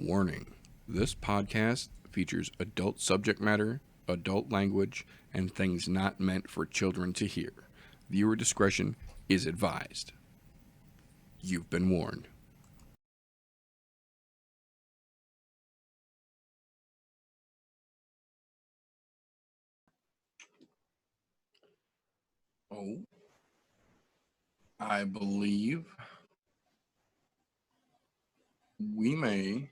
Warning: this podcast features adult subject matter, adult language, and things not meant for children to hear. Viewer discretion is advised. You've been warned. Oh, I believe we may,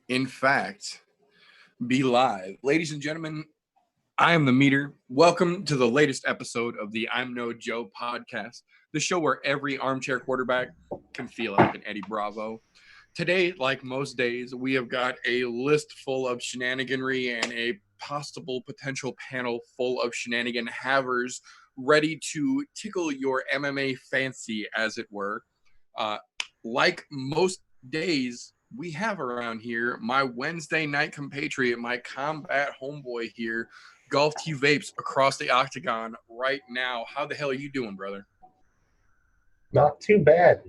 in fact, be live. Ladies and gentlemen, I am the Meter. Welcome to the latest episode of the I'm No Joe podcast, the show where every armchair quarterback can feel like an Eddie Bravo. Today, like most days, we have got a list full of shenaniganry and a possible potential panel full of shenanigan havers ready to tickle your MMA fancy, as it were. Like most days we have around here, my Wednesday night compatriot, my combat homeboy here, Golf T Vapes across the octagon right now. How the hell are you doing, brother? Not too bad.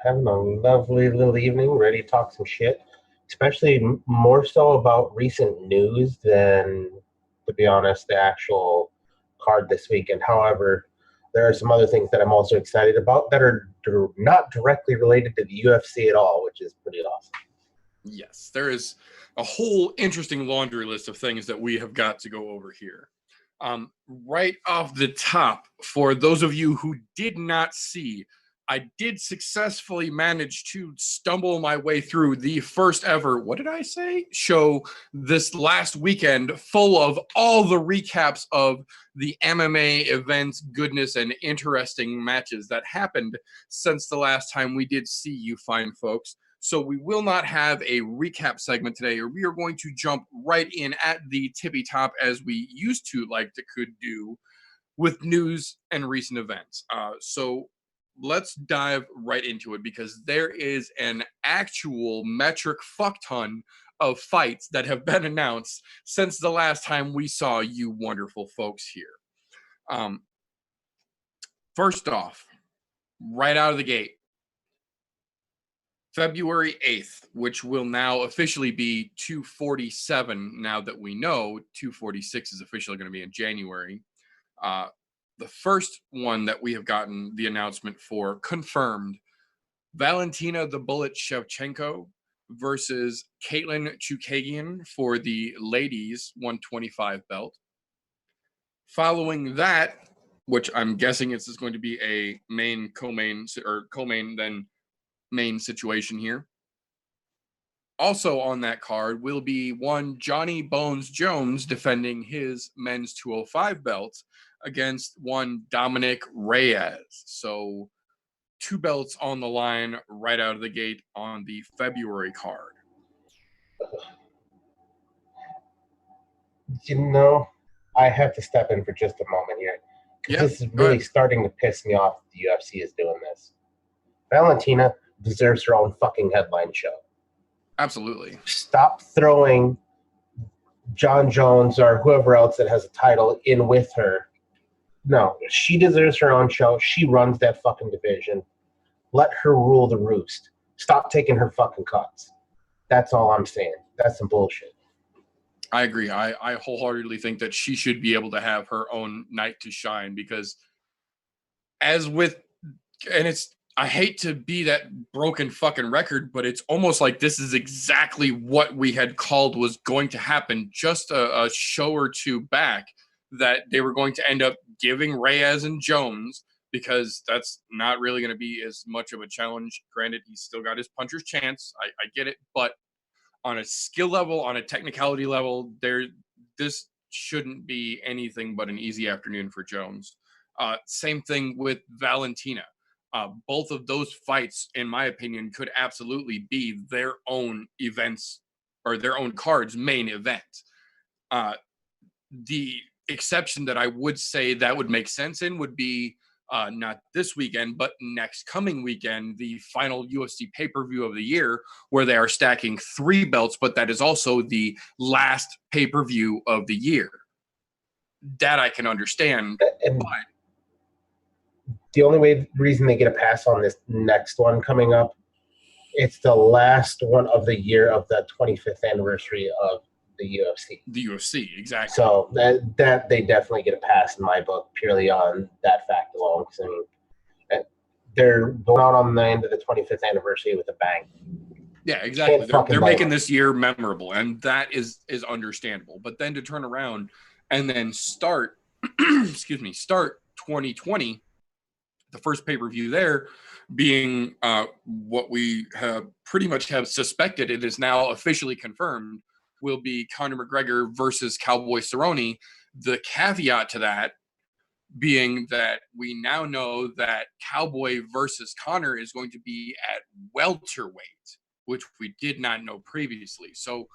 Having a lovely little evening, ready to talk some shit. Especially more so about recent news than, to be honest, the actual card this weekend. However, there are some other things that I'm also excited about that are not directly related to the UFC at all, which is pretty awesome. Yes, there is a whole interesting laundry list of things that we have got to go over here. Right off the top, for those of you who did not see, I did successfully manage to stumble my way through the first ever, what did I say? Show this last weekend, full of all the recaps of the MMA events, goodness, and interesting matches that happened since the last time we did see you fine folks. So we will not have a recap segment today, or we are going to jump right in at the tippy top as we used to like to could do with news and recent events. So let's dive right into it because there is an actual metric fuck ton of fights that have been announced since the last time we saw you wonderful folks here. First off, right out of the gate, February 8th, which will now officially be 247 now that we know 246 is officially going to be in January. The first one that we have gotten the announcement for confirmed, Valentina the Bullet Shevchenko versus Caitlin Chukagian for the ladies 125 belt. Following that, which I'm guessing it's going to be a main co-main or co-main then main situation here. Also on that card will be one Johnny Bones Jones defending his men's 205 belt against one Dominic Reyes. So 2 belts on the line right out of the gate on the February card. You know, I have to step in for just a moment here. Yeah, this is really starting to piss me off that the UFC is doing this. Valentina deserves her own fucking headline show. Absolutely. Stop throwing John Jones or whoever else that has a title in with her. No, she deserves her own show. She runs that fucking division. Let her rule the roost. Stop taking her fucking cuts. That's all I'm saying. That's some bullshit. I agree. I wholeheartedly think that she should be able to have her own night to shine because as with, and it's, I hate to be that broken fucking record, but it's almost like this is exactly what we had called was going to happen just a show or two back, that they were going to end up giving Reyes and Jones, because that's not really going to be as much of a challenge. Granted, he's still got his puncher's chance. I get it. But on a skill level, on a technicality level, this shouldn't be anything but an easy afternoon for Jones. Same thing with Valentina. Both of those fights, in my opinion, could absolutely be their own events or their own cards' main event. The exception that I would say that would make sense in would be not this weekend, but next coming weekend, the final UFC pay-per-view of the year, where they are stacking 3 belts, but that is also the last pay-per-view of the year. That I can understand, And but the only reason they get a pass on this next one coming up It's the last one of the year of the 25th anniversary of the UFC. The UFC, exactly. So that they definitely get a pass in my book purely on that fact alone. Because I mean, they're going out on the end of the 25th anniversary with a bang. Yeah, exactly. They're making this year memorable, and that is understandable. But then to turn around and then start, start 2020, the first pay-per-view there being what we have pretty much have suspected, it is now officially confirmed, will be Conor McGregor versus Cowboy Cerrone. The caveat to that being that we now know that Cowboy versus Conor is going to be at welterweight, which we did not know previously. So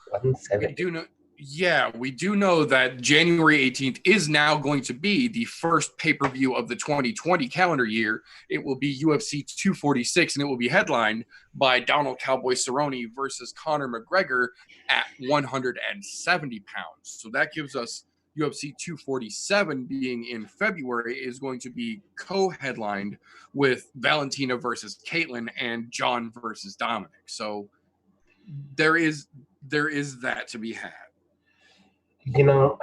we do know. Yeah, we do know that January 18th is now going to be the first pay-per-view of the 2020 calendar year. It will be UFC 246, and it will be headlined by Donald Cowboy Cerrone versus Conor McGregor at 170 pounds. So that gives us UFC 247 being in February is going to be co-headlined with Valentina versus Caitlin and John versus Dominic. So there is that to be had. You know,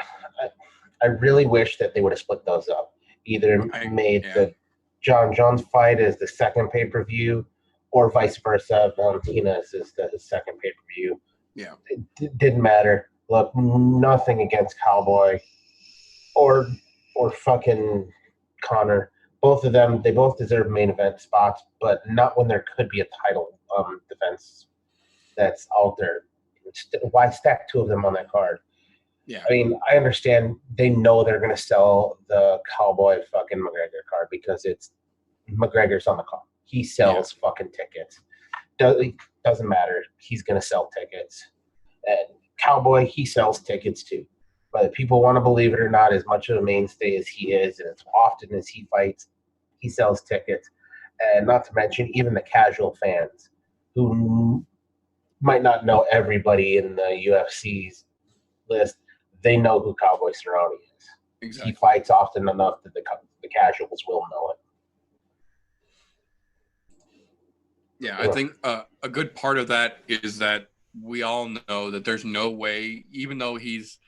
I really wish that they would have split those up. Either the John Jones fight as the second pay-per-view, or vice versa. Valentina is the second pay-per-view. Yeah, it didn't matter. Look, nothing against Cowboy or fucking Connor. Both of them, they both deserve main event spots, but not when there could be a title defense that's out there. Why stack two of them on that card? Yeah. I mean, I understand they know they're going to sell the Cowboy fucking McGregor card because it's McGregor's on the card. He sells fucking tickets. Doesn't matter. He's going to sell tickets. And Cowboy, he sells tickets too. Whether people want to believe it or not, as much of a mainstay as he is, and as often as he fights, he sells tickets. And not to mention, even the casual fans who might not know everybody in the UFC's list, they know who Cowboy Cerrone is. Exactly. He fights often enough that the casuals will know it. Yeah, I think a good part of that is that we all know that there's no way, even though he's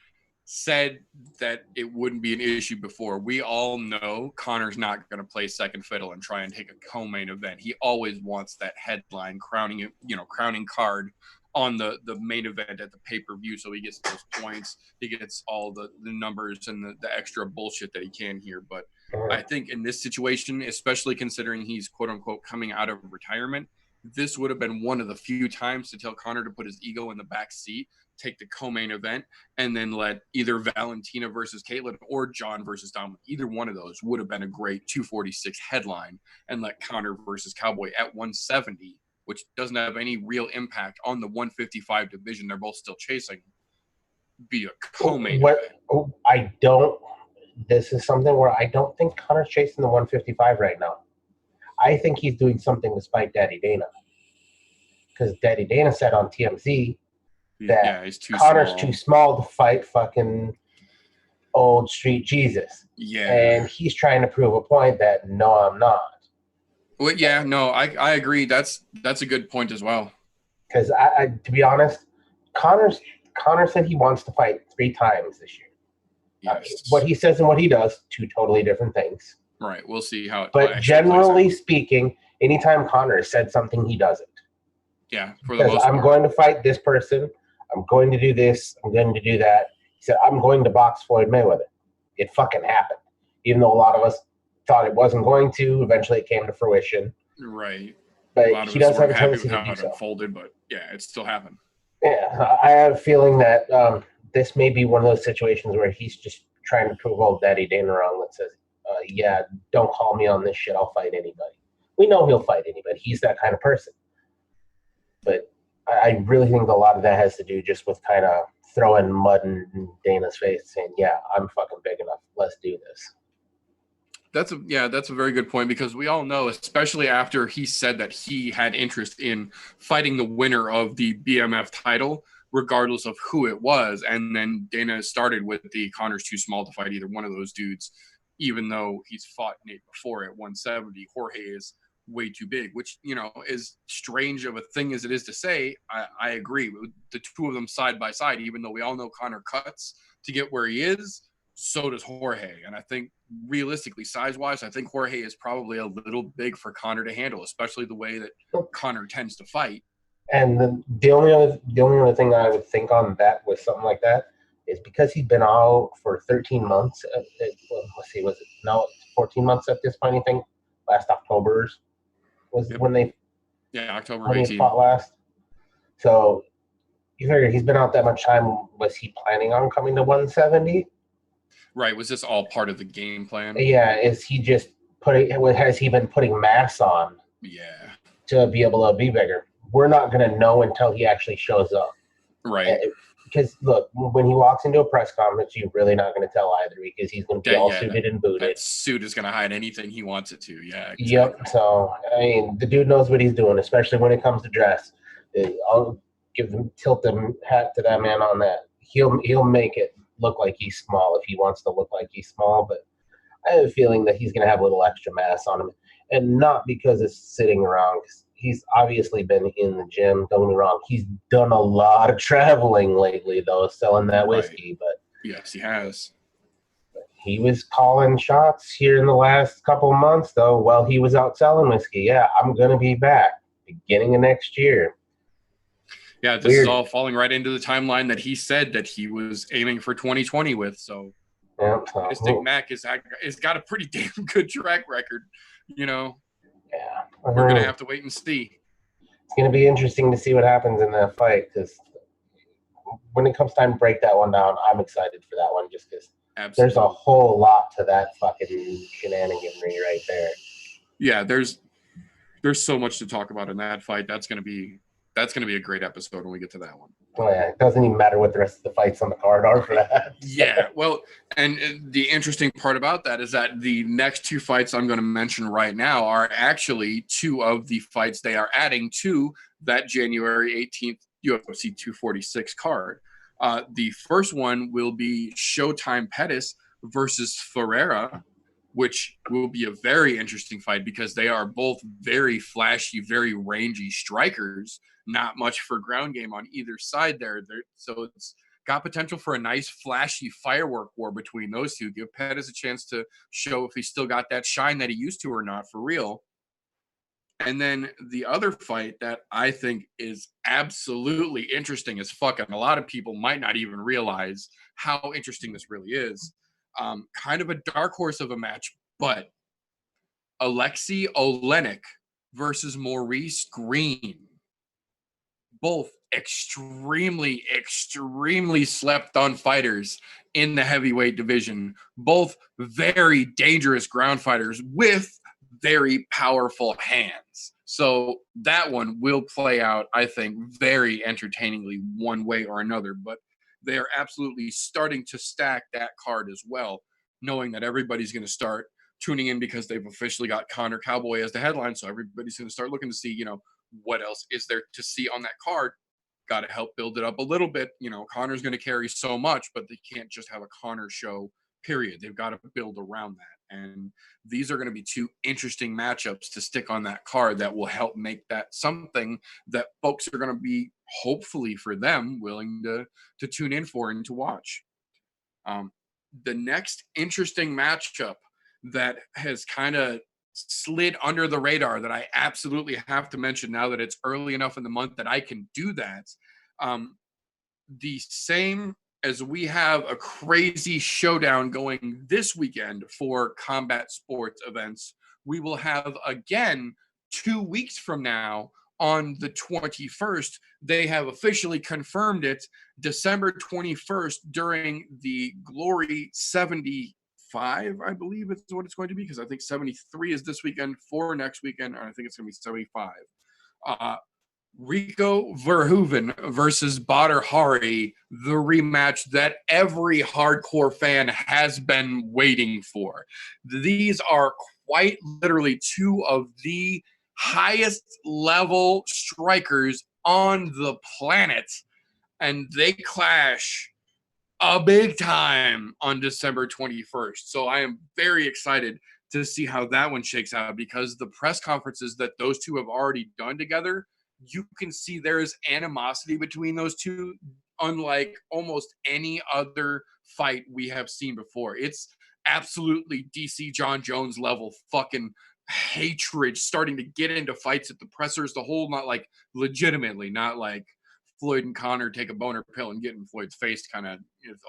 said that it wouldn't be an issue before, we all know Conor's not going to play second fiddle and try and take a co-main event. He always wants that headline crowning card on the main event at the pay-per-view, so he gets those points, he gets all the numbers and the extra bullshit that he can here. But I think in this situation, especially considering he's quote-unquote coming out of retirement, this would have been one of the few times to tell Conor to put his ego in the back seat, take the co-main event, and then let either Valentina versus Caitlin or John versus Dominic, either one of those would have been a great 246 headline, and let Conor versus Cowboy at 170, which doesn't have any real impact on the 155 division they're both still chasing, be a co-main event. This is something where I don't think Conor's chasing the 155 right now. I think he's doing something to spite Daddy Dana. Because Daddy Dana said on TMZ that Conor's too small to fight fucking old street Jesus. Yeah. And he's trying to prove a point that, no, I'm not. Well, yeah, no, I agree. That's a good point as well. Because I to be honest, Conor said he wants to fight 3 times this year. Yes. What he says and what he does, 2 totally different things. Right. We'll see how it But generally speaking, anytime Conor said something, he does it. Yeah, for the most part. I'm going to fight this person. I'm going to do this. I'm going to do that. He said, I'm going to box Floyd Mayweather. It fucking happened. Even though a lot of us thought it wasn't going to, eventually it came to fruition. Right. But he does have a tendency to do so. Unfolded, but yeah, it still happened. Yeah, I have a feeling that this may be one of those situations where he's just trying to prove old Daddy Dana wrong that says, yeah, don't call me on this shit. I'll fight anybody. We know he'll fight anybody. He's that kind of person. But I really think a lot of that has to do just with kind of throwing mud in Dana's face, saying, yeah, I'm fucking big enough. Let's do this. That's a very good point, because we all know, especially after he said that he had interest in fighting the winner of the BMF title, regardless of who it was. And then Dana started with the Conor's too small to fight either one of those dudes, even though he's fought Nate before at 170. Jorge is way too big, which, you know, is strange of a thing as it is to say. I agree with the two of them side by side, even though we all know Connor cuts to get where he is, so does Jorge. And I think realistically, size-wise, I think Jorge is probably a little big for Connor to handle, especially the way that Connor tends to fight. And the only other thing I would think on that with something like that is because he's been out for 13 months. Let's see, was it 14 months at this point? I think last October's was Yep. when they October when 18. he fought last. So you figure he's been out that much time. Was he planning on coming to 170? Right. Was this all part of the game plan? Yeah. Is he just has he been putting mass on? Yeah. To be able to be bigger? We're not going to know until he actually shows up. Right. Because look, when he walks into a press conference, you're really not going to tell either because he's going to be all suited and booted. That suit is going to hide anything he wants it to. Yeah. Exactly. Yep. So I mean, the dude knows what he's doing, especially when it comes to dress. I'll tilt the hat to that man on that. He'll make it look like he's small if he wants to look like he's small, but I have a feeling that he's going to have a little extra mass on him, and not because it's sitting around. Cause he's obviously been in the gym. Don't get me wrong; he's done a lot of traveling lately, though, selling that whiskey. But yes, he has. He was calling shots here in the last couple of months, though, while he was out selling whiskey. Yeah, I'm going to be back beginning of next year. Yeah, this is all falling right into the timeline that he said that he was aiming for 2020 with. So, yeah, Mystic Mac has got a pretty damn good track record. You know, yeah, we're gonna have to wait and see. It's gonna be interesting to see what happens in that fight because when it comes time to break that one down, I'm excited for that one just because there's a whole lot to that fucking shenaniganry right there. Yeah, there's so much to talk about in that fight. That's gonna be a great episode when we get to that one. Oh, yeah. It doesn't even matter what the rest of the fights on the card are for that. Yeah, well, and the interesting part about that is that the next two fights I'm going to mention right now are actually two of the fights they are adding to that January 18th UFC 246 card. The first one will be Showtime Pettis versus Ferreira, which will be a very interesting fight because they are both very flashy, very rangy strikers. Not much for ground game on either side there. So it's got potential for a nice, flashy firework war between those two. Give Pettis a chance to show if he's still got that shine that he used to or not for real. And then the other fight that I think is absolutely interesting as fuck, and a lot of people might not even realize how interesting this really is. Kind of a dark horse of a match, but Alexei Olenek versus Maurice Green. Both extremely, extremely slept on fighters in the heavyweight division. Both very dangerous ground fighters with very powerful hands. So that one will play out, I think, very entertainingly one way or another. But they are absolutely starting to stack that card as well, knowing that everybody's going to start tuning in because they've officially got Connor Cowboy as the headline. So everybody's going to start looking to see, you know, what else is there to see on that card. Got to help build it up a little bit. You know, Connor's going to carry so much, but they can't just have a Connor show, period. They've got to build around that. And these are going to be two interesting matchups to stick on that card that will help make that something that folks are going to be, hopefully for them, willing to tune in for and to watch. The next interesting matchup that has kind of slid under the radar that I absolutely have to mention now that it's early enough in the month that I can do that. The same as we have a crazy showdown going this weekend for combat sports events, we will have again 2 weeks from now on the 21st. They have officially confirmed it, December 21st, during the Glory 75, I believe is what it's going to be, because I think 73 is this weekend for next weekend, and I think it's going to be 75. Rico Verhoeven versus Badr Hari, the rematch that every hardcore fan has been waiting for. These are quite literally two of the highest level strikers on the planet, and they clash a big time on December 21st. So I am very excited to see how that one shakes out, because the press conferences that those two have already done together, you can see there is animosity between those two, unlike almost any other fight we have seen before. It's absolutely DC John Jones level fucking hatred starting to get into fights at the pressers. The whole, not like legitimately, not like Floyd and Connor take a boner pill and get in Floyd's face kind of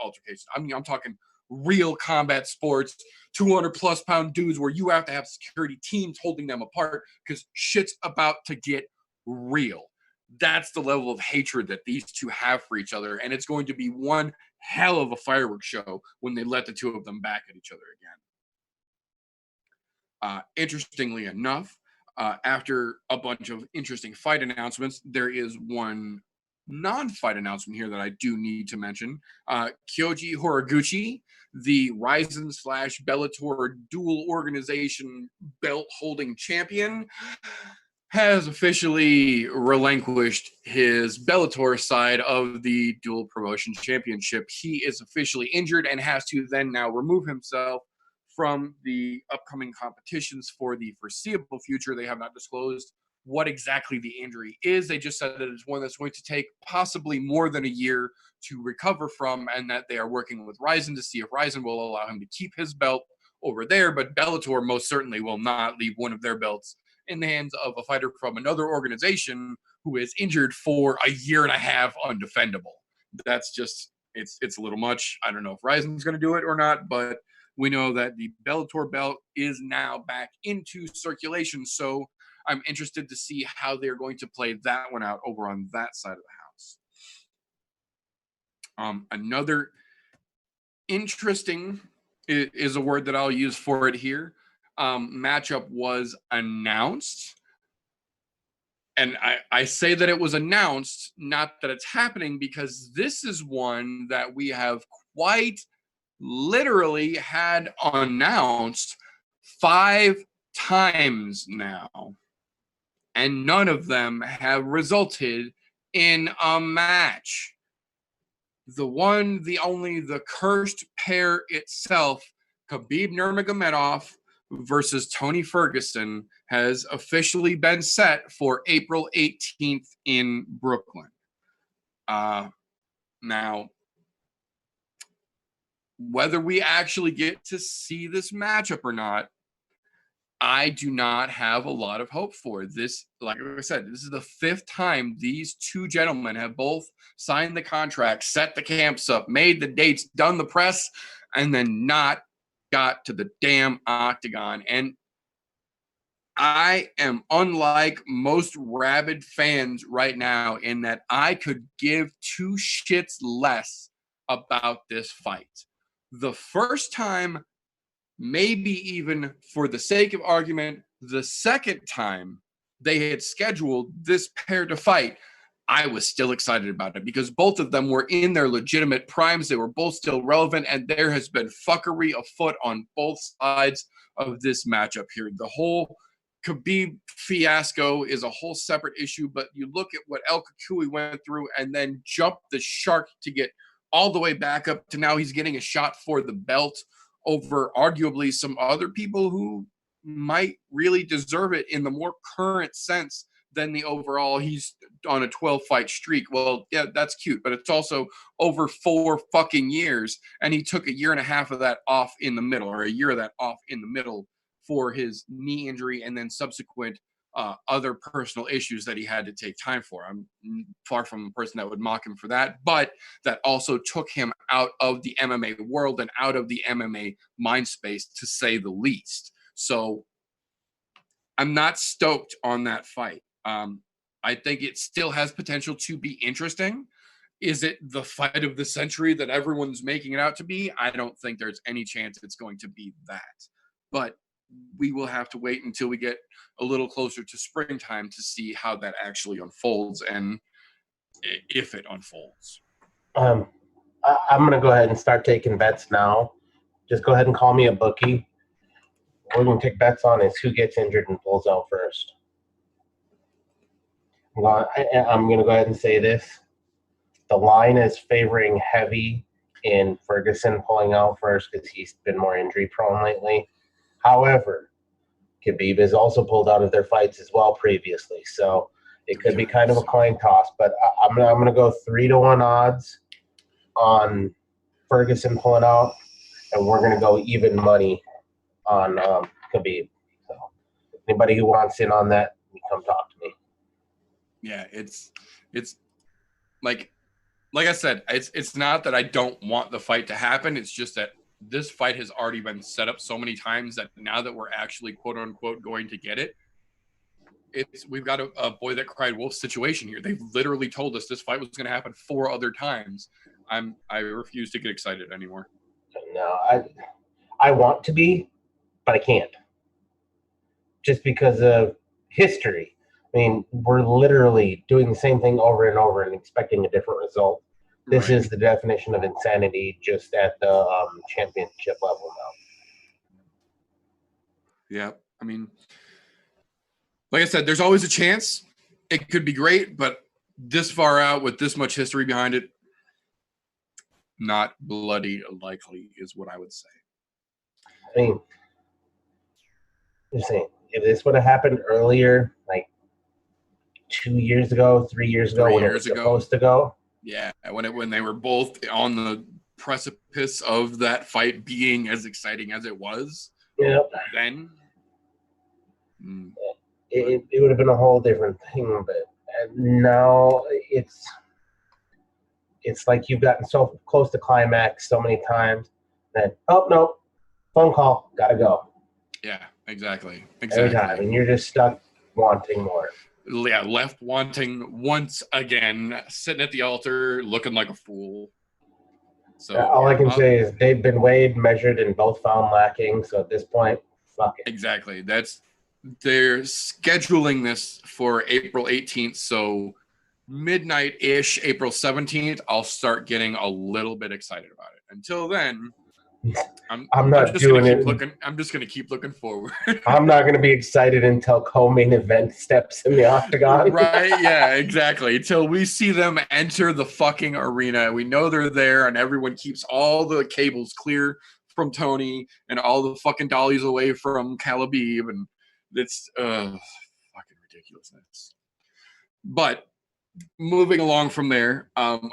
altercation. I mean, I'm talking real combat sports, 200 plus pound dudes where you have to have security teams holding them apart because shit's about to get real. That's the level of hatred that these two have for each other. And it's going to be one hell of a fireworks show when they let the two of them back at each other again. Interestingly enough, after a bunch of interesting fight announcements, there is one non-fight announcement here that I do need to mention. Kyoji Horiguchi, the Ryzen / Bellator dual organization belt holding champion, has officially relinquished his Bellator side of the dual promotion championship. He is officially injured and has to then now remove himself from the upcoming competitions for the foreseeable future. They have not disclosed what exactly the injury is. They just said that it's one that's going to take possibly more than a year to recover from, and that they are working with Ryzen to see if Ryzen will allow him to keep his belt over there. But Bellator most certainly will not leave one of their belts in the hands of a fighter from another organization who is injured for a year and a half undefendable. That's just, it's a little much. I don't know if Ryzen's going to do it or not, but we know that the Bellator belt is now back into circulation. So I'm interested to see how they're going to play that one out over on that side of the house. Another interesting is a word that I'll use for it here. Matchup was announced. And I say that it was announced, not that it's happening, because this is one that we have quite literally had announced 5 times now. And none of them have resulted in a match. The one, the only, the cursed pair itself, Khabib Nurmagomedov versus Tony Ferguson, has officially been set for April 18th in Brooklyn. Now, whether we actually get to see this matchup or not, I do not have a lot of hope for this. Like I said, this is the 5th time these two gentlemen have both signed the contract, set the camps up, made the dates, done the press, and then not got to the damn octagon. And I am unlike most rabid fans right now in that I could give 2 shits less about this fight. The first time, maybe even for the sake of argument, the second time they had scheduled this pair to fight, I was still excited about it because both of them were in their legitimate primes. They were both still relevant, and there has been fuckery afoot on both sides of this matchup here. The whole Khabib fiasco is a whole separate issue, but you look at what El Kakui went through and then jumped the shark to get all the way back up to now he's getting a shot for the belt over arguably some other people who might really deserve it in the more current sense than the overall he's on a 12 fight streak. Well, yeah, that's cute, but it's also over 4 fucking years, and he took a year and a half of that off in the middle, or a year of that off in the middle for his knee injury and then subsequent other personal issues that he had to take time for. I'm far from a person that would mock him for that, but that also took him out of the MMA world and out of the MMA mind space, to say the least. So I'm not stoked on that fight. I think it still has potential to be interesting. Is it the fight of the century that everyone's making it out to be? I don't think there's any chance it's going to be that. But we will have to wait until we get a little closer to springtime to see how that actually unfolds and if it unfolds. I'm going to go ahead and start taking bets now. Just go ahead and call me a bookie. What we're going to take bets on is who gets injured and pulls out first. I'm going to go ahead and say this. The line is favoring heavy in Ferguson pulling out first because he's been more injury prone lately. However, Khabib has also pulled out of their fights as well previously, so it could be kind of a coin toss. But I'm gonna go 3-1 odds on Ferguson pulling out, and we're gonna go even money on Khabib. So anybody who wants in on that, come talk to me. Yeah, it's like I said, it's not that I don't want the fight to happen. It's just that this fight has already been set up so many times that now that we're actually quote unquote going to get it, we've got a boy that cried wolf situation here. They've literally told us this fight was going to happen 4 other times. I refuse to get excited anymore. No, I want to be, but I can't. Just because of history. I mean, we're literally doing the same thing over and over and expecting a different result. This is the definition of insanity, just at the championship level now. Yeah, I mean, like I said, there's always a chance. It could be great, but this far out with this much history behind it, not bloody likely is what I would say. I mean, just saying, if this would have happened earlier, like 2 years ago, 3 years ago, when it was supposed to go. Yeah, when they were both on the precipice of that fight being as exciting as it was. Yep. Then it would have been a whole different thing, but now it's like you've gotten so close to climax so many times that, oh, no, phone call, gotta go. Yeah, exactly. Every time, and you're just stuck wanting more. Yeah, left wanting once again, sitting at the altar looking like a fool. So all I can say is they've been weighed, measured, and both found lacking. So at this point, fuck it. Exactly. They're scheduling this for April 18th. So midnight-ish, April 17th, I'll start getting a little bit excited about it. Until then, I'm just gonna keep looking forward. I'm not gonna be excited until co-main event steps in the octagon. Right? Yeah, exactly. Until we see them enter the fucking arena, we know they're there, and everyone keeps all the cables clear from Tony and all the fucking dollies away from Calabib, and it's fucking ridiculousness. But moving along from there,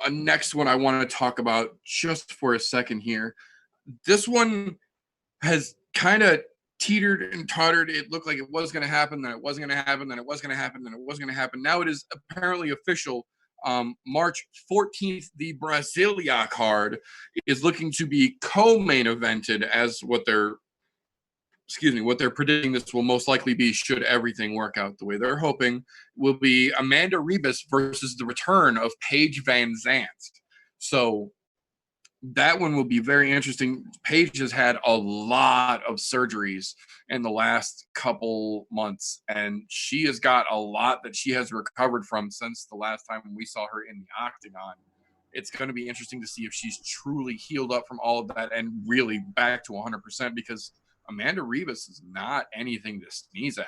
next one I want to talk about just for a second here. This one has kind of teetered and tottered. It looked like it was going to happen, then it wasn't going to happen, then it was going to happen, then it wasn't going to happen. Now it is apparently official. March 14th, the Brasilia card is looking to be co-main evented as what they're predicting this will most likely be, should everything work out the way they're hoping, will be Amanda Ribas versus the return of Paige Van Zandt. So that one will be very interesting. Paige has had a lot of surgeries in the last couple months, and she has got a lot that she has recovered from since the last time we saw her in the octagon. It's going to be interesting to see if she's truly healed up from all of that and really back to 100%, because Amanda Ribas is not anything to sneeze at.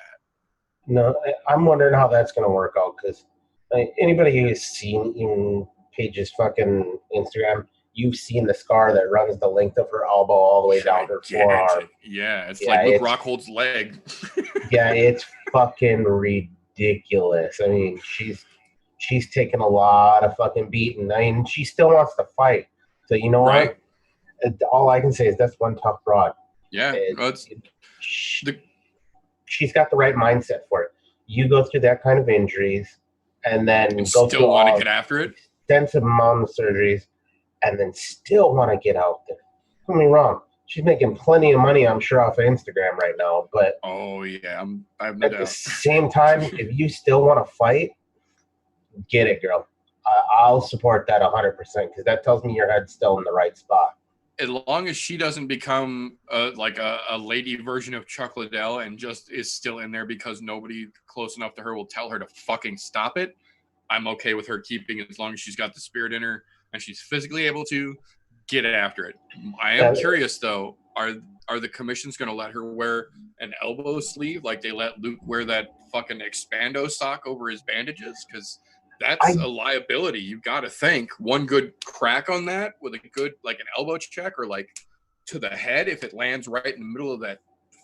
No, I'm wondering how that's going to work out, because anybody who's seen Paige's fucking Instagram, you've seen the scar that runs the length of her elbow all the way down her forearm. Yeah, it's like Luke Rockhold's leg. Yeah, it's fucking ridiculous. I mean, she's taken a lot of fucking beating. I mean, she still wants to fight. So you know what? All I can say is that's one tough broad. Yeah, she's got the right mindset for it. You go through that kind of injuries, and then go still want to get after it. Extensive amount of surgeries, and then still want to get out there. Don't get me wrong. She's making plenty of money, I'm sure, off of Instagram right now. But I have no doubt. At the same time, if you still want to fight, get it, girl. I'll support that 100%, because that tells me your head's still in the right spot. As long as she doesn't become like a lady version of Chuck Liddell and just is still in there because nobody close enough to her will tell her to fucking stop it, I'm okay with her keeping it, as long as she's got the spirit in her and she's physically able to get after it. I am curious, though, are the commissions going to let her wear an elbow sleeve like they let Luke wear that fucking Expando sock over his bandages? Because that's a liability. You've got to think. One good crack on that with a good, like an elbow check or like to the head, if it lands right in the middle of that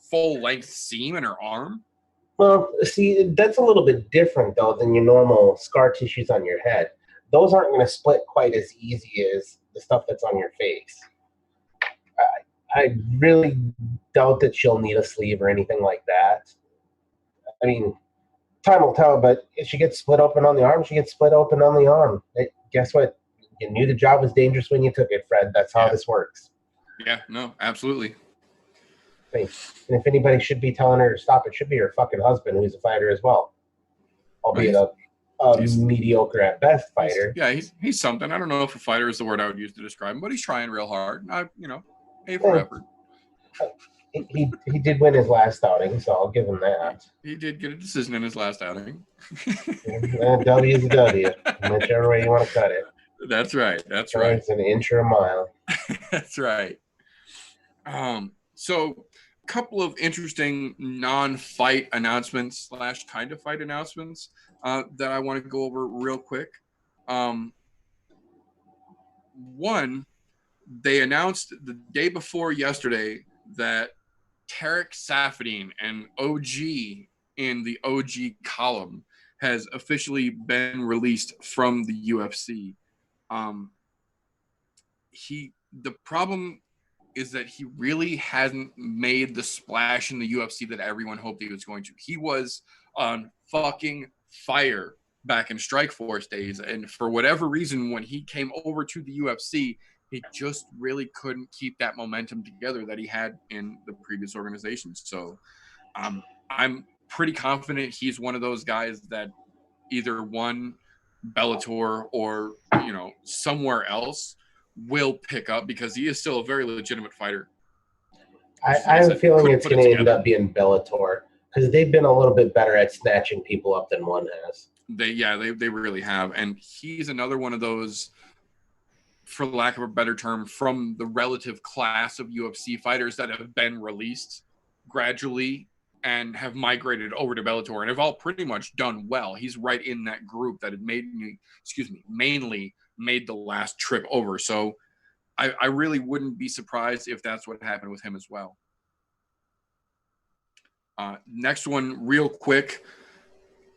full-length seam in her arm. Well, see, that's a little bit different though than your normal scar tissues on your head. Those aren't going to split quite as easy as the stuff that's on your face. I really doubt that she'll need a sleeve or anything like that. I mean, time will tell, but if she gets split open on the arm, she gets split open on the arm. Guess what? You knew the job was dangerous when you took it, Fred. That's how this works. Yeah, no, absolutely. And if anybody should be telling her to stop, it should be her fucking husband, who's a fighter as well, albeit a mediocre at best fighter. He's something. I don't know if a fighter is the word I would use to describe him, but he's trying real hard. A for effort. He did win his last outing, so I'll give him that. He did get a decision in his last outing. W is a W, whichever way you want to cut it. That's right. That's right. It's an inch or a mile. That's right. So a couple of interesting non-fight announcements / kind of fight announcements that I want to go over real quick. One, they announced the day before yesterday that Tarek Safadine, an OG in the OG column, has officially been released from the UFC. The problem is that he really hasn't made the splash in the UFC that everyone hoped he was going to. He was on fucking fire back in Strikeforce days, and for whatever reason, when he came over to the UFC, he just really couldn't keep that momentum together that he had in the previous organizations. So I'm pretty confident he's one of those guys that either won Bellator or, somewhere else will pick up, because he is still a very legitimate fighter. I have a feeling it's going to end up being Bellator, because they've been a little bit better at snatching people up than one has. They really have. And he's another one of those, for lack of a better term, from the relative class of UFC fighters that have been released gradually and have migrated over to Bellator and have all pretty much done well. He's right in that group that had mainly made the last trip over. So I really wouldn't be surprised if that's what happened with him as well. Next one, real quick.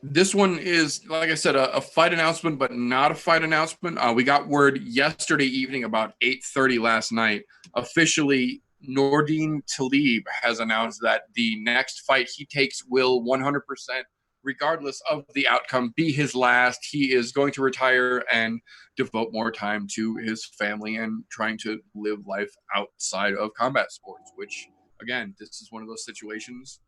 This one is, like I said, a fight announcement, but not a fight announcement. We got word yesterday evening about 8:30 last night. Officially, Nordine Talib has announced that the next fight he takes will 100%, regardless of the outcome, be his last. He is going to retire and devote more time to his family and trying to live life outside of combat sports, which, again, this is one of those situations.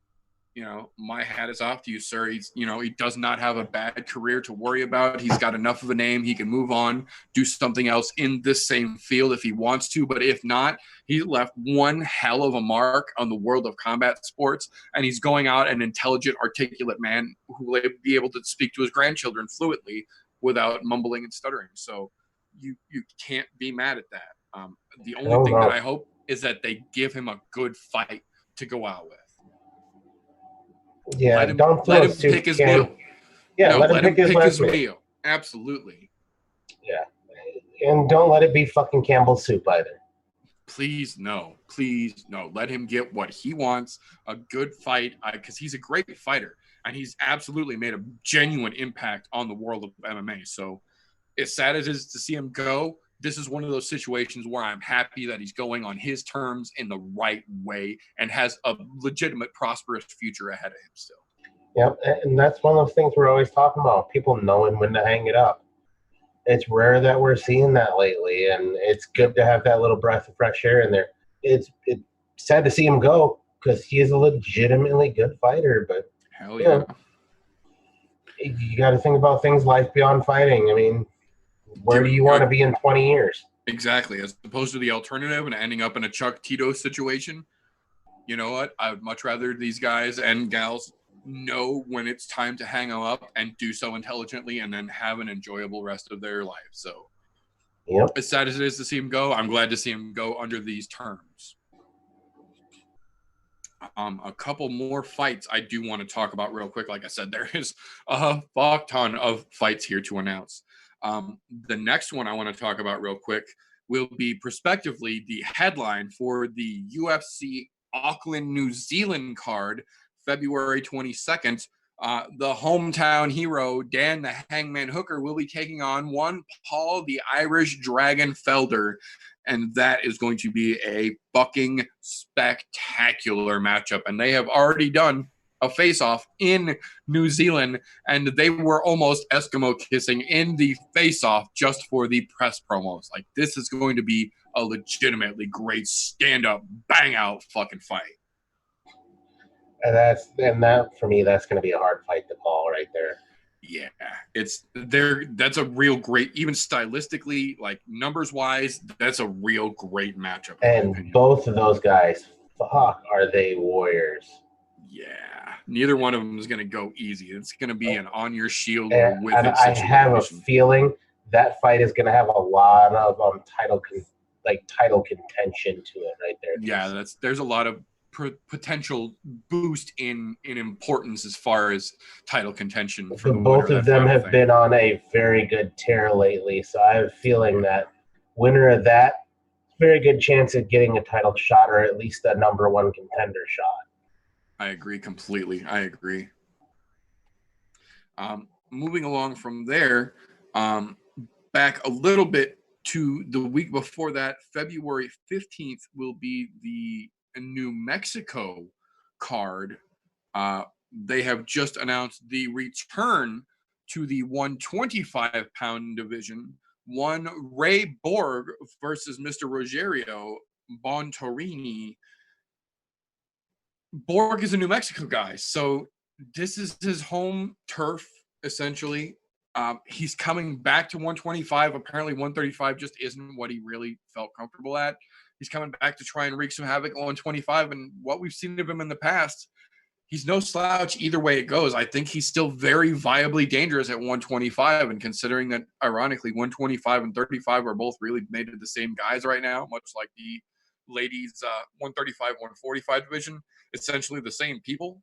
My hat is off to you, sir. He does not have a bad career to worry about. He's got enough of a name. He can move on, do something else in this same field if he wants to. But if not, he left one hell of a mark on the world of combat sports. And he's going out an intelligent, articulate man who will be able to speak to his grandchildren fluently without mumbling and stuttering. So you can't be mad at that. The only thing that I hope is that they give him a good fight to go out with. Yeah, let him pick his meal. Yeah, let him pick his meal. Absolutely. Yeah, and don't let it be fucking Campbell's soup either. Please no. Let him get what he wants, a good fight, because he's a great fighter, and he's absolutely made a genuine impact on the world of MMA. So as sad as it is to see him go, this is one of those situations where I'm happy that he's going on his terms in the right way and has a legitimate, prosperous future ahead of him still. Yep, and that's one of those things we're always talking about, people knowing when to hang it up. It's rare that we're seeing that lately, and it's good to have that little breath of fresh air in there. It's sad to see him go, because he is a legitimately good fighter, but hell yeah. You got to think about things life beyond fighting. I mean, where do you want to be in 20 years? Exactly. As opposed to the alternative and ending up in a Chuck Tito situation. You know what? I would much rather these guys and gals know when it's time to hang them up and do so intelligently and then have an enjoyable rest of their life. So as sad as it is to see him go, I'm glad to see him go under these terms. A couple more fights I do want to talk about real quick. Like I said, there is a fuck ton of fights here to announce. The next one I want to talk about real quick will be prospectively the headline for the UFC Auckland, New Zealand card, February 22nd. The hometown hero, Dan the Hangman Hooker, will be taking on one Paul the Irish Dragon Felder. And that is going to be a fucking spectacular matchup. And they have already done a face-off in New Zealand, and they were almost Eskimo kissing in the face-off just for the press promos. Like, this is going to be a legitimately great stand-up, bang-out fucking fight. And that for me, that's going to be a hard fight to call right there. Yeah, it's there. That's a real great, even stylistically, like numbers wise, that's a real great matchup. And both of those guys, fuck, are they warriors? Yeah, neither one of them is going to go easy. It's going to be an on your shield or with it situation. I have a feeling that fight is going to have a lot of title contention to it right there. Yeah, there's a lot of potential boost in importance as far as title contention for both of them have been on a very good tear lately, so I have a feeling that winner of that, very good chance of getting a title shot or at least a number one contender shot. I agree completely. I agree. Moving along from there, back a little bit to the week before that, February 15th will be the New Mexico card. They have just announced the return to the 125-pound division. One Ray Borg versus Mr. Rogerio Bontorini. Borg is a New Mexico guy, so this is his home turf, essentially. He's coming back to 125. Apparently 135 just isn't what he really felt comfortable at. He's coming back to try and wreak some havoc at 125, and what we've seen of him in the past, he's no slouch either way it goes. I think he's still very viably dangerous at 125, and considering that, ironically, 125 and 35 are both really made of the same guys right now, much like the ladies 135, 145 division, essentially the same people.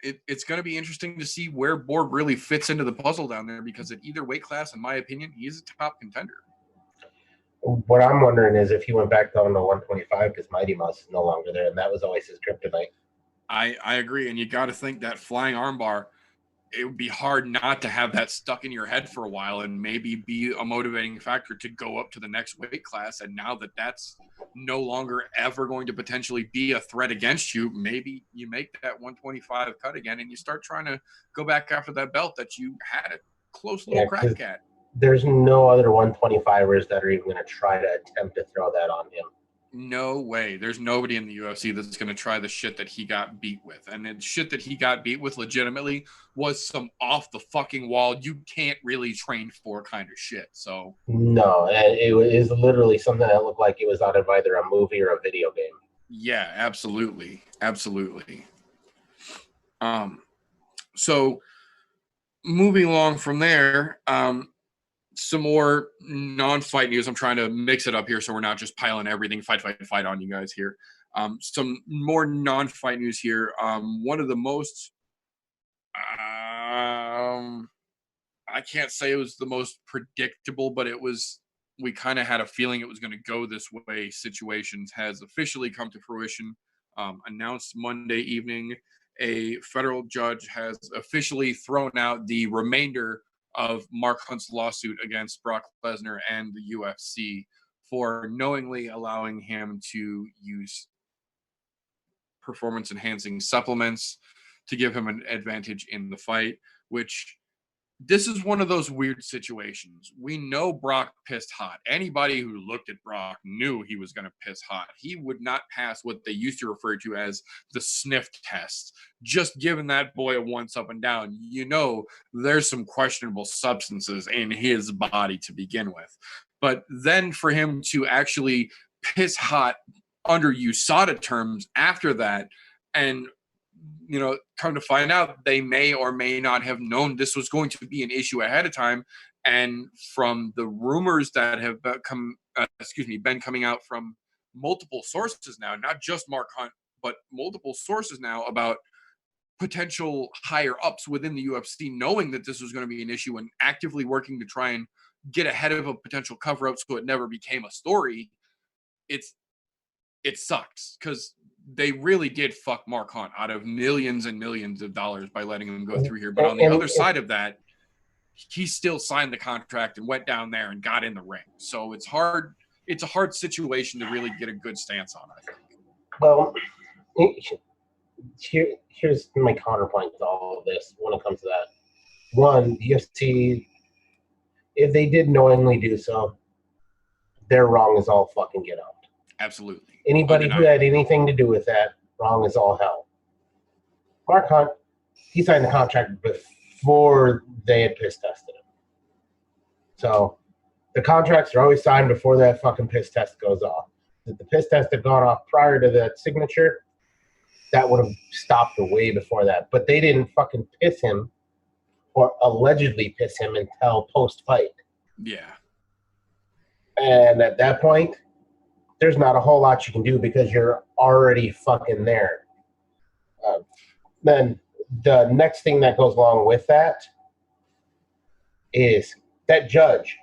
It's going to be interesting to see where Borg really fits into the puzzle down there, because at either weight class, in my opinion, he's a top contender. What I'm wondering is if he went back down to 125 because Mighty Mouse is no longer there, and that was always his kryptonite. I agree, and you got to think that flying armbar, it would be hard not to have that stuck in your head for a while and maybe be a motivating factor to go up to the next weight class. And now that that's no longer ever going to potentially be a threat against you, maybe you make that 125 cut again and you start trying to go back after that belt that you had a close little crack at. There's no other 125ers that are even going to try to attempt to throw that on him. No way. There's nobody in the UFC that's going to try the shit that he got beat with. And the shit that he got beat with legitimately was some off the fucking wall, you can't really train for kind of shit. So no, it is literally something that looked like it was out of either a movie or a video game. Yeah, absolutely. Absolutely. So moving along from there, some more non-fight news. I'm trying to mix it up here so we're not just piling everything fight on you guys here. Some more non-fight news here. One of the most, I can't say it was the most predictable, but we kind of had a feeling it was going to go this way. Situations has officially come to fruition. Announced Monday evening, a federal judge has officially thrown out the remainder of Mark Hunt's lawsuit against Brock Lesnar and the UFC for knowingly allowing him to use performance-enhancing supplements to give him an advantage in the fight, which this is one of those weird situations. We know Brock pissed hot. Anybody who looked at Brock knew he was going to piss hot. He would not pass what they used to refer to as the sniff test. Just giving that boy a once up and down, you know there's some questionable substances in his body to begin with. But then for him to actually piss hot under USADA terms after that, and come to find out they may or may not have known this was going to be an issue ahead of time. And from the rumors that have been coming out from multiple sources now, not just Mark Hunt, but multiple sources now about potential higher ups within the UFC knowing that this was going to be an issue and actively working to try and get ahead of a potential cover up so it never became a story. It's it sucks because they really did fuck Mark Hunt out of millions and millions of dollars by letting him go through here. But on the other side of that, he still signed the contract and went down there and got in the ring. So it's hard. It's a hard situation to really get a good stance on, I think. Well, here's my counterpoint to all of this when it comes to that. One, the UFC, if they did knowingly do so, they're wrong as all fucking get out. Absolutely. Anybody who had anything to do with that, wrong as all hell. Mark Hunt, he signed the contract before they had piss tested him. So the contracts are always signed before that fucking piss test goes off. If the piss test had gone off prior to that signature, that would have stopped way before that. But they didn't fucking piss him or allegedly piss him until post-fight. Yeah. And at that point, there's not a whole lot you can do because you're already fucking there. Then the next thing that goes along with that is that judge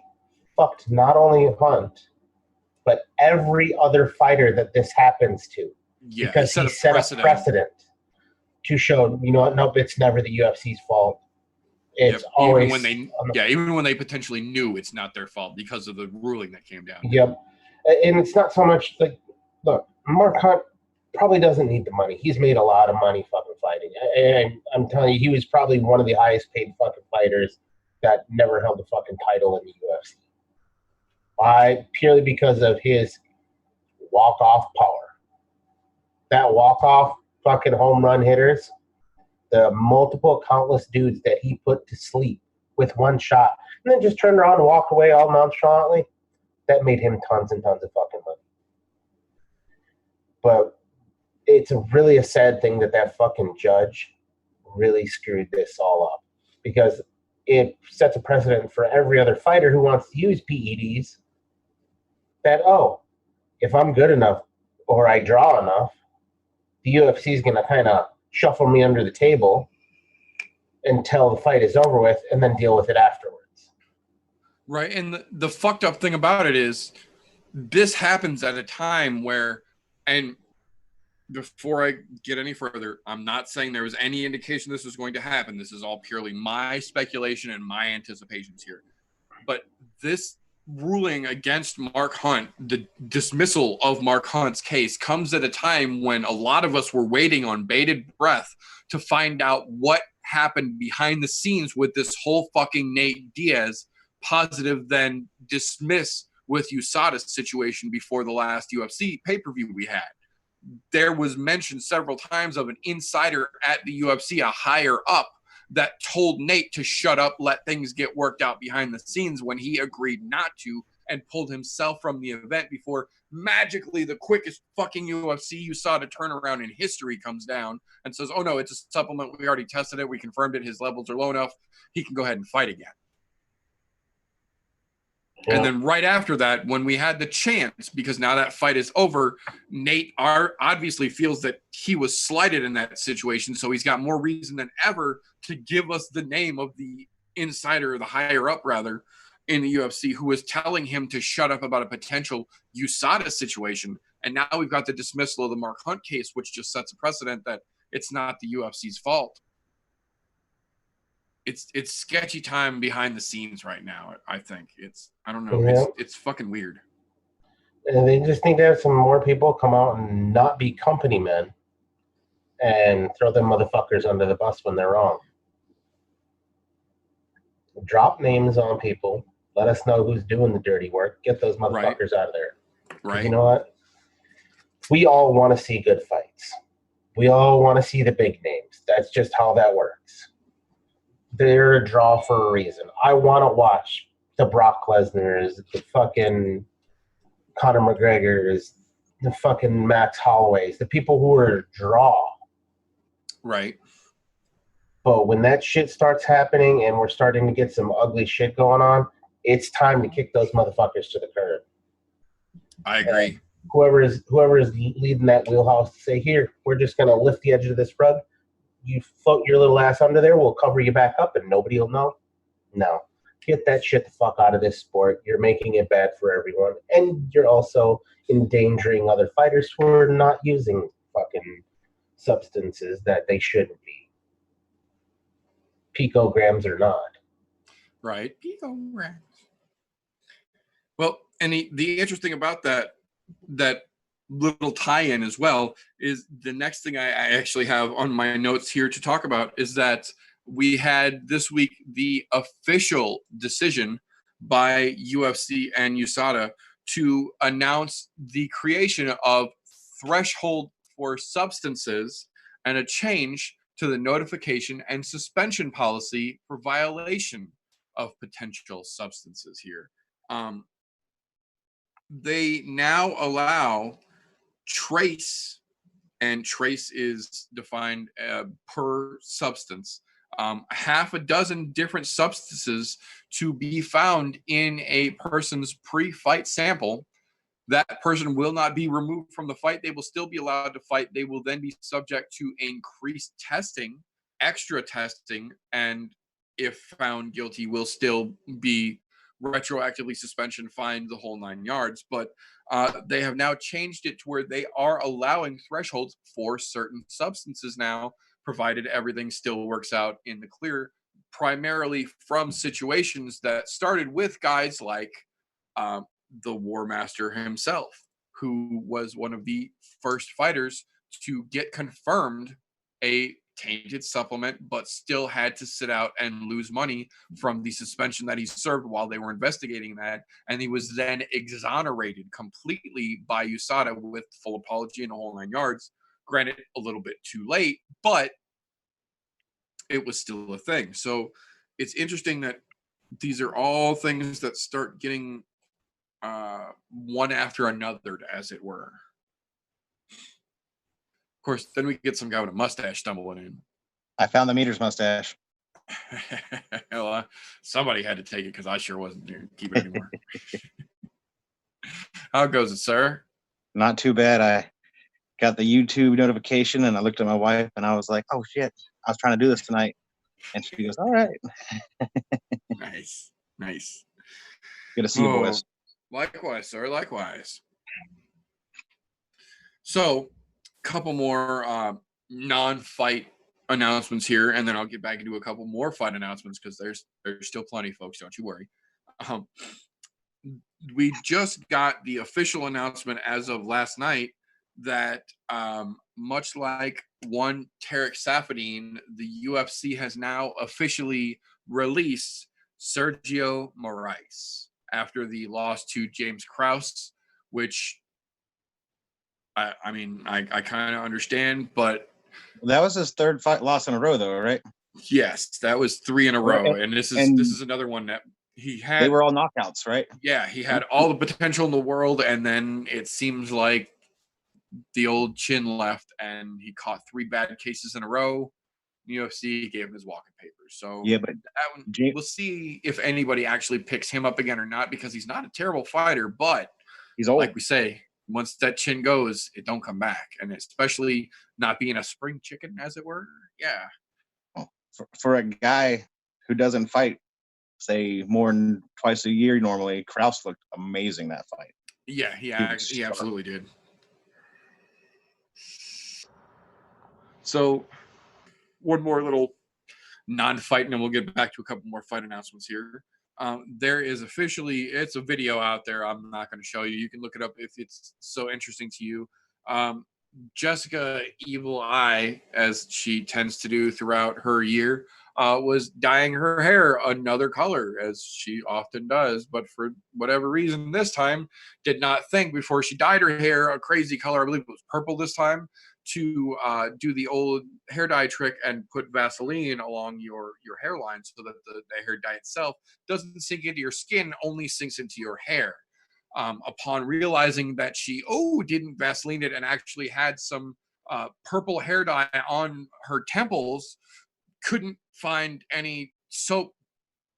fucked not only Hunt, but every other fighter that this happens to. Yeah, because he set a precedent to show, you know what, nope, it's never the UFC's fault. It's always even when they potentially knew it's not their fault because of the ruling that came down. Yep. And it's not so much like, look, Mark Hunt probably doesn't need the money. He's made a lot of money fucking fighting. And I'm telling you, he was probably one of the highest paid fucking fighters that never held a fucking title in the UFC. Why? Purely because of his walk-off power. That walk-off fucking home run hitters, the multiple countless dudes that he put to sleep with one shot, and then just turned around and walked away all nonchalantly, that made him tons and tons of fucking money. But it's really a sad thing that fucking judge really screwed this all up, because it sets a precedent for every other fighter who wants to use PEDs that, oh, if I'm good enough or I draw enough, the UFC is going to kind of shuffle me under the table until the fight is over with and then deal with it afterwards. Right. And the fucked up thing about it is this happens at a time where, and before I get any further, I'm not saying there was any indication this was going to happen. This is all purely my speculation and my anticipations here. But this ruling against Mark Hunt, the dismissal of Mark Hunt's case, comes at a time when a lot of us were waiting on bated breath to find out what happened behind the scenes with this whole fucking Nate Diaz positive then dismiss with USADA's situation before the last UFC pay-per-view we had. There was mention several times of an insider at the UFC, a higher up, that told Nate to shut up, let things get worked out behind the scenes, when he agreed not to and pulled himself from the event before magically the quickest fucking UFC USADA turnaround in history comes down and says, oh no, it's a supplement. We already tested it. We confirmed it. His levels are low enough. He can go ahead and fight again. Yeah. And then right after that, when we had the chance, because now that fight is over, Nate obviously feels that he was slighted in that situation. So he's got more reason than ever to give us the name of the insider, the higher up rather, in the UFC, who was telling him to shut up about a potential USADA situation. And now we've got the dismissal of the Mark Hunt case, which just sets a precedent that it's not the UFC's fault. It's sketchy time behind the scenes right now. I think I don't know. Yeah. It's fucking weird. And they just need to have some more people come out and not be company men and throw them motherfuckers under the bus when they're wrong. Drop names on people. Let us know who's doing the dirty work. Get those motherfuckers out of there. Right. You know what? We all want to see good fights. We all want to see the big names. That's just how that works. They're a draw for a reason. I want to watch the Brock Lesnar's, the fucking Conor McGregor's, the fucking Max Holloway's, the people who are a draw. Right. But when that shit starts happening and we're starting to get some ugly shit going on, it's time to kick those motherfuckers to the curb. I agree. And whoever is leading that wheelhouse to say, here, we're just going to lift the edge of this rug. You float your little ass under there, we'll cover you back up and nobody will know. No. Get that shit the fuck out of this sport. You're making it bad for everyone. And you're also endangering other fighters who are not using fucking substances that they shouldn't be. Picograms or not. Right. Picograms. Well, and the interesting about that little tie-in as well is the next thing I actually have on my notes here to talk about is that we had this week the official decision by UFC and USADA to announce the creation of threshold for substances and a change to the notification and suspension policy for violation of potential substances here. They now allow trace, and trace is defined per substance, half a dozen different substances to be found in a person's pre-fight sample. That person will not be removed from the fight. They will still be allowed to fight. They will then be subject to increased testing, extra testing, and if found guilty, will still be retroactively suspension, fined, the whole 9 yards. But they have now changed it to where they are allowing thresholds for certain substances now, provided everything still works out in the clear, primarily from situations that started with guys like the War Master himself, who was one of the first fighters to get confirmed a tainted supplement, but still had to sit out and lose money from the suspension that he served while they were investigating that. And he was then exonerated completely by USADA with full apology and a whole 9 yards. Granted, a little bit too late, but it was still a thing. So it's interesting that these are all things that start getting one after another, as it were. Of course, then we get some guy with a mustache stumbling in. I found the meter's mustache. Well, somebody had to take it because I sure wasn't going to keep it anymore. How goes it, sir? Not too bad. I got the YouTube notification and I looked at my wife and I was like, oh shit, I was trying to do this tonight. And she goes, all right. Nice. Good to see you, boys. Likewise, sir. Likewise. So, couple more non-fight announcements here, and then I'll get back into a couple more fight announcements because there's still plenty, folks. Don't you worry. We just got the official announcement as of last night that much like one Tarek Safadine, the UFC has now officially released Sergio Moraes after the loss to James Krause, which I kind of understand, but that was his third fight loss in a row, though, right? Yes, that was 3 in a row, and this is another one that he had. They were all knockouts, right? Yeah, he had all the potential in the world, and then it seems like the old chin left, and he caught 3 bad cases in a row. UFC gave him his walking papers. So yeah, but that one, we'll see if anybody actually picks him up again or not, because he's not a terrible fighter, but he's old. Like we say, once that chin goes, it don't come back, and especially not being a spring chicken, as it were. Yeah. Well, for a guy who doesn't fight, say, more than twice a year normally, Krause looked amazing that fight. Yeah, he absolutely did. So, one more little non-fight, and then we'll get back to a couple more fight announcements here. There is officially, it's a video out there. I'm not going to show you. You can look it up if it's so interesting to you. Jessica Evil Eye, as she tends to do throughout her year, was dyeing her hair another color, as she often does. But for whatever reason, this time, did not think before she dyed her hair a crazy color. I believe it was purple this time, to do the old hair dye trick and put Vaseline along your hairline so that the hair dye itself doesn't sink into your skin, only sinks into your hair. Upon realizing that she didn't Vaseline it and actually had some purple hair dye on her temples, couldn't find any soap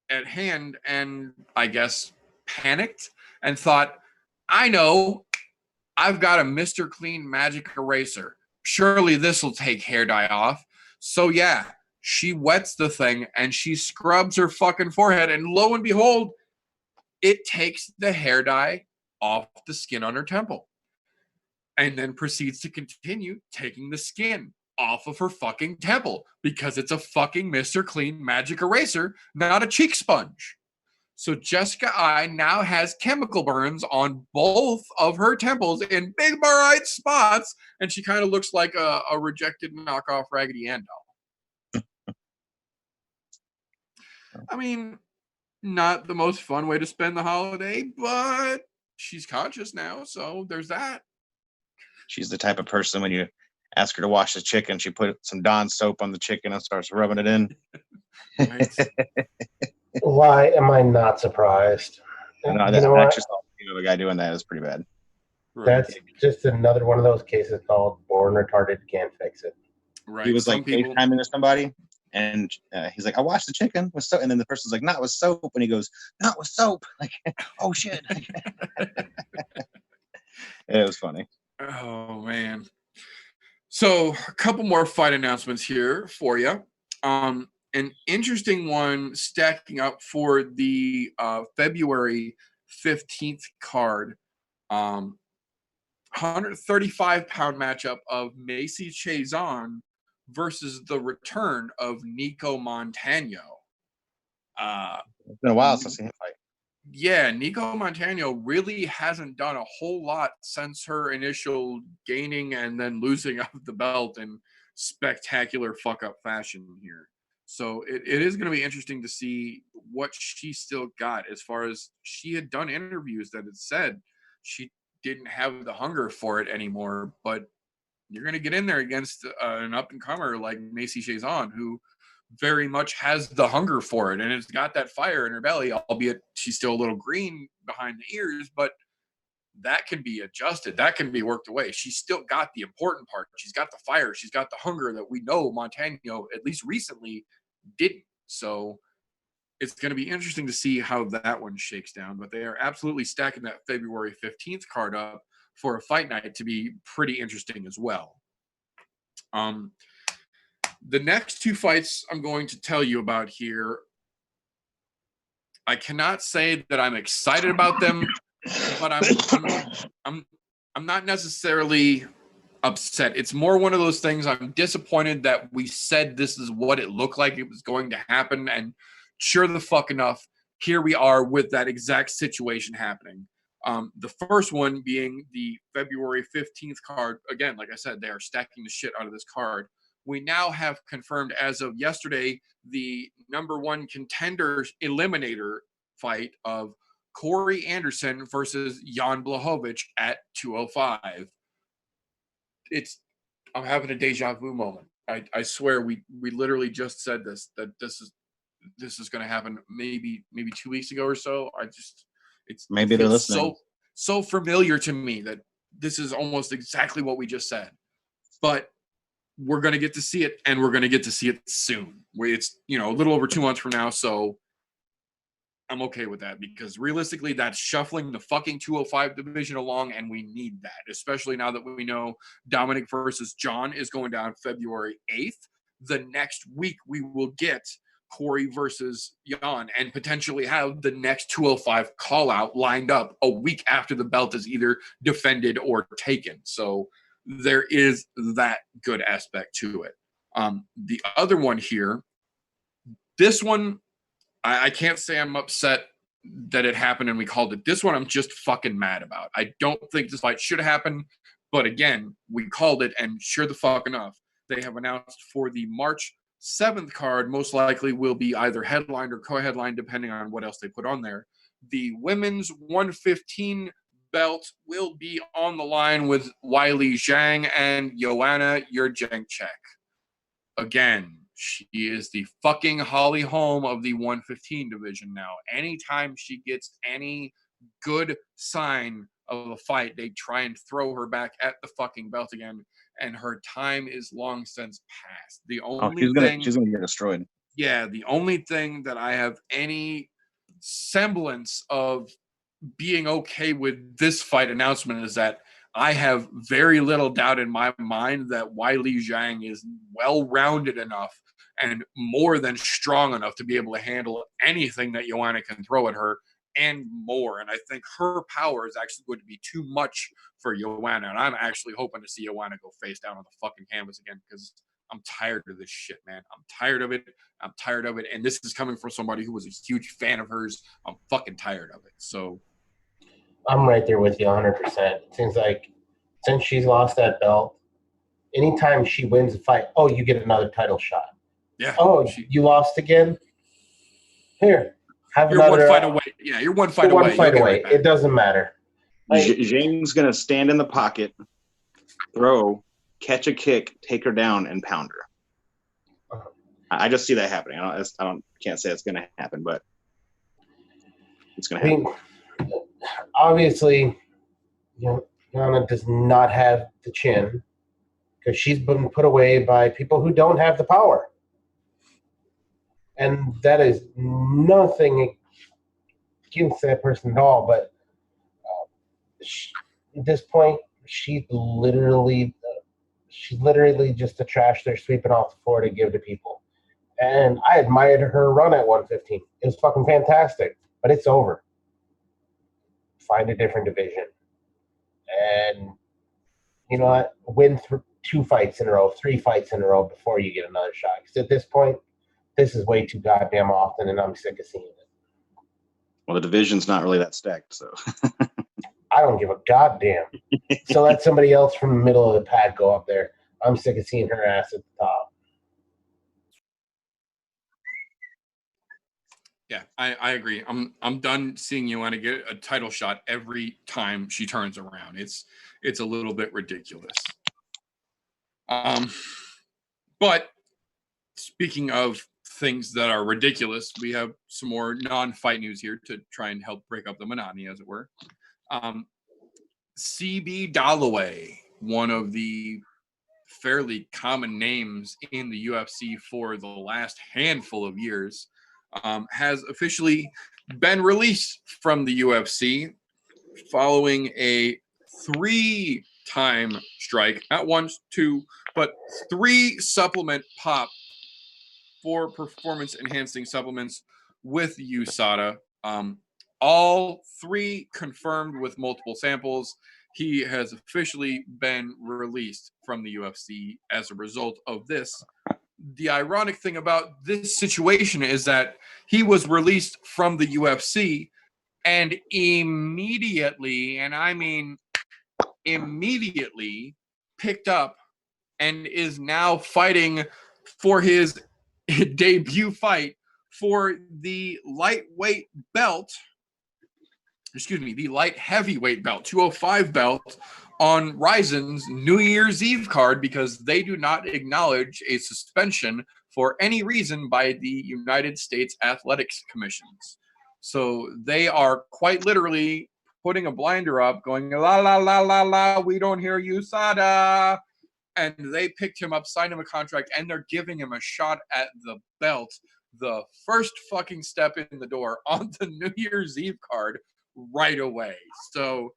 at hand, and I guess panicked and thought, I know, I've got a Mr. Clean magic eraser. Surely this will take hair dye off. So yeah, She wets the thing and she scrubs her fucking forehead, and lo and behold, it takes the hair dye off the skin on her temple, and then proceeds to continue taking the skin off of her fucking temple because it's a fucking Mr. Clean magic eraser, not a cheek sponge. So Jessica I now has chemical burns on both of her temples in big bright spots, and she kind of looks like a rejected knockoff Raggedy Ann doll. I mean, not the most fun way to spend the holiday, but she's conscious now, so there's that. She's the type of person when you ask her to wash the chicken, she put some Dawn soap on the chicken and starts rubbing it in. Right. Why am I not surprised? I You know, know I what? actually saw a video of a guy doing that. It's pretty bad. Right. That's just another one of those cases called born retarded, can't fix it. Right. He was Some like people, FaceTiming to somebody, and he's like, "I washed the chicken with soap," and then the person's like, "Not with soap," and he goes, "Not with soap." Like, oh shit! It was funny. oh man. So a couple more fight announcements here for you. An interesting one stacking up for the February 15th card. 135-pound matchup of Macy Chazon versus the return of Nico Montano. It's been a while since I've seen him fight. Yeah, Nico Montano really hasn't done a whole lot since her initial gaining and then losing of the belt in spectacular fuck-up fashion here. So it is going to be interesting to see what she still got, as far as she had done interviews that had said she didn't have the hunger for it anymore. But you're going to get in there against an up-and-comer like Macy Chazon, who very much has the hunger for it, and it's got that fire in her belly, albeit she's still a little green behind the ears, but that can be adjusted, that can be worked away. She's still got the important part. She's got the fire, she's got the hunger that we know Montano, at least recently, didn't. So it's going to be interesting to see how that one shakes down, but they are absolutely stacking that February 15th card up for a fight night to be pretty interesting as well. The next two fights I'm going to tell you about here, I cannot say that I'm excited about them, but I'm not necessarily upset. It's more one of those things. I'm disappointed that we said this is what it looked like it was going to happen, and sure the fuck enough, here we are with that exact situation happening. The first one being the February 15th card. Again, like I said, they are stacking the shit out of this card. We now have confirmed as of yesterday the number one contender eliminator fight of Corey Anderson versus Jan Blachowicz at 205. I'm having a deja vu moment. I swear we literally just said this, that this is going to happen maybe 2 weeks ago or so. Maybe they're listening. So familiar to me that this is almost exactly what we just said. But we're going to get to see it, and we're going to get to see it soon. It's, a little over 2 months from now, so I'm okay with that, because realistically, that's shuffling the fucking 205 division along, and we need that, especially now that we know Dominic versus John is going down February 8th. The next week, we will get Corey versus Jan and potentially have the next 205 call-out lined up a week after the belt is either defended or taken. So there is that good aspect to it. The other one here, this one, I can't say I'm upset that it happened and we called it. This one I'm just fucking mad about. I don't think this fight should happen, but again, we called it, and sure the fuck enough, they have announced for the March 7th card, most likely will be either headlined or co-headlined, depending on what else they put on there. The women's 115 belt will be on the line with Weili Zhang and Joanna Jędrzejczyk. Again, she is the fucking Holly Holm of the 115 division now. Anytime she gets any good sign of a fight, they try and throw her back at the fucking belt again, and her time is long since past. The only she's gonna get destroyed. Yeah, the only thing that I have any semblance of being okay with this fight announcement is that I have very little doubt in my mind that Weili Zhang is well-rounded enough and more than strong enough to be able to handle anything that Joanna can throw at her and more. And I think her power is actually going to be too much for Joanna. And I'm actually hoping to see Joanna go face down on the fucking canvas again, because I'm tired of this shit, man. I'm tired of it. I'm tired of it. And this is coming from somebody who was a huge fan of hers. I'm fucking tired of it. So I'm right there with you 100%. It seems like since she's lost that belt, anytime she wins a fight, oh, you get another title shot. yeah. Oh, you lost again? Here, have You're another. one fight away. Yeah, you're one fight away. One fight away. It doesn't matter. Zhang's going to stand in the pocket, throw, catch a kick, take her down, and pound her. I just see that happening. Can't say it's going to happen, but it's going to happen. Obviously, Joanna does not have the chin because she's been put away by people who don't have the power. And that is nothing against that person at all, but at this point, she's literally just a trash they're sweeping off the floor to give to people. And I admired her run at 115. It was fucking fantastic, but it's over. Find a different division. And you know what? Win 2 fights in a row, 3 fights in a row before you get another shot. Because at this point, this is way too goddamn often, and I'm sick of seeing it. Well, the division's not really that stacked, so. I don't give a goddamn. So let somebody else from the middle of the pack go up there. I'm sick of seeing her ass at the top. Yeah, I agree. I'm done seeing Joanna get a title shot every time she turns around. It's a little bit ridiculous. But speaking of things that are ridiculous, we have some more non-fight news here to try and help break up the monotony, as it were. CB Dalloway, one of the fairly common names in the UFC for the last handful of years, has officially been released from the UFC following a 3-time strike, not 1, 2, but 3 supplement pop for performance-enhancing supplements with USADA. All 3 confirmed with multiple samples. He has officially been released from the UFC as a result of this. The ironic thing about this situation is that he was released from the UFC and immediately, and I mean immediately, picked up and is now fighting for his debut fight for the lightweight belt. The light heavyweight belt, 205 belt, on Ryzen's New Year's Eve card, because they do not acknowledge a suspension for any reason by the United States Athletics Commissions. So they are quite literally putting a blinder up, going, la, la, la, la, la, we don't hear you, Sada. And they picked him up, signed him a contract, and they're giving him a shot at the belt, the first fucking step in the door on the New Year's Eve card right away. So,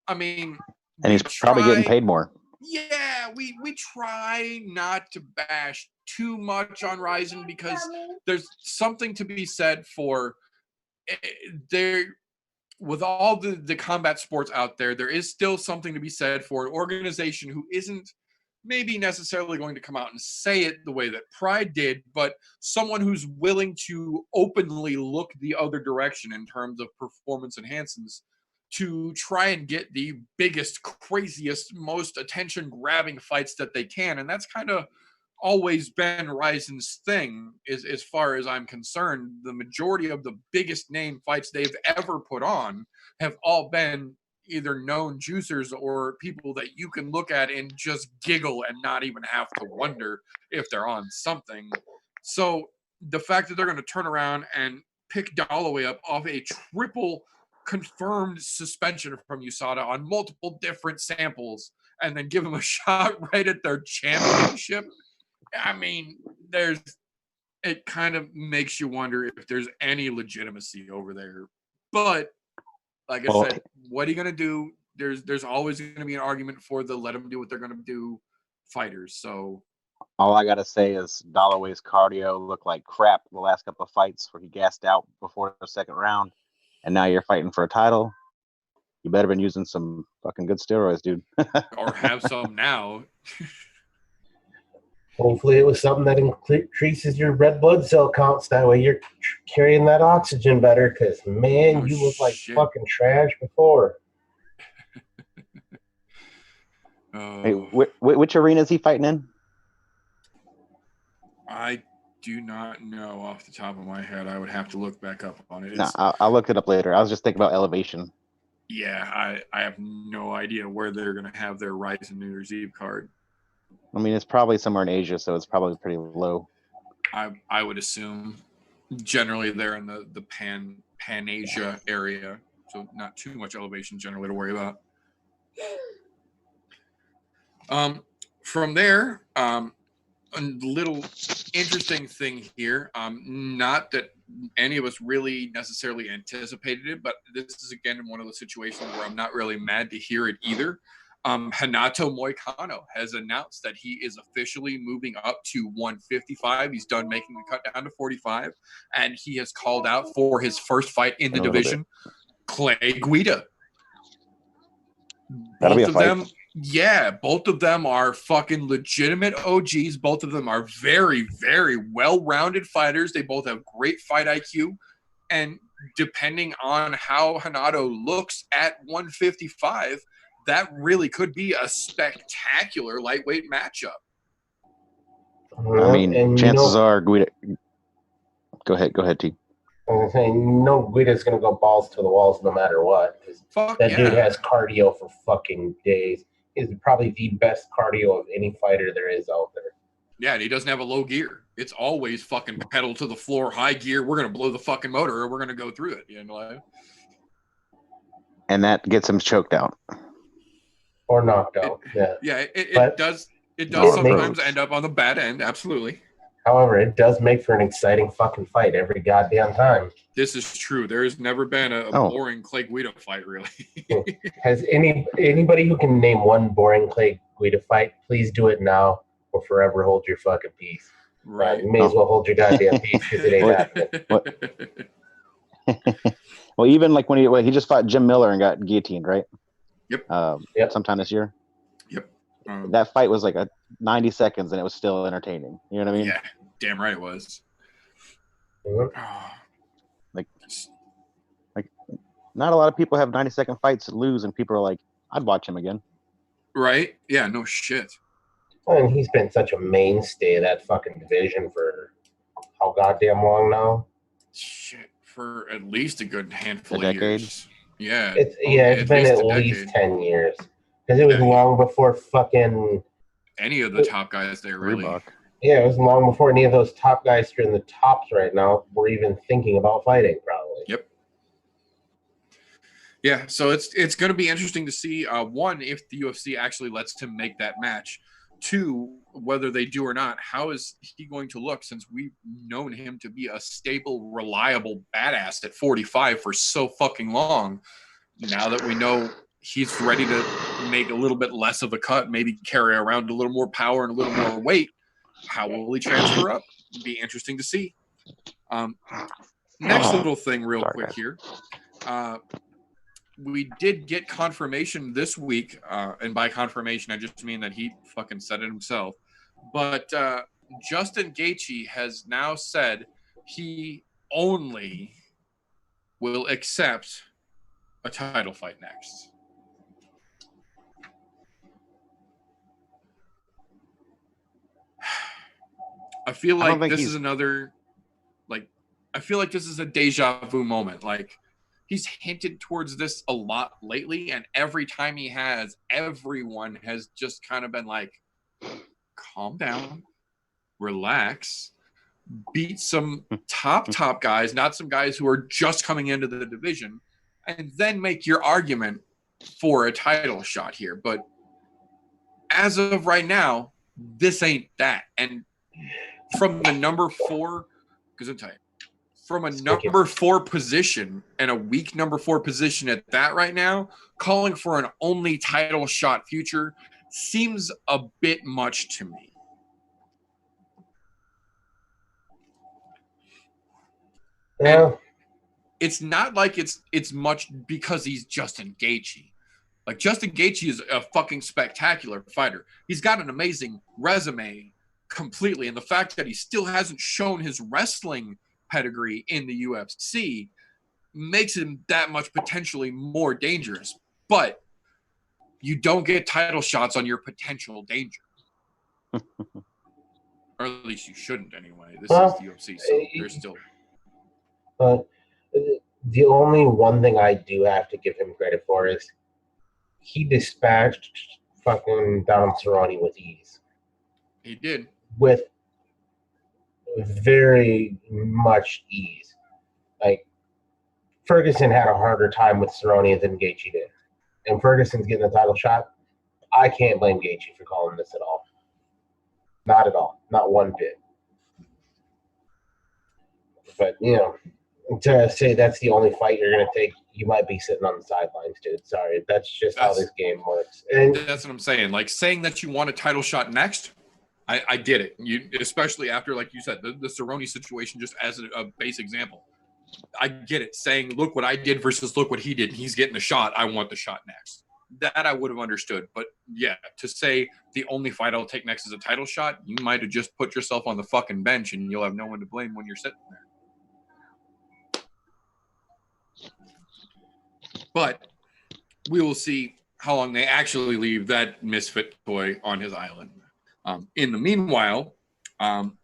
I mean, and he's probably getting paid more. Yeah, we try not to bash too much on Ryzen, because there's something to be said for there. With all the combat sports out there, there is still something to be said for an organization who isn't maybe necessarily going to come out and say it the way that Pride did, but someone who's willing to openly look the other direction in terms of performance enhancements to try and get the biggest, craziest, most attention-grabbing fights that they can. And that's kind of always been Ryzen's thing, is, as far as I'm concerned. The majority of the biggest name fights they've ever put on have all been either known juicers or people that you can look at and just giggle and not even have to wonder if they're on something. So the fact that they're going to turn around and pick Dalloway up off a triple confirmed suspension from USADA on multiple different samples and then give him a shot right at their championship, I mean, it kind of makes you wonder if there's any legitimacy over there. But like I said, what are you going to do? There's always going to be an argument for the let them do what they're going to do fighters. So All I gotta say is Dalloway's cardio looked like crap the last couple of fights where he gassed out before the second round, and now you're fighting for a title. You better been using some fucking good steroids, dude. Or have some now. Hopefully it was something that increases your red blood cell counts. That way you're carrying that oxygen better. Because, man, Oh, you look like shit. fucking trash before. Hey, which arena is he fighting in? I do not know off the top of my head. I would have to look back up on it. No, I'll look it up later. I was just thinking about elevation. Yeah, I have no idea where they're going to have their Rise and New Year's Eve card. I mean, it's probably somewhere in Asia, so it's probably pretty low. I would assume generally they're in the Pan-Asia area, so not too much elevation generally to worry about. From there, a little interesting thing here. Not that any of us really necessarily anticipated it, but this is again one of those situations where I'm not really mad to hear it either. Hanato Moicano has announced that he is officially moving up to 155. He's done making the cut down to 45, and he has called out for his first fight in the division, Clay Guida. That'll be a Both of fight. them, yeah, both of them are fucking legitimate OGs. Both of them are very, very well-rounded fighters. They both have great fight IQ, and depending on how Hanato looks at 155, that really could be a spectacular lightweight matchup. I mean, chances are Guida. Go ahead, T. I was saying, no, Guida's going to go balls to the walls no matter what. That dude has cardio for fucking days. He's probably the best cardio of any fighter there is out there. Yeah, and he doesn't have a low gear. It's always fucking pedal to the floor, high gear. We're going to blow the fucking motor or we're going to go through it. You know? And that gets him choked out. Or knocked out. It does sometimes end up on the bad end. Absolutely. However, it does make for an exciting fucking fight every goddamn time. This is true. There has never been a boring Clay Guida fight, really. Has anybody who can name one boring Clay Guida fight, please do it now or forever hold your fucking peace. Right. You may as well hold your goddamn peace because it ain't happening. Well, even like when he just fought Jim Miller and got guillotined, right? Yep. Sometime this year. Yep. That fight was like 90 seconds and it was still entertaining. You know what I mean? Yeah, damn right it was. Like not a lot of people have 90-second fights lose and people are like, I'd watch him again. Right? Yeah, no shit. And he's been such a mainstay of that fucking division for how goddamn long now? Shit, for at least a good handful of years. Yeah. It's been at least 10 years. Because it was long before fucking any of the top guys there, really. Reebok. Yeah, it was long before any of those top guys who are in the tops right now were even thinking about fighting, probably. Yep. Yeah, so it's going to be interesting to see, one, if the UFC actually lets him make that match. Two, whether they do or not, how is he going to look since we've known him to be a stable, reliable badass at 45 for so fucking long. Now that we know he's ready to make a little bit less of a cut, maybe carry around a little more power and a little more weight, how will he transfer up? Be interesting to see. Next little thing real quick here. We did get confirmation this week, and by confirmation, I just mean that he fucking said it himself. But Justin Gaethje has now said he only will accept a title fight next. I feel like this is another, I feel like this is a deja vu moment. Like, he's hinted towards this a lot lately, and every time he has, everyone has just kind of been like, calm down, relax, beat some top guys, not some guys who are just coming into the division, and then make your argument for a title shot here. But as of right now, this ain't that. And from the number 4, from a number 4 position and a weak number 4 position at that right now, calling for an only title shot future seems a bit much to me. Yeah. It's not like it's much because he's Justin Gaethje. Like, Justin Gaethje is a fucking spectacular fighter. He's got an amazing resume completely, and the fact that he still hasn't shown his wrestling pedigree in the UFC makes him that much potentially more dangerous. But you don't get title shots on your potential danger. Or at least you shouldn't anyway. This is the UFC, so there's still... But the only one thing I do have to give him credit for is he dispatched fucking Donald Cerrone with ease. He did. With very much ease. Like, Ferguson had a harder time with Cerrone than Gaethje did. And Ferguson's getting a title shot. I can't blame Gaethje for calling this at all. Not at all. Not one bit. But, you know, to say that's the only fight you're going to take, you might be sitting on the sidelines, dude. Sorry. That's just how this game works. And that's what I'm saying. Like, saying that you want a title shot next, I get it. You, especially after, like you said, the Cerrone situation, just as a base example. I get it. Saying, look what I did versus look what he did. He's getting the shot. I want the shot next. That I would have understood. But yeah, to say the only fight I'll take next is a title shot, you might have just put yourself on the fucking bench and you'll have no one to blame when you're sitting there. But we will see how long they actually leave that misfit toy on his island. In the meanwhile,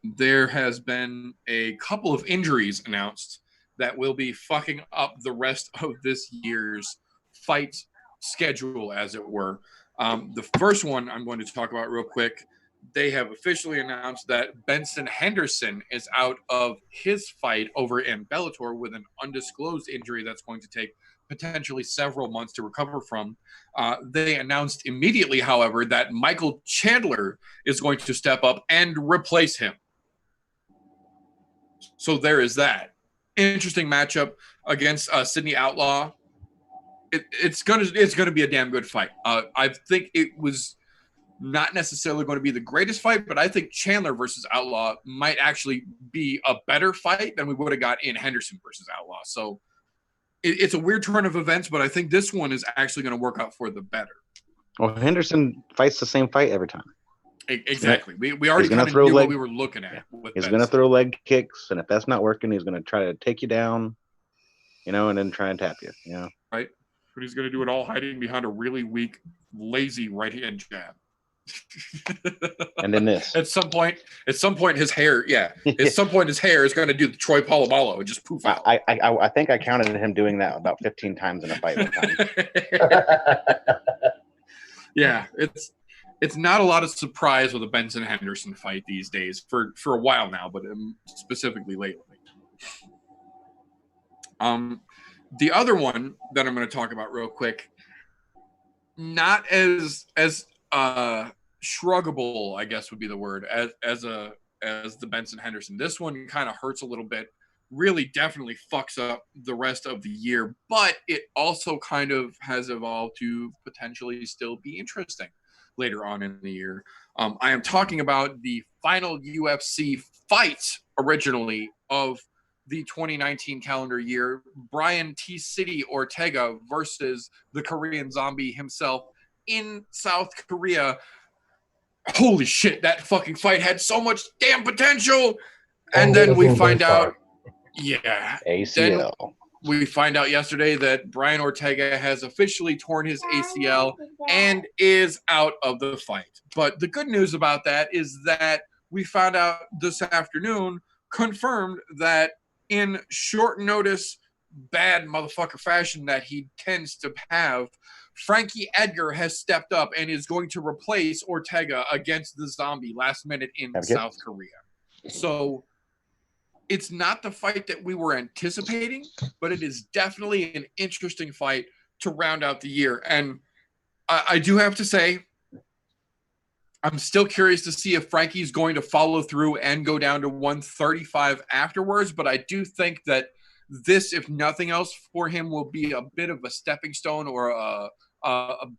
there has been a couple of injuries announced that will be fucking up the rest of this year's fight schedule, as it were. The first one I'm going to talk about real quick. They have officially announced that Benson Henderson is out of his fight over in Bellator with an undisclosed injury that's going to take potentially several months to recover from. They announced immediately, however, that Michael Chandler is going to step up and replace him. So there is that. Interesting matchup against Sydney Outlaw. It's gonna be a damn good fight. I think it was not necessarily going to be the greatest fight, but I think Chandler versus Outlaw might actually be a better fight than we would have got in Henderson versus Outlaw. So it's a weird turn of events, but I think this one is actually going to work out for the better. Well, Henderson fights the same fight every time. Exactly. We already kind of knew what we were looking at. Yeah. He's going to throw leg kicks, and if that's not working, he's going to try to take you down, and then try and tap you, Right. But he's going to do it all hiding behind a really weak, lazy right-hand jab. And then this. At some point, his hair, at some point, his hair is going to do the Troy Polamalu and just poof out. I think I counted him doing that about 15 times in a fight one time. Yeah, it's not a lot of surprise with a Benson Henderson fight these days for a while now, but specifically lately. The other one that I'm going to talk about real quick, not as shruggable, I guess would be the word, as the Benson Henderson. This one kind of hurts a little bit. Really, definitely fucks up the rest of the year, but it also kind of has evolved to potentially still be interesting later on in the year. I am talking about the final UFC fight originally of the 2019 calendar year, Brian T. City Ortega versus the Korean Zombie himself in South Korea. Holy shit, that fucking fight had so much damn potential. And then we find out, ACL. We find out yesterday that Brian Ortega has officially torn his ACL and is out of the fight. But the good news about that is that we found out this afternoon, confirmed that in short notice, bad motherfucker fashion that he tends to have, Frankie Edgar has stepped up and is going to replace Ortega against the Zombie last minute in South Korea. So it's not the fight that we were anticipating, but it is definitely an interesting fight to round out the year. And I do have to say, I'm still curious to see if Frankie's going to follow through and go down to 135 afterwards. But I do think that this, if nothing else, for him will be a bit of a stepping stone or a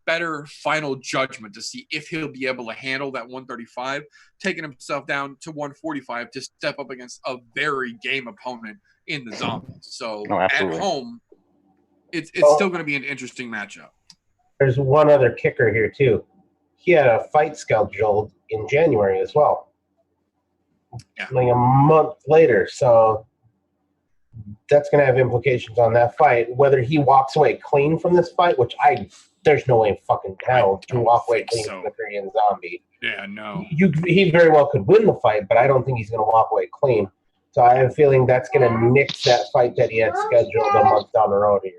better final judgment to see if he'll be able to handle that 135, taking himself down to 145 to step up against a very game opponent in the Zombie. So Oh, at absolutely. home, it's Well, still going to be an interesting matchup. There's one other kicker here too. He had a fight scheduled in January as well, Yeah. like a month later. So that's going to have implications on that fight. Whether he walks away clean from this fight, which there's no way in fucking hell to don't walk away think clean so. from the Korean Zombie. Yeah, no. He very well could win the fight, but I don't think he's going to walk away clean. So I have a feeling that's going to nix that fight that he had scheduled a month down the road here.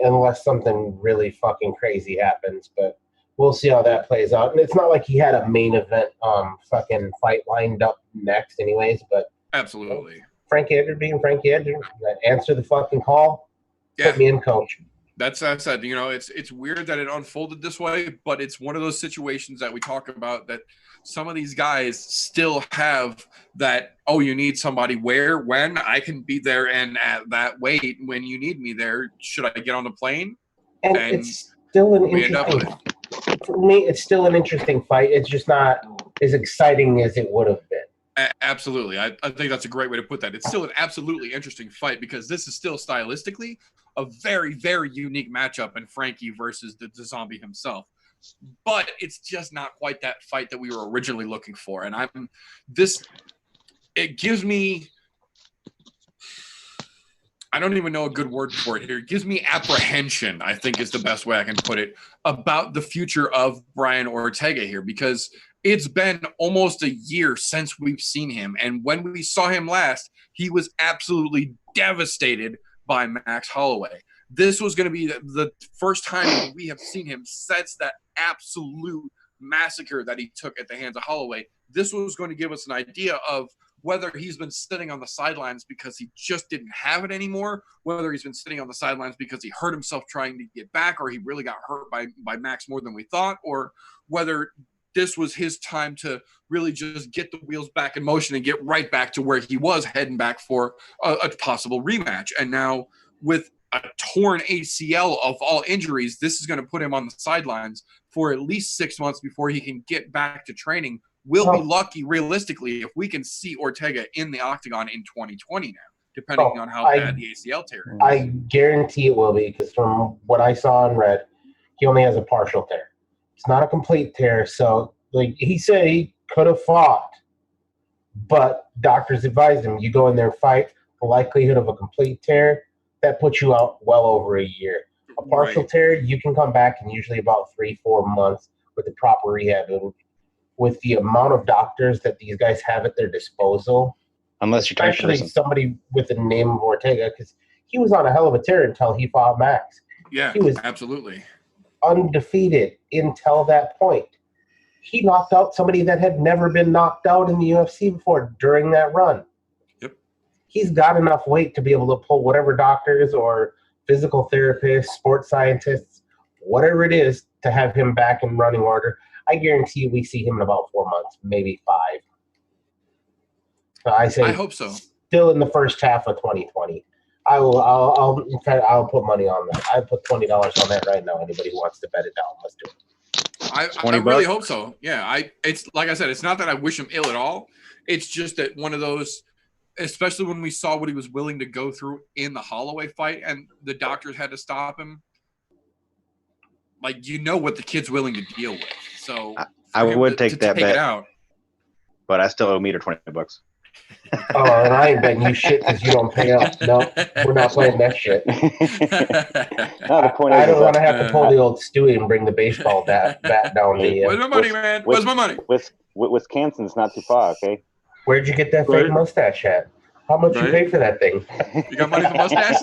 Unless something really fucking crazy happens, but we'll see how that plays out. And it's not like he had a main event fucking fight lined up next anyways, but Absolutely. Frankie Edgar being Frankie Edgar, answer the fucking call, Yeah. put me in, coach. That's I said, you know, it's weird that it unfolded this way, but it's one of those situations that we talk about that some of these guys still have that, oh, you need somebody where, when, I can be there and at that weight when you need me there. Should I get on the plane? And it's still an we end up with interesting for me, it's still an interesting fight. It's just not as exciting as it would have been. Absolutely. I think that's a great way to put that. It's still an absolutely interesting fight because this is still stylistically a very, very unique matchup in Frankie versus the Zombie himself. But it's just not quite that fight that we were originally looking for. And it gives me, I don't even know a good word for it here. It gives me apprehension, I think is the best way I can put it, about the future of Brian Ortega here, because it's been almost a year since we've seen him. And when we saw him last, he was absolutely devastated by Max Holloway. This was going to be the first time we have seen him since that absolute massacre that he took at the hands of Holloway. This was going to give us an idea of whether he's been sitting on the sidelines because he just didn't have it anymore, whether he's been sitting on the sidelines because he hurt himself trying to get back, or he really got hurt by Max more than we thought, or whether this was his time to really just get the wheels back in motion and get right back to where he was heading back for a possible rematch. And now with a torn ACL of all injuries, this is going to put him on the sidelines for at least 6 months before he can get back to training. We'll be lucky, realistically, if we can see Ortega in the octagon in 2020 now, depending on how bad the ACL tear is. I guarantee it will be, because from what I saw and read, he only has a partial tear. It's not a complete tear. So, like he said, he could have fought, but doctors advised him, you go in there and fight, the likelihood of a complete tear, that puts you out well over a year. A partial tear, you can come back in usually about 3-4 months with the proper rehab. And with the amount of doctors that these guys have at their disposal, unless you're especially somebody with the name of Ortega, because he was on a hell of a tear until he fought Max. Yeah, he was absolutely undefeated until that point. He knocked out somebody that had never been knocked out in the UFC before during that run. Yep. He's got enough weight to be able to pull whatever doctors or physical therapists, sports scientists, whatever it is, to have him back in running order. I guarantee you we see him in about 4 months, maybe 5. So I hope so. Still in the first half of 2020. I'll put money on that. I put $20 on that right now. Anybody who wants to bet it down, let's do it. I really hope so. Yeah, it's like I said, it's not that I wish him ill at all. It's just that one of those, especially when we saw what he was willing to go through in the Holloway fight and the doctors had to stop him. Like, you know what the kid's willing to deal with. So I would take that bet, out. But I still owe Meter $20. Oh, and I ain't betting you shit because you don't pay up. No, we're not playing that shit. No, the point I is don't want to have to pull the old Stewie and bring the baseball bat down the. Where's my money, man? Where's my money? Wisconsin's not too far, okay? Where'd you get that fake mustache at? How much you pay for that thing? You got money for mustache?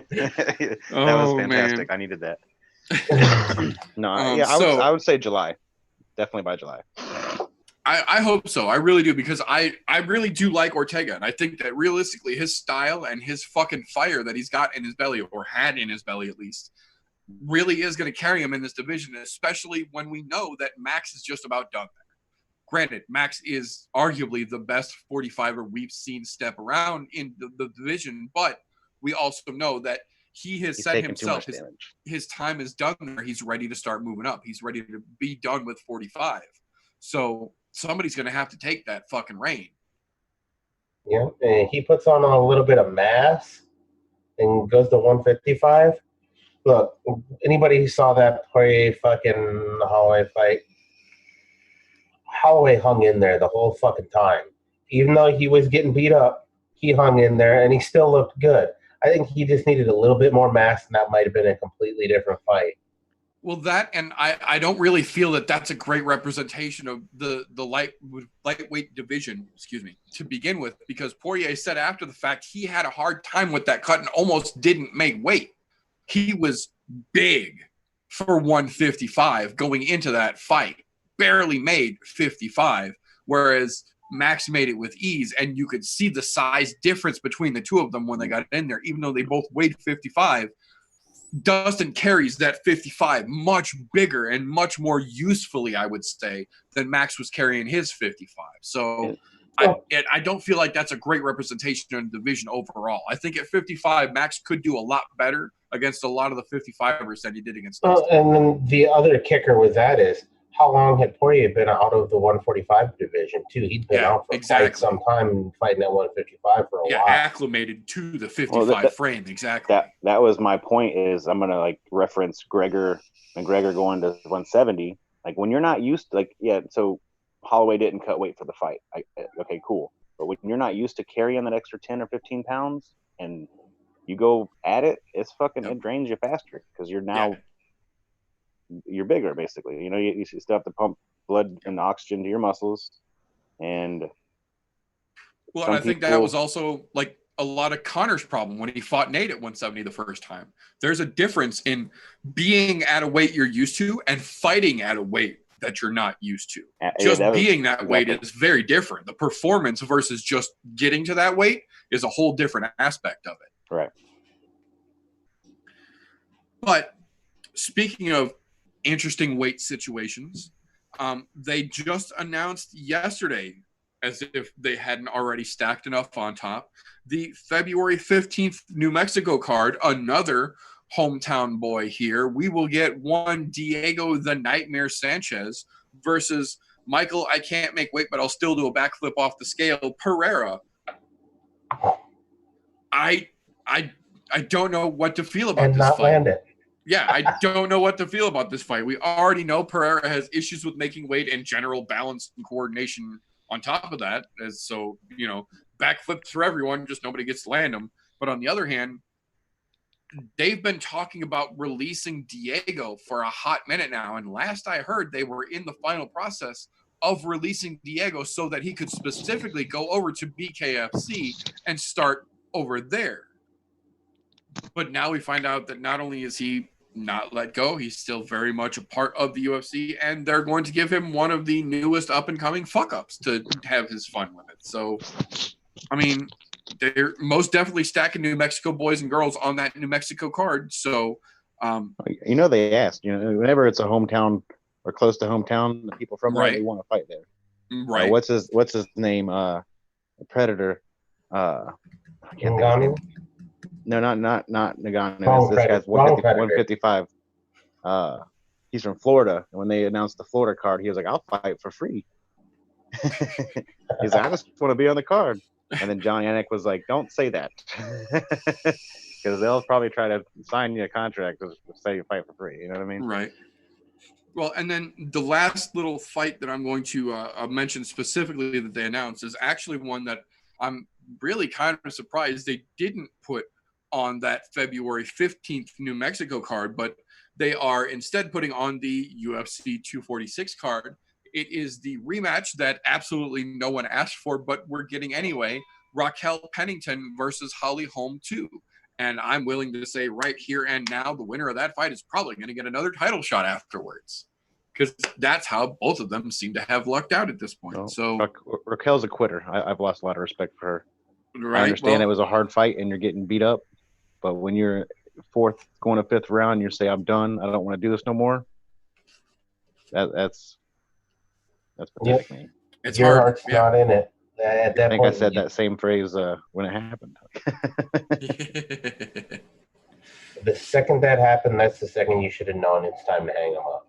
That was fantastic. Man. I needed that. No, I would say July. Definitely by July. I hope so. I really do, because I really do like Ortega. And I think that realistically his style and his fucking fire that he's got in his belly, or had in his belly at least, really is going to carry him in this division, especially when we know that Max is just about done there. Granted, Max is arguably the best 45er we've seen step around in the division, but we also know that he's said himself his time is done there. He's ready to start moving up. He's ready to be done with 45. So somebody's going to have to take that fucking reign. Yeah, and he puts on a little bit of mass and goes to 155. Look, anybody who saw that Poirier fucking Holloway fight, Holloway hung in there the whole fucking time. Even though he was getting beat up, he hung in there and he still looked good. I think he just needed a little bit more mass, and that might have been a completely different fight. Well, that, and I don't really feel that that's a great representation of the lightweight division, excuse me, to begin with, because Poirier said after the fact he had a hard time with that cut and almost didn't make weight. He was big for 155 going into that fight, barely made 55, whereas Max made it with ease, and you could see the size difference between the two of them when they got in there, even though they both weighed 55. Dustin carries that 55 much bigger and much more usefully, I would say, than Max was carrying his 55. So I don't feel like that's a great representation of the division overall. I think at 55, Max could do a lot better against a lot of the 55ers than he did against Dustin. And then the other kicker with that is, how long had Poirier been out of the 145 division, too? He'd been out for quite some time fighting at 155 for a while. Yeah, acclimated to the 55 frame, exactly. That was my point, is I'm going to, like, reference McGregor going to 170. Like, when you're not used to, like, so Holloway didn't cut weight for the fight. Okay, cool. But when you're not used to carrying that extra 10 or 15 pounds and you go at it, it's fucking, it drains you faster because you're now... You're bigger, basically. You know, you still have to pump blood and oxygen to your muscles, and I think that was also like a lot of Connor's problem when he fought Nate at 170 the first time. There's a difference in being at a weight you're used to and fighting at a weight that you're not used to. Just being that weight is very different. The performance versus just getting to that weight is a whole different aspect of it. Right. But speaking of interesting weight situations, they just announced yesterday, as if they hadn't already stacked enough on top, the February 15th New Mexico card, another hometown boy here. We will get one Diego the Nightmare Sanchez versus Michael, I can't make weight, but I'll still do a backflip off the scale, Pereira. I don't know what to feel about this fight. Land it. Yeah, I don't know what to feel about this fight. We already know Pereira has issues with making weight and general balance and coordination on top of that. So, you know, backflips for everyone, just nobody gets to land them. But on the other hand, they've been talking about releasing Diego for a hot minute now. And last I heard, they were in the final process of releasing Diego so that he could specifically go over to BKFC and start over there. But now we find out that not only is he not let go, he's still very much a part of the UFC, and they're going to give him one of the newest up-and-coming fuck-ups to have his fun with it. So, I mean, they're most definitely stacking New Mexico boys and girls on that New Mexico card. So, you know, they asked, you know, whenever it's a hometown or close to hometown, the people from there, they want to fight there. Right. What's his name? The Predator. I can't think. No, not Nagano. This guy's 155. He's from Florida. And when they announced the Florida card, he was like, I'll fight for free. He's like, I just want to be on the card. And then John Yannick was like, don't say that. Because they'll probably try to sign you a contract to say you fight for free. You know what I mean? Right. Well, and then the last little fight that I'm going to mention specifically that they announced is actually one that I'm really kind of surprised they didn't put on that February 15th New Mexico card, but they are instead putting on the UFC 246 card. It is the rematch that absolutely no one asked for, but we're getting anyway. Raquel Pennington versus Holly Holm 2. And I'm willing to say right here and now, the winner of that fight is probably going to get another title shot afterwards. Because that's how both of them seem to have lucked out at this point. Well, so Raquel's a quitter. I've lost a lot of respect for her. Right, I understand it was a hard fight and you're getting beat up. But when you're fourth, going to fifth round, you say, I'm done. I don't want to do this no more. That's pathetic, man. It's your heart's not in it. At that I think point, I said that same phrase when it happened. The second that happened, that's the second you should have known it's time to hang them up.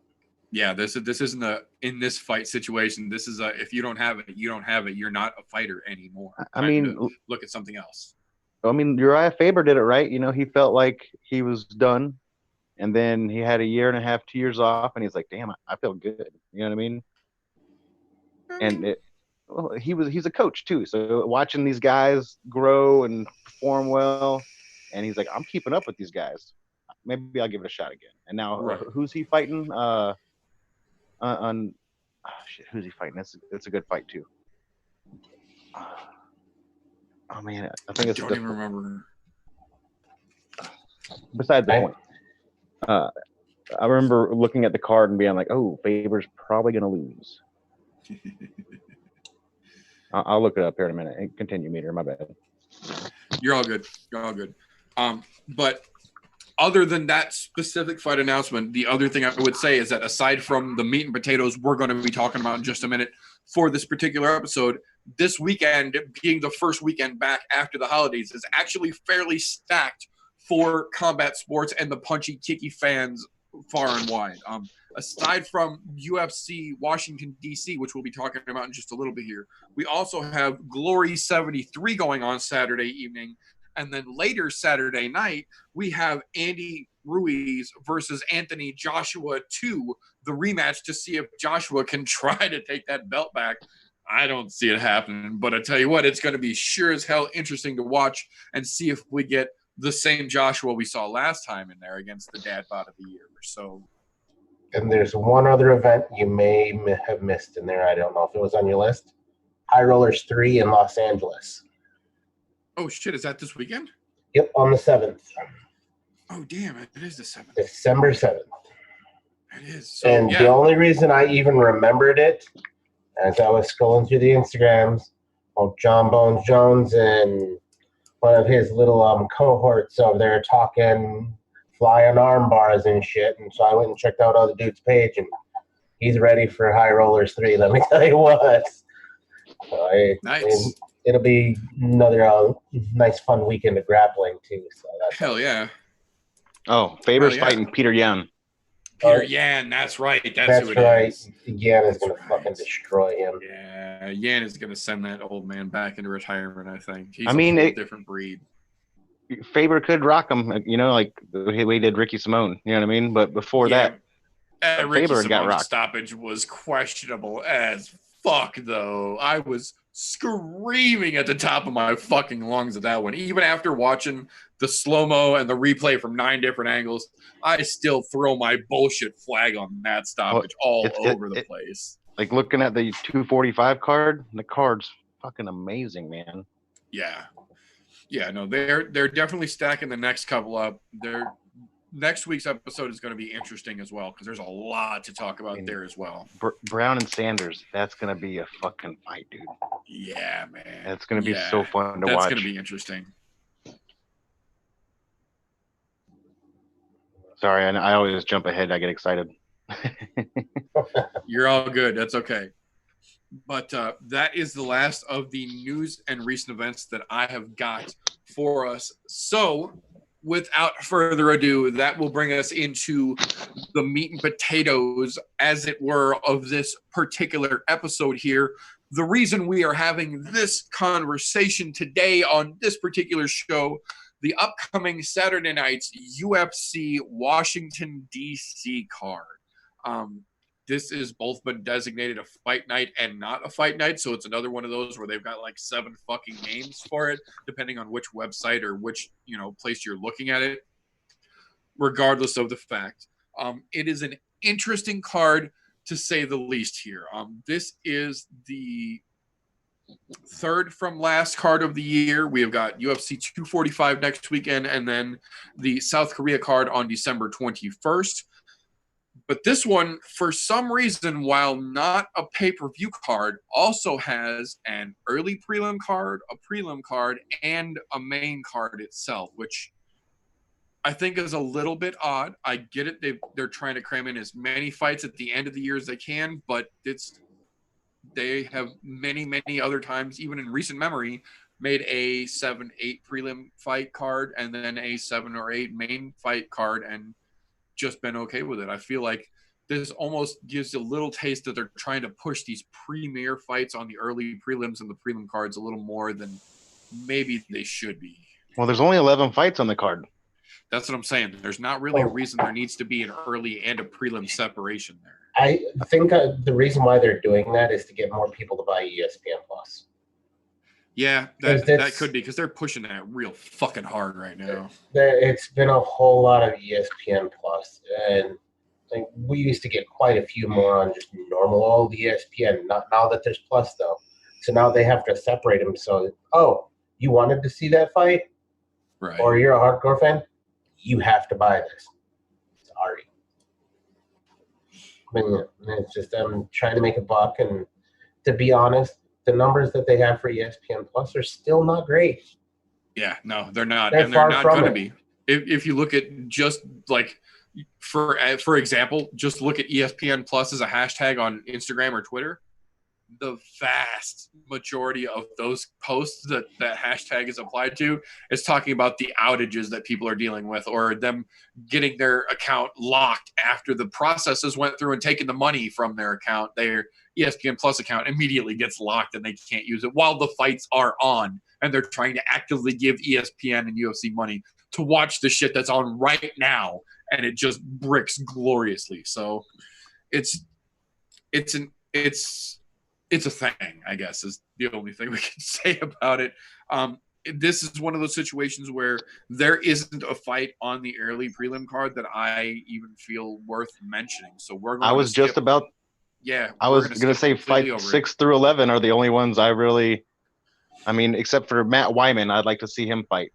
Yeah, this isn't a in this fight situation. This is a if you don't have it, you don't have it. You're not a fighter anymore. I Time mean, to look at something else. Uriah Faber did it right. You know, he felt like he was done, and then he had a year and a half, 2 years off, and he's like, "Damn, I feel good." You know what I mean? And he's a coach too, so watching these guys grow and perform well, and he's like, "I'm keeping up with these guys. Maybe I'll give it a shot again." And now, Right. who's he fighting? On shit, who's he fighting? It's a good fight too. Oh man, I think it's don't even remember. Besides the point. I remember looking at the card and being like, "Oh, Faber's probably gonna lose." I'll look it up here in a minute. Continue, Meter. My bad. You're all good. You're all good. But other than that specific fight announcement, the other thing I would say is that aside from the meat and potatoes we're going to be talking about in just a minute for this particular episode, this weekend being the first weekend back after the holidays is actually fairly stacked for combat sports and the punchy, kicky fans far and wide. Aside from UFC Washington, D.C., which we'll be talking about in just a little bit here, we also have Glory 73 going on Saturday evening. And then later Saturday night, we have Andy Ruiz versus Anthony Joshua 2, the rematch to see if Joshua can try to take that belt back. I don't see it happening, but I tell you what, it's going to be sure as hell interesting to watch and see if we get the same Joshua we saw last time in there against the dad bod of the year. So, and there's one other event you may have missed in there. I don't know if it was on your list. High Rollers 3 in Los Angeles. oh shit, is that this weekend? Yep, on the 7th. Oh damn, it is the 7th. December 7th. It is. So, And yeah. the only reason I even remembered it, as I was scrolling through the Instagrams, John Bones Jones and one of his little cohorts over there talking flying arm bars and shit. And so I went and checked out other dude's page, and he's ready for High Rollers 3. Let me tell you what. So Nice. It'll be another nice, fun weekend of grappling too. So that's Hell yeah. Oh, Faber's Hell yeah. fighting Peter Yan. Peter Yan, that's right. That's who it right. is. Yan is going to fucking destroy him. Yeah, Yan is going to send that old man back into retirement, I think. He's I mean, a whole different breed. Faber could rock him, like the way he did Ricky Simone. You know what I mean? But before that, Ricky Faber got Simone's rocked. stoppage was questionable as fuck, though. I was screaming at the top of my fucking lungs at that one. Even after watching the slow-mo and the replay from 9 different angles, I still throw my bullshit flag on that stoppage over the place. Like looking at the 245 card, the card's fucking amazing, man. Yeah. Yeah, no, they're definitely stacking the next couple up. Next week's episode is going to be interesting as well because there's a lot to talk about there as well. Brown and Sanders, that's going to be a fucking fight, dude. Yeah, man. That's going to be so fun to watch. That's going to be interesting. Sorry, I always jump ahead. I get excited. You're all good. That's okay. But that is the last of the news and recent events that I have got for us. So, without further ado, that will bring us into the meat and potatoes, as it were, of this particular episode here. The reason we are having this conversation today on this particular show, the upcoming Saturday night's UFC Washington, D.C. card. This has both been designated a fight night and not a fight night, so it's another one of those where they've got like 7 fucking names for it, depending on which website or which place you're looking at it. Regardless of the fact, it is an interesting card to say the least here. This is the third from last card of the year. We have got UFC 245 next weekend, and then the South Korea card on December 21st. But this one, for some reason, while not a pay-per-view card, also has an early prelim card, a prelim card, and a main card itself, which I think is a little bit odd. I get it. They're trying to cram in as many fights at the end of the year as they can, but they have many, many other times, even in recent memory, made a 7-8 prelim fight card and then a 7 or 8 main fight card and just been okay with it. I feel like this almost gives a little taste that they're trying to push these premier fights on the early prelims and the prelim cards a little more than maybe they should be. Well, there's only 11 fights on the card. That's what I'm saying. There's not really a reason there needs to be an early and a prelim separation there. I think the reason why they're doing that is to get more people to buy ESPN Plus. Yeah, that could be because they're pushing that real fucking hard right now. It's been a whole lot of ESPN Plus, and like, we used to get quite a few more on just normal old ESPN. Not now that there's Plus though, so now they have to separate them. So, you wanted to see that fight, Right? Or you're a hardcore fan, you have to buy this. Sorry. I mean, it's just them trying to make a buck, and to be honest, the numbers that they have for ESPN Plus are still not great. Yeah, no, they're not, They're and they're not going to it. be. If you look at just like, for example, just look at ESPN Plus as a hashtag on Instagram or Twitter. The vast majority of those posts that hashtag is applied to is talking about the outages that people are dealing with, or them getting their account locked after the processes went through and taken the money from their account. Their ESPN Plus account immediately gets locked and they can't use it while the fights are on, and they're trying to actively give ESPN and UFC money to watch the shit that's on right now, and it just bricks gloriously. So it's a thing, I guess, is the only thing we can say about it. This is one of those situations where there isn't a fight on the early prelim card that I even feel worth mentioning. So we're going. I was going to say fight 6 through 11 are the only ones I really. I mean, except for Matt Wyman, I'd like to see him fight,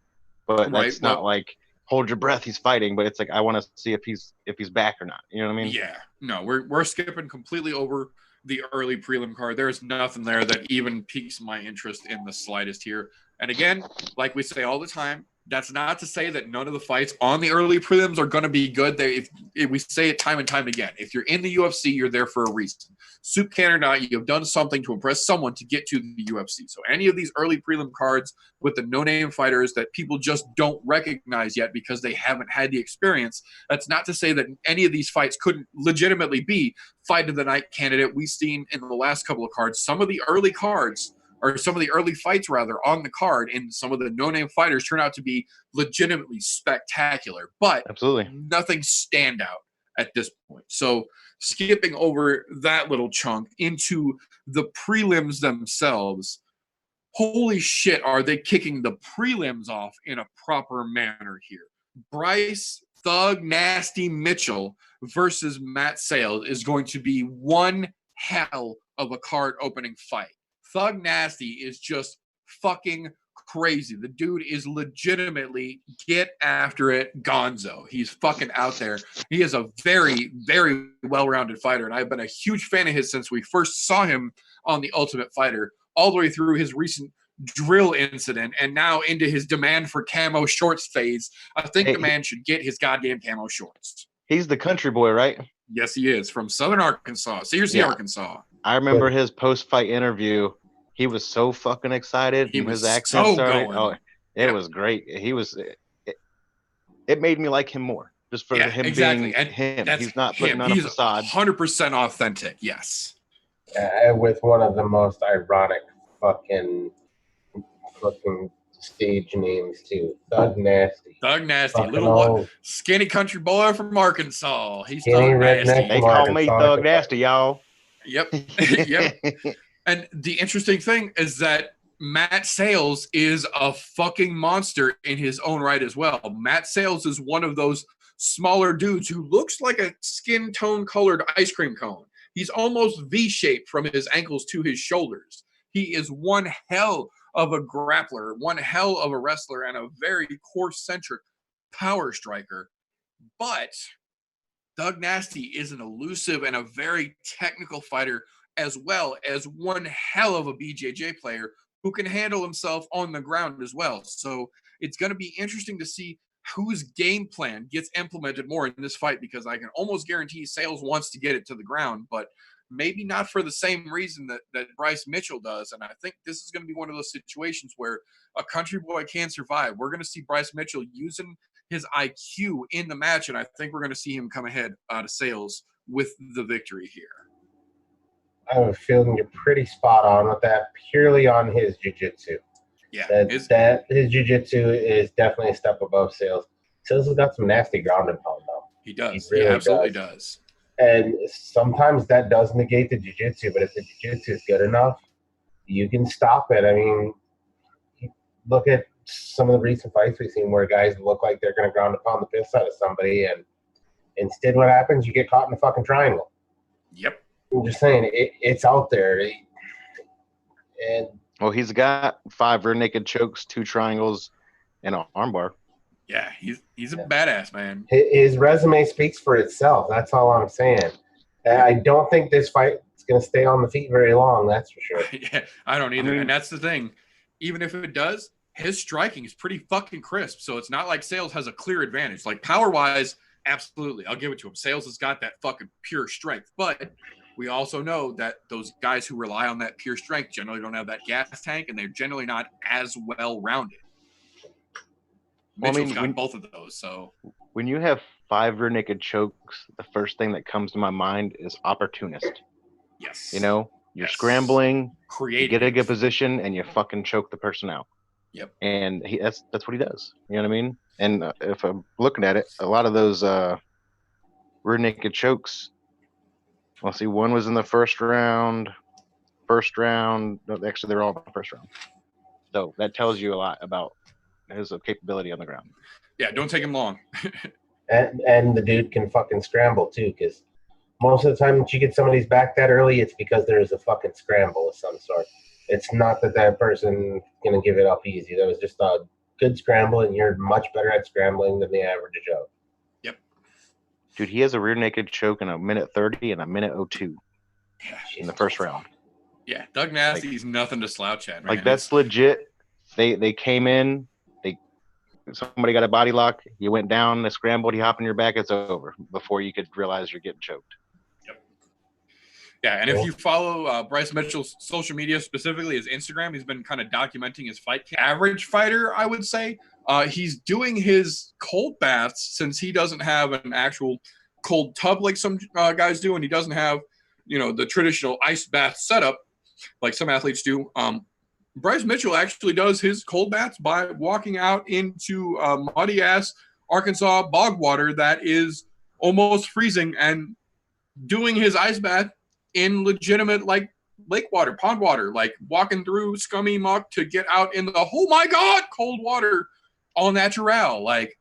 but that's not like hold your breath, he's fighting. But it's like I want to see if he's back or not. You know what I mean? Yeah. No, we're skipping completely over the early prelim card. There's nothing there that even piques my interest in the slightest here. And again, like we say all the time, that's not to say that none of the fights on the early prelims are going to be good. If we say it time and time again, if you're in the UFC, you're there for a reason. Soup can or not, you have done something to impress someone to get to the UFC. So any of these early prelim cards with the no-name fighters that people just don't recognize yet because they haven't had the experience, that's not to say that any of these fights couldn't legitimately be fight of the night candidate. We've seen in the last couple of cards, some of the early cards, or some of the early fights rather, on the card, and some of the no-name fighters turn out to be legitimately spectacular, but absolutely nothing standout at this point. So skipping over that little chunk into the prelims themselves, holy shit, are they kicking the prelims off in a proper manner here. Bryce Thug Nasty Mitchell versus Matt Sales is going to be one hell of a card opening fight. Thug Nasty is just fucking crazy. The dude is legitimately get after it gonzo. He's fucking out there. He is a very, very well-rounded fighter, and I've been a huge fan of his since we first saw him on The Ultimate Fighter, all the way through his recent drill incident and now into his demand for camo shorts phase. I think the man should get his goddamn camo shorts. He's the country boy, right? Yes, he is, from Southern Arkansas, Searcy, Arkansas. I remember his post-fight interview. He was so fucking excited. His accent started. Going. Oh, it was great. He was. It made me like him more, just for him being and him. He's not putting on a facade. 100% authentic. Yes. With one of the most ironic fucking stage names too, Thug Nasty. Thug Nasty, little skinny country boy from Arkansas. He's Thug Nasty. They call me Thug Nasty, y'all. Yep. Yep. And the interesting thing is that Matt Sales is a fucking monster in his own right as well. Matt Sales is one of those smaller dudes who looks like a skin tone colored ice cream cone. He's almost V-shaped from his ankles to his shoulders. He is one hell of a grappler, one hell of a wrestler, and a very core-centric power striker. But Thug Nasty is an elusive and a very technical fighter, as well as one hell of a BJJ player who can handle himself on the ground as well. So it's going to be interesting to see whose game plan gets implemented more in this fight, because I can almost guarantee Sales wants to get it to the ground, but maybe not for the same reason that Bryce Mitchell does. And I think this is going to be one of those situations where a country boy can survive. We're going to see Bryce Mitchell using his IQ in the match, and I think we're going to see him come ahead out of Sales with the victory here. I have a feeling you're pretty spot on with that, purely on his jiu-jitsu. Yeah, His jiu-jitsu is definitely a step above Sales. Sales has got some nasty ground and pound though. he does. He really absolutely does. And sometimes that does negate the jiu-jitsu, but if the jiu-jitsu is good enough, you can stop it. I mean, look at some of the recent fights we've seen where guys look like they're going to ground and pound the piss out of somebody, and instead what happens, you get caught in a fucking triangle. Yep. I'm just saying, it's out there. And well, he's got 5 rear naked chokes, 2 triangles, and an armbar. Yeah, he's a badass, man. His resume speaks for itself. That's all I'm saying. I don't think this fight is going to stay on the feet very long. That's for sure. Yeah, I don't either. And that's the thing. Even if it does, his striking is pretty fucking crisp. So it's not like Sales has a clear advantage. Like power-wise, absolutely, I'll give it to him. Sales has got that fucking pure strength. But we also know that those guys who rely on that pure strength generally don't have that gas tank, and they're generally not as well-rounded. Mitchell's got both of those. So when you have 5 rear naked chokes, the first thing that comes to my mind is opportunist. Yes. You know, you're scrambling, creative, you get a good position, and you fucking choke the person out. Yep. And that's what he does. You know what I mean? And if I'm looking at it, a lot of those rear naked chokes. Well, see, one was in the first round. No, actually, they're all in the first round. So that tells you a lot about his capability on the ground. Yeah, don't take him long. and the dude can fucking scramble too, because most of the time that you get somebody's back that early, it's because there's a fucking scramble of some sort. It's not that person going to give it up easy. That was just a good scramble, and you're much better at scrambling than the average Joe. Yep. Dude, he has a rear naked choke in a minute 30 and a minute 02 in the first round. Yeah, Doug Nasty's nothing to slouch at, man. Like, that's legit. They came in, somebody got a body lock, you went down, they scrambled, you hop on your back, it's over before you could realize you're getting choked. Yep. Yeah, and if you follow Bryce Mitchell's social media, specifically his Instagram, he's been kind of documenting his fight. Average fighter, I would say. He's doing his cold baths since he doesn't have an actual cold tub like some guys do, and he doesn't have, the traditional ice bath setup like some athletes do. Bryce Mitchell actually does his cold baths by walking out into muddy-ass Arkansas bog water that is almost freezing and doing his ice bath in legitimate, like, lake water, pond water, like walking through scummy muck to get out in the, oh my God, cold water all natural. Like,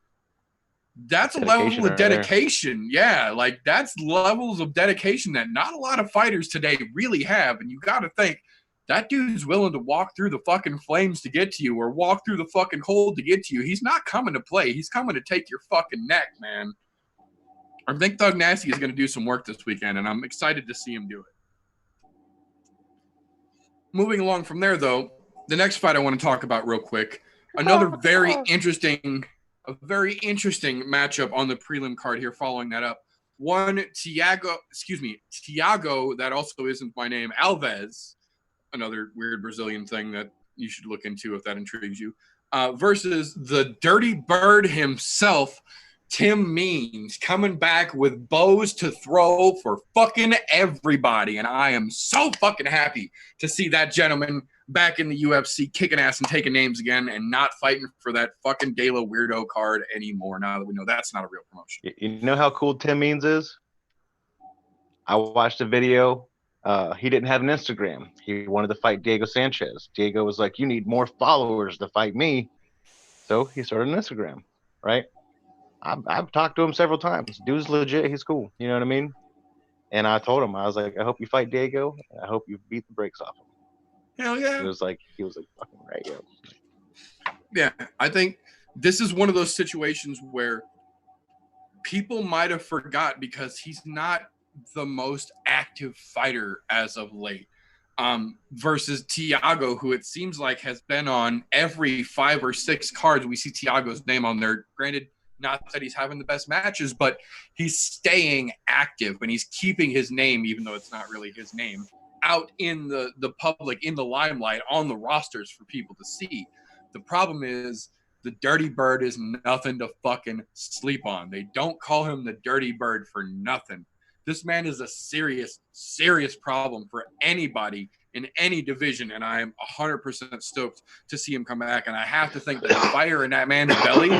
that's a level of dedication. Yeah, like, that's levels of dedication that not a lot of fighters today really have. And you got to think, that dude's willing to walk through the fucking flames to get to you, or walk through the fucking cold to get to you. He's not coming to play. He's coming to take your fucking neck, man. I think Doug Nasty is going to do some work this weekend, and I'm excited to see him do it. Moving along from there, though, the next fight I want to talk about real quick. Another very interesting matchup on the prelim card here following that up. One, Thiago, that also isn't my name, Alves, another weird Brazilian thing that you should look into if that intrigues you, versus the Dirty Bird himself, Tim Means, coming back with bows to throw for fucking everybody. And I am so fucking happy to see that gentleman back in the UFC kicking ass and taking names again and not fighting for that fucking Gala weirdo card anymore, now that we know that's not a real promotion. You know how cool Tim Means is? I watched a video. He didn't have an Instagram. He wanted to fight Diego Sanchez. Diego was like, you need more followers to fight me. So he started an Instagram, right? I've talked to him several times. Dude's legit. He's cool. You know what I mean? And I told him, I was like, I hope you fight Diego. I hope you beat the brakes off him. Hell yeah. He was like fucking right, yo. Yeah, I think this is one of those situations where people might have forgot because he's not the most active fighter as of late, versus Thiago, who it seems like has been on every 5 or 6 cards. We see Thiago's name on there. Granted, not that he's having the best matches, but he's staying active and he's keeping his name, even though it's not really his name, out in the public, in the limelight, on the rosters for people to see. The problem is the Dirty Bird is nothing to fucking sleep on. They don't call him the Dirty Bird for nothing. This man is a serious, serious problem for anybody in any division, and I am 100% stoked to see him come back. And I have to think that the fire in that man's belly,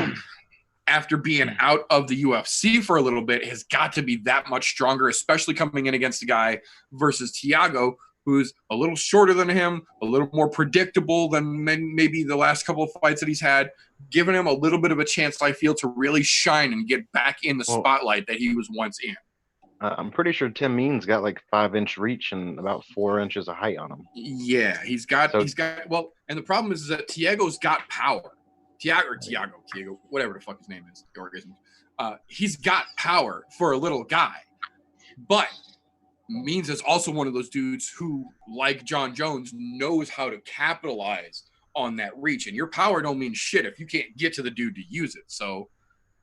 after being out of the UFC for a little bit, has got to be that much stronger, especially coming in against a guy versus Thiago, who's a little shorter than him, a little more predictable than maybe the last couple of fights that he's had, giving him a little bit of a chance, I feel, to really shine and get back in the spotlight that he was once in. I'm pretty sure Tim Means got like 5-inch reach and about 4 inches of height on him. Yeah, he's got well, and the problem is that Thiago's got power. Thiago, whatever the fuck his name is, the organism. He's got power for a little guy, but Means is also one of those dudes who, like John Jones, knows how to capitalize on that reach. And your power don't mean shit if you can't get to the dude to use it. So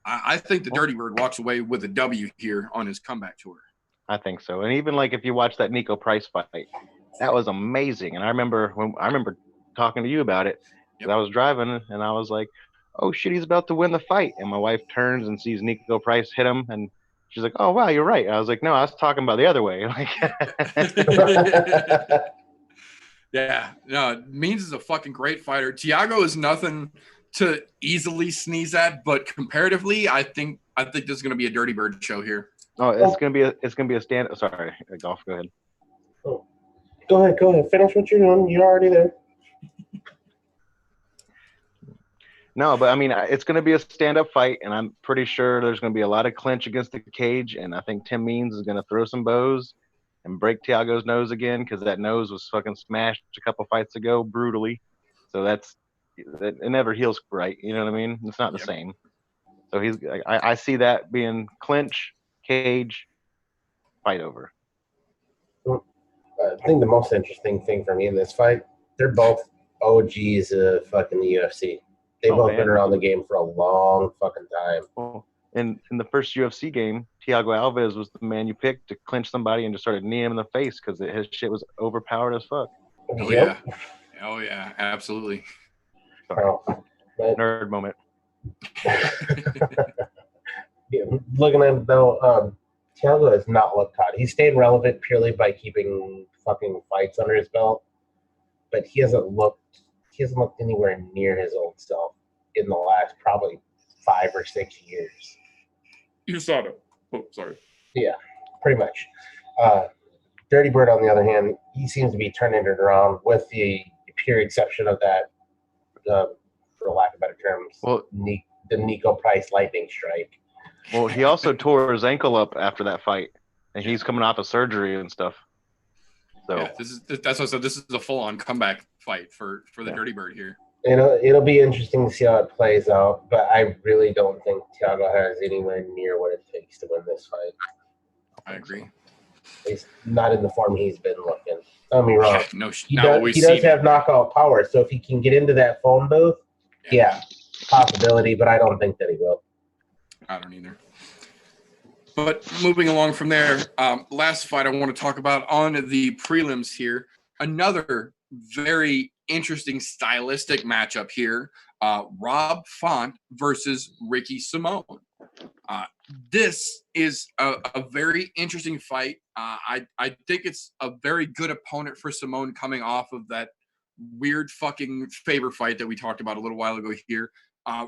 I think the Dirty Bird walks away with a W here on his comeback tour. I think so. And even like if you watch that Nico Price fight, that was amazing. And I remember talking to you about it. Yep. I was driving and I was like, oh shit, he's about to win the fight. And my wife turns and sees Nico Price hit him, and she's like, oh wow, you're right. I was like, no, I was talking about the other way. Yeah, no, Means is a fucking great fighter. Thiago is nothing to easily sneeze at, but comparatively, I think this is going to be a Dirty Bird show here. Oh, it's gonna be a stand. Sorry, Golf. Go ahead. Oh. Go ahead. Finish what you're doing. You're already there. No, but I mean, it's going to be a stand-up fight, and I'm pretty sure there's going to be a lot of clinch against the cage, and I think Tim Means is going to throw some bows and break Thiago's nose again, because that nose was fucking smashed a couple fights ago brutally. So it never heals right. You know what I mean? It's not the same. So I see that being clinch, cage, fight over. I think the most interesting thing for me in this fight, they're both OGs of fucking the UFC. They've both been around the game for a long fucking time. Well, in the first UFC game, Thiago Alves was the man you picked to clinch somebody and just started kneeing him in the face because his shit was overpowered as fuck. Oh yeah, absolutely. Nerd moment. Looking at him though, Thiago has not looked hot. He stayed relevant purely by keeping fucking fights under his belt, but he hasn't looked anywhere near his old self in the last probably 5 or 6 years. You saw it. Oh, sorry. Yeah, pretty much. Dirty Bird, on the other hand, he seems to be turning it around with the pure exception of that, for lack of better terms, the Nico Price lightning strike. Well, he also tore his ankle up after that fight, and he's coming off of surgery and stuff. So yeah, that's what I said. This is a full-on comeback fight for the Dirty Bird here. It'll be interesting to see how it plays out, but I really don't think Thiago has anywhere near what it takes to win this fight. I agree. He's not in the form he's been looking. Don't be wrong. Yeah, he does have knockout power, so if he can get into that phone booth, possibility, but I don't think that he will. I don't either. But moving along from there, last fight I want to talk about on the prelims here, another very interesting stylistic matchup here, Rob Font versus Ricky Simone. This is a very interesting fight. I think it's a very good opponent for Simone coming off of that weird fucking Faber fight that we talked about a little while ago here.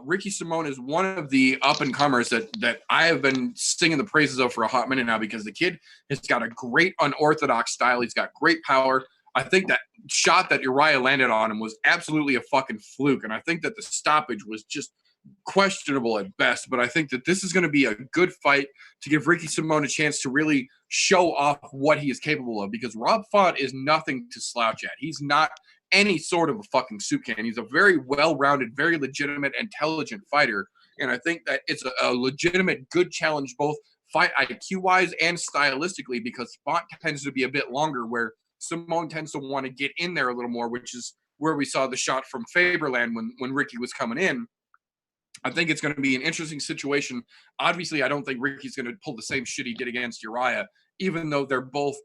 Ricky Simone is one of the up-and-comers that I have been singing the praises of for a hot minute now, because the kid has got a great unorthodox style. He's got great power. I think that shot that Uriah landed on him was absolutely a fucking fluke, and I think that the stoppage was just questionable at best. But I think that this is going to be a good fight to give Ricky Simone a chance to really show off what he is capable of, because Rob Font is nothing to slouch at. He's not any sort of a fucking soup can. He's a very well-rounded, very legitimate, intelligent fighter, and I think that it's a legitimate good challenge both fight IQ-wise and stylistically, because Font tends to be a bit longer, where Simone tends to want to get in there a little more, which is where we saw the shot from Faberland when Ricky was coming in. I think it's going to be an interesting situation. Obviously, I don't think Ricky's going to pull the same shit he did against Uriah, even though they're both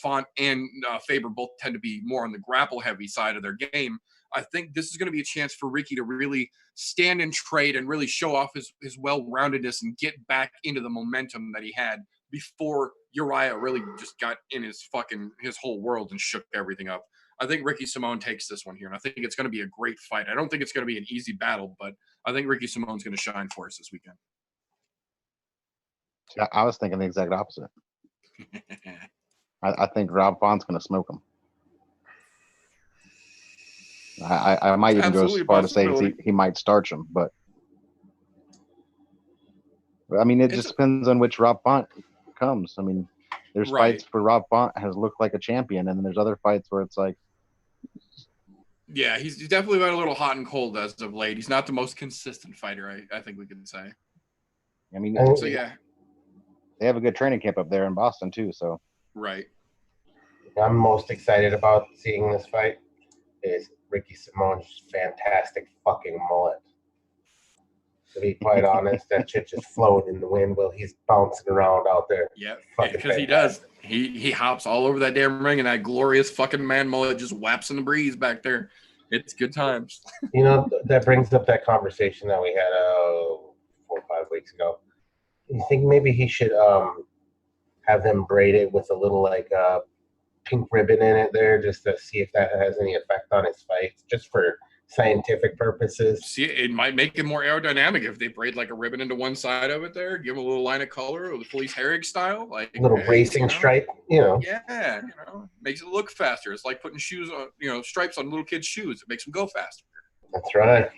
Font and Faber both tend to be more on the grapple-heavy side of their game. I think this is going to be a chance for Ricky to really stand and trade and really show off his well-roundedness and get back into the momentum that he had before Uriah really just got in his whole world and shook everything up. I think Ricky Simone takes this one here, and I think it's going to be a great fight. I don't think it's going to be an easy battle, but I think Ricky Simone's going to shine for us this weekend. I was thinking the exact opposite. I think Rob Font's going to smoke him. I might even go as far to say he might starch him, but I mean, it just depends on which Rob Font comes. I mean, there's fights where Rob Font has looked like a champion, and then there's other fights where it's like, yeah, he's definitely been a little hot and cold as of late. He's not the most consistent fighter, I think we can say. I mean, so yeah, they have a good training camp up there in Boston too. So right. I'm most excited about seeing this fight is Ricky Simone's fantastic fucking mullet. To be quite honest, that shit just floating in the wind while he's bouncing around out there. Yeah, because he does. He hops all over that damn ring, and that glorious fucking man mullet just whaps in the breeze back there. It's good times. You know, that brings up that conversation that we had 4 or 5 weeks ago. You think maybe he should have them braid it with a little like pink ribbon in it there, just to see if that has any effect on his fights, just for scientific purposes. See, it might make it more aerodynamic if they braid like a ribbon into one side of it there, give him a little line of color, or the Felice Herrig style, like a little racing stripe, Yeah, makes it look faster. It's like putting shoes on, stripes on little kids' shoes. It makes them go faster. That's right.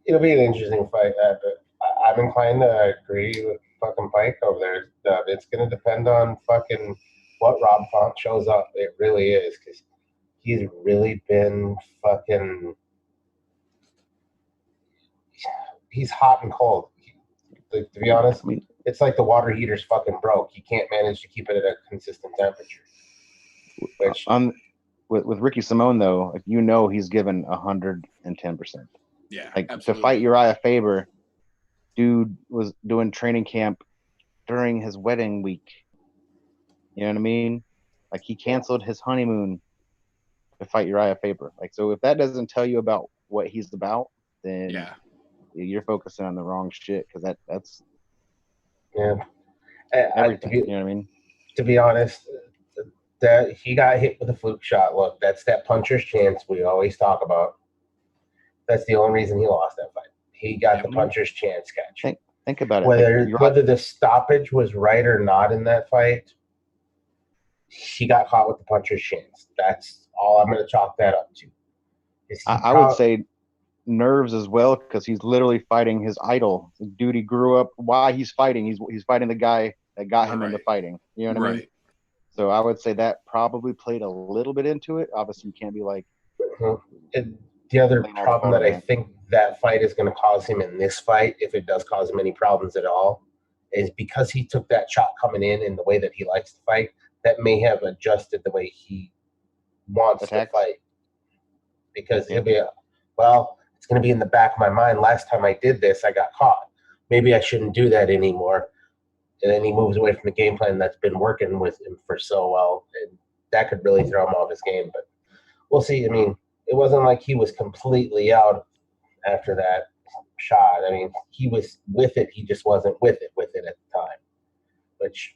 It'll be an interesting fight, but I'm inclined to agree with fucking Pike over there. It's going to depend on fucking what Rob Font shows up. It really is, because he's really been fucking. He's hot and cold. To be honest, it's like the water heater's fucking broke. He can't manage to keep it at a consistent temperature. Which with Ricky Simone though, he's given 110%. Yeah, like absolutely. To fight Uriah Faber, dude was doing training camp during his wedding week. You know what I mean? Like he canceled his honeymoon to fight Uriah Faber. Like, so if that doesn't tell you about what he's about, then you're focusing on the wrong shit, because that's everything. You know what I mean? To be honest, that he got hit with a fluke shot. Look, that's that puncher's chance we always talk about. That's the only reason he lost that fight. He got the puncher's chance catch. Think about it. Whether the stoppage was right or not in that fight, he got caught with the puncher's chance. That's all I'm going to chalk that up to. I would say nerves as well, because he's literally fighting his idol. The dude he grew up. While he's fighting, he's fighting the guy that got him into fighting. You know what I mean? So I would say that probably played a little bit into it. Obviously, you can't be like. And the other problem that I think that fight is going to cause him in this fight, if it does cause him any problems at all, is because he took that shot coming in the way that he likes to fight, that may have adjusted the way he wants to fight. Because he'll be, it's going to be in the back of my mind, last time I did this, I got caught. Maybe I shouldn't do that anymore. And then he moves away from the game plan that's been working with him for so well. And that could really throw him off his game. But we'll see. I mean, it wasn't like he was completely out after that shot. I mean, he was with it. He just wasn't with it at the time. Which,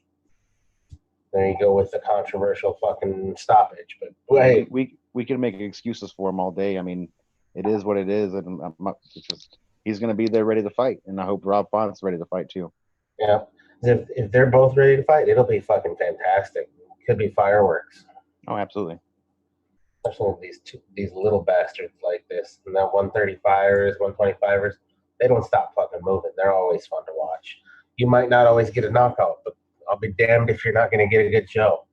there you go with the controversial fucking stoppage. But hey, we can make excuses for him all day. I mean, it is what it is. And it's just, he's going to be there ready to fight. And I hope Rob Font's ready to fight too. Yeah. If they're both ready to fight, it'll be fucking fantastic. Could be fireworks. Oh, absolutely. Especially these little bastards like this. And that 135ers, 125ers, they don't stop fucking moving. They're always fun to watch. You might not always get a knockout, but I'll be damned if you're not going to get a good show.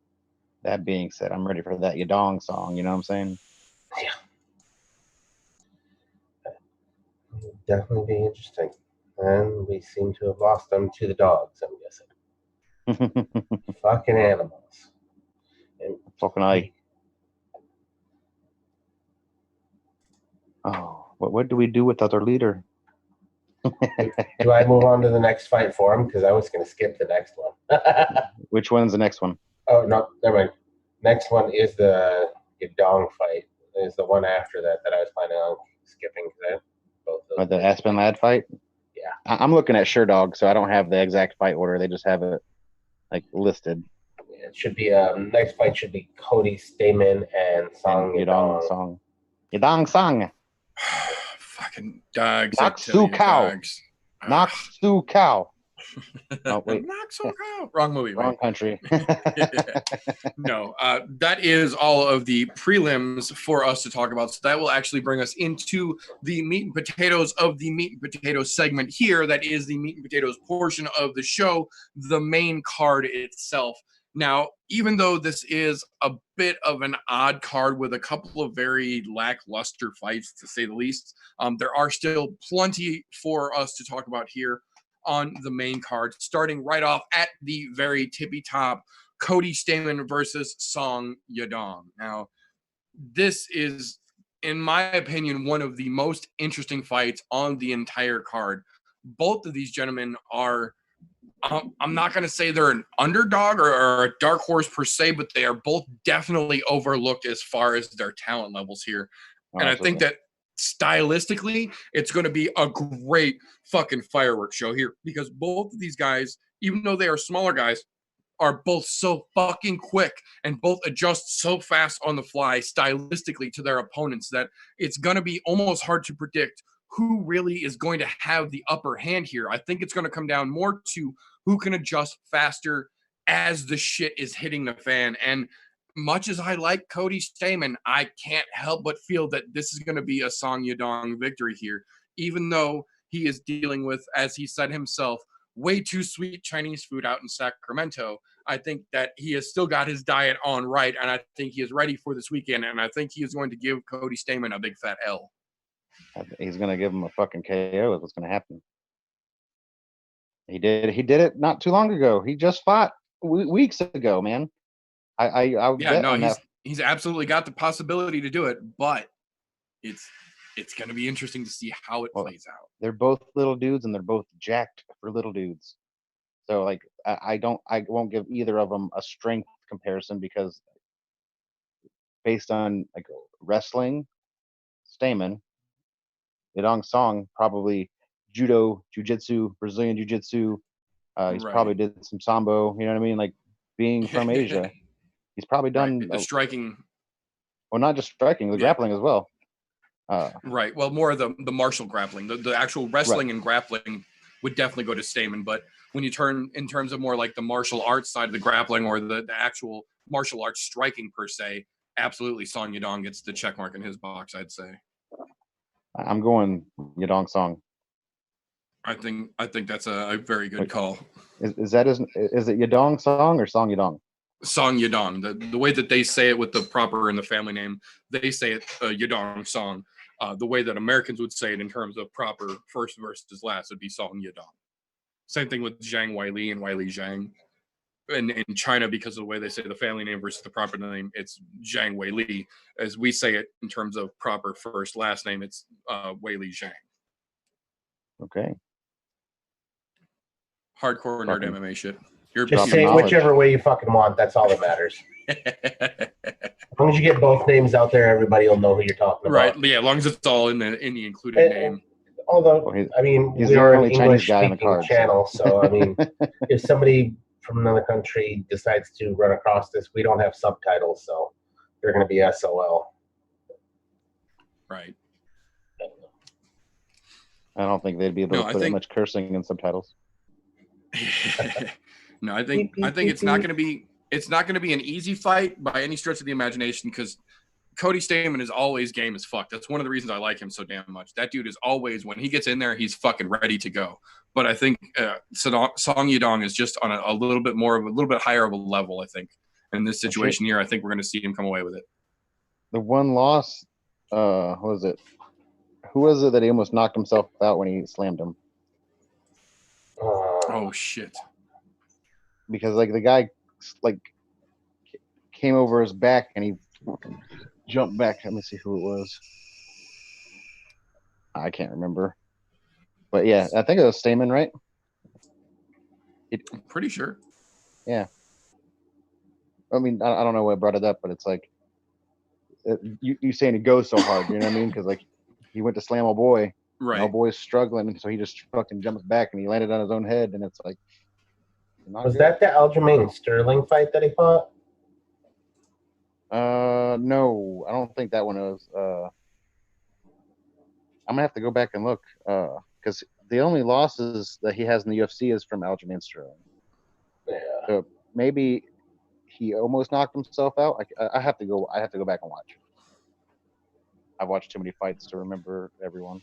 That being said, I'm ready for that Yadong song. You know what I'm saying? Yeah. Definitely be interesting. And we seem to have lost them to the dogs, I'm guessing. Fucking animals. And fucking I. Oh, what do we do without our leader? Do I move on to the next fight for him? Because I was going to skip the next one. Which one's the next one? Oh, no, never mind. Next one is the Yadong fight. Is the one after that I was planning on skipping. Both the Aspen Lad fight? I'm looking at Sherdog, so I don't have the exact fight order. They just have it like listed. It should be next fight should be Cody Stamen and Song Yadong Yadong. Song. Yadong Song. Fucking dogs. Naksu Cow. Dogs. Naksu Cow. Oh, wait. Naksu Cow. Wrong movie. Wrong Wait. country. No, that is all of the prelims for us to talk about. So that will actually bring us into the meat and potatoes of the meat and potatoes segment here. That is the meat and potatoes portion of the show, the main card itself. Now, even though this is a bit of an odd card with a couple of very lackluster fights, to say the least, there are still plenty for us to talk about here on the main card, starting right off at the very tippy top, Cody Stamen versus Song Yadong. Now, this is, in my opinion, one of the most interesting fights on the entire card. Both of these gentlemen are, I'm not going to say they're an underdog or a dark horse per se, but they are both definitely overlooked as far as their talent levels here. And I think that stylistically, it's going to be a great fucking fireworks show here, because both of these guys, even though they are smaller guys, are both so fucking quick and both adjust so fast on the fly stylistically to their opponents that it's going to be almost hard to predict who really is going to have the upper hand here. I think it's going to come down more to who can adjust faster as the shit is hitting the fan. And much as I like Cody Stamen, I can't help but feel that this is going to be a Song Yadong victory here, even though he is dealing with, as he said himself, way too sweet Chinese food out in Sacramento. I think that he has still got his diet on right, and I think he is ready for this weekend, and I think he is going to give Cody Stamen a big fat L. He's going to give him a fucking KO is what's going to happen. He did it not too long ago. He just fought weeks ago, man. He's absolutely got the possibility to do it, but it's going to be interesting to see how it plays out. They're both little dudes, and they're both jacked for little dudes. So like, I won't give either of them a strength comparison, because based on like wrestling, Stamen, Yadong Song probably judo, jiu-jitsu, Brazilian jiu-jitsu. He's probably did some sambo. You know what I mean? Like, being from Asia, he's probably done the striking. Well, not just striking, the grappling as well. Right. Well, more of the martial grappling, the actual wrestling and grappling would definitely go to Stamen. But when you turn in terms of more like the martial arts side of the grappling, or the actual martial arts striking per se, absolutely Song Yadong gets the check mark in his box, I'd say. I'm going Yadong Song. I think that's a very good call. Is it Yadong Song or Song Yadong? Song Yadong. The way that they say it with the proper and the family name, they say it Yadong Song. The way that Americans would say it in terms of proper first versus last would be Song Yadong. Same thing with Zhang Weili and Weili Zhang. And in China, because of the way they say the family name versus the proper name, it's Zhang Weili. As we say it in terms of proper first last name, it's Weili Zhang. Okay. Hardcore nerd MMA shit. Just say it whichever way you fucking want. That's all that matters. As long as you get both names out there, everybody will know who you're talking about. Right. Yeah. As long as it's all in the included name. Although, I mean, we are an English-speaking channel, so I mean, if somebody from another country decides to run across this, we don't have subtitles, so they're going to be SOL. Right. I don't think they'd be able to put that much cursing in subtitles. No, I think it's not going to be an easy fight by any stretch of the imagination, because Cody Stamen is always game as fuck. That's one of the reasons I like him so damn much. That dude is always, when he gets in there, he's fucking ready to go. But I think Song Yadong is just on a little bit higher of a level, I think. In this situation here, I think we're going to see him come away with it. The one loss, what was it? Who was it that he almost knocked himself out when he slammed him? Oh, shit. Because, like, the guy, like, came over his back and he jumped back. Let me see who it was. I can't remember. But, yeah, I think it was Stamen, right? I'm pretty sure. Yeah. I mean, I don't know what brought it up, but it's like, you saying it goes so hard, you know what I mean? Because, like, he went to slam a boy Right. No boy's struggling, so he just fucking jumps back and he landed on his own head, and it's like, Was that the Aljamain Sterling fight that he fought? No, I don't think that one was. I'm gonna have to go back and look, because the only losses that he has in the UFC is from Aljamain Sterling. Yeah. So maybe he almost knocked himself out. I have to go. I have to go back and watch. I've watched too many fights to remember everyone.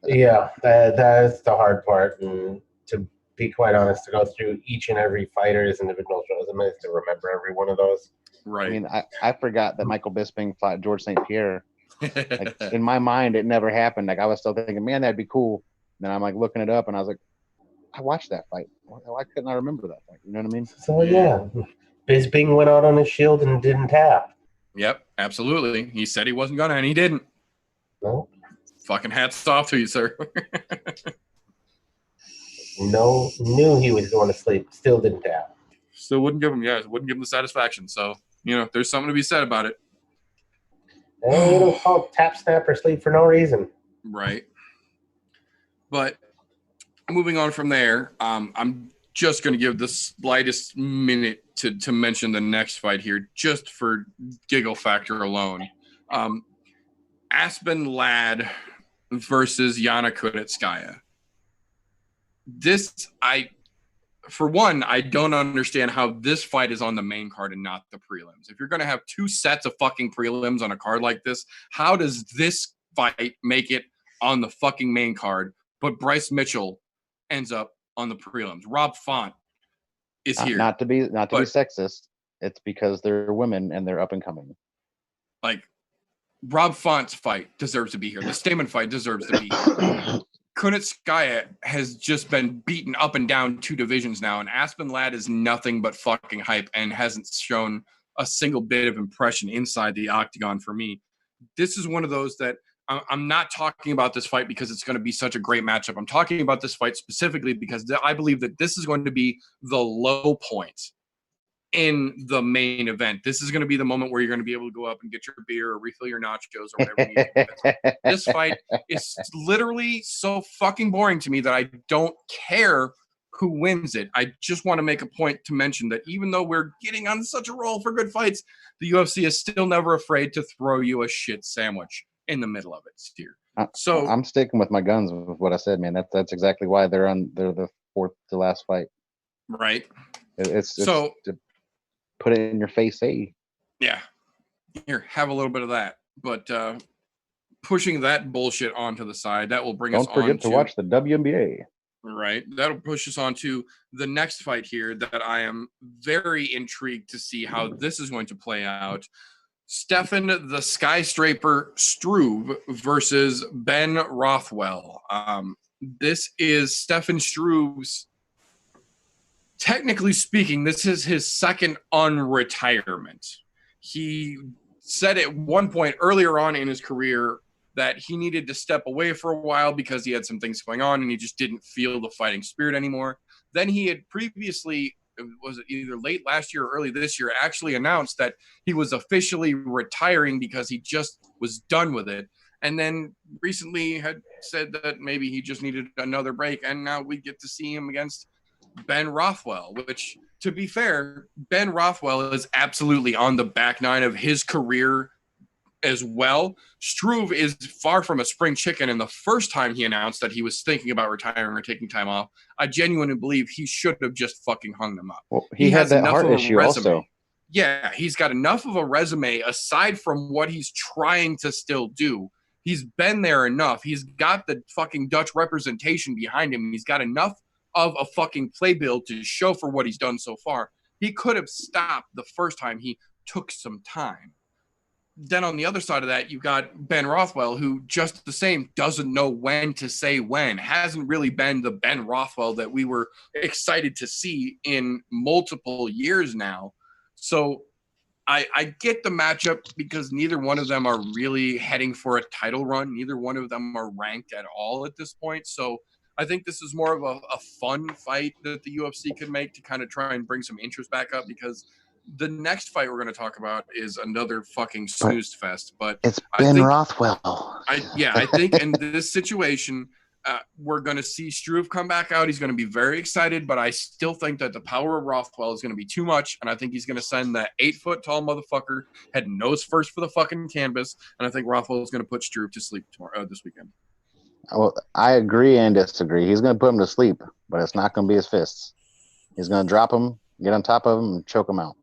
Yeah, that is the hard part. And to be quite honest, to go through each and every fighter's individual shows, I'm going to remember every one of those. Right. I mean, I forgot that Michael Bisping fought George St. Pierre. Like, in my mind, it never happened. Like, I was still thinking, man, that'd be cool. And then I'm like looking it up, and I was like, I watched that fight. Why couldn't I remember that fight? You know what I mean? So yeah, Bisping went out on his shield and didn't tap. Yep, absolutely. He said he wasn't gonna, and he didn't. No, Fucking hats off to you, sir. no, knew he was going to sleep, still didn't tap. Still wouldn't give him the satisfaction. So, there's something to be said about it. And you don't call tap, snap, or sleep for no reason. Right. But moving on from there, I'm just going to give the slightest minute to mention the next fight here, just for giggle factor alone. Aspen Ladd versus Yana Kunitskaya. For one, I don't understand how this fight is on the main card and not the prelims. If you're going to have two sets of fucking prelims on a card like this, how does this fight make it on the fucking main card, but Bryce Mitchell ends up on the prelims? Rob Font is here. Not to be sexist. It's because they're women and they're up and coming. Like, Rob Font's fight deserves to be here. The Stamen fight deserves to be here. Kunitskaya has just been beaten up and down 2 divisions now, and Aspen Ladd is nothing but fucking hype and hasn't shown a single bit of impression inside the octagon for me. This is one of those that I'm not talking about this fight because it's going to be such a great matchup. I'm talking about this fight specifically because I believe that this is going to be the low point in the main event. This is going to be the moment where you're going to be able to go up and get your beer or refill your nachos or whatever you need. This fight is literally so fucking boring to me that I don't care who wins it. I just want to make a point to mention that even though we're getting on such a roll for good fights, the UFC is still never afraid to throw you a shit sandwich in the middle of it here. So I'm sticking with my guns with what I said, man. That's exactly why they're the 4th to last fight. Right. It's so to put it in your face, hey. Yeah. Here, have a little bit of that. But pushing that bullshit onto the side, that will bring us on to... Don't forget to watch the WNBA. Right. That'll push us on to the next fight here that I am very intrigued to see how this is going to play out. Stefan the Skyscraper Struve versus Ben Rothwell. This is Stefan Struve's... Technically speaking, this is his second unretirement. He said at one point earlier on in his career that he needed to step away for a while because he had some things going on and he just didn't feel the fighting spirit anymore. Then he had previously, was it either late last year or early this year, actually announced that he was officially retiring because he just was done with it. And then recently had said that maybe he just needed another break. And now we get to see him against Ben Rothwell, which, to be fair, Ben Rothwell is absolutely on the back nine of his career as well. Struve is far from a spring chicken, and the first time he announced that he was thinking about retiring or taking time off, I genuinely believe he should have just fucking hung them up. Well, he had that heart issue also. Yeah, he's got enough of a resume aside from what he's trying to still do. He's been there enough. He's got the fucking Dutch representation behind him. He's got enough of a fucking playbill to show for what he's done so far. He could have stopped the first time he took some time. Then on the other side of that, you've got Ben Rothwell, who just the same doesn't know when to say when. Hasn't really been the Ben Rothwell that we were excited to see in multiple years now. So I get the matchup because neither one of them are really heading for a title run. Neither one of them are ranked at all at this point. So I think this is more of a fun fight that the UFC could make to kind of try and bring some interest back up, because the next fight we're going to talk about is another fucking snooze fest. But It's I Ben think, Rothwell. I think in this situation, we're going to see Struve come back out. He's going to be very excited, but I still think that the power of Rothwell is going to be too much, and I think he's going to send that 8-foot-tall motherfucker head nose first for the fucking canvas, and I think Rothwell is going to put Struve to sleep this weekend. Well, I agree and disagree. He's going to put him to sleep, but it's not going to be his fists. He's going to drop him, get on top of him, and choke him out.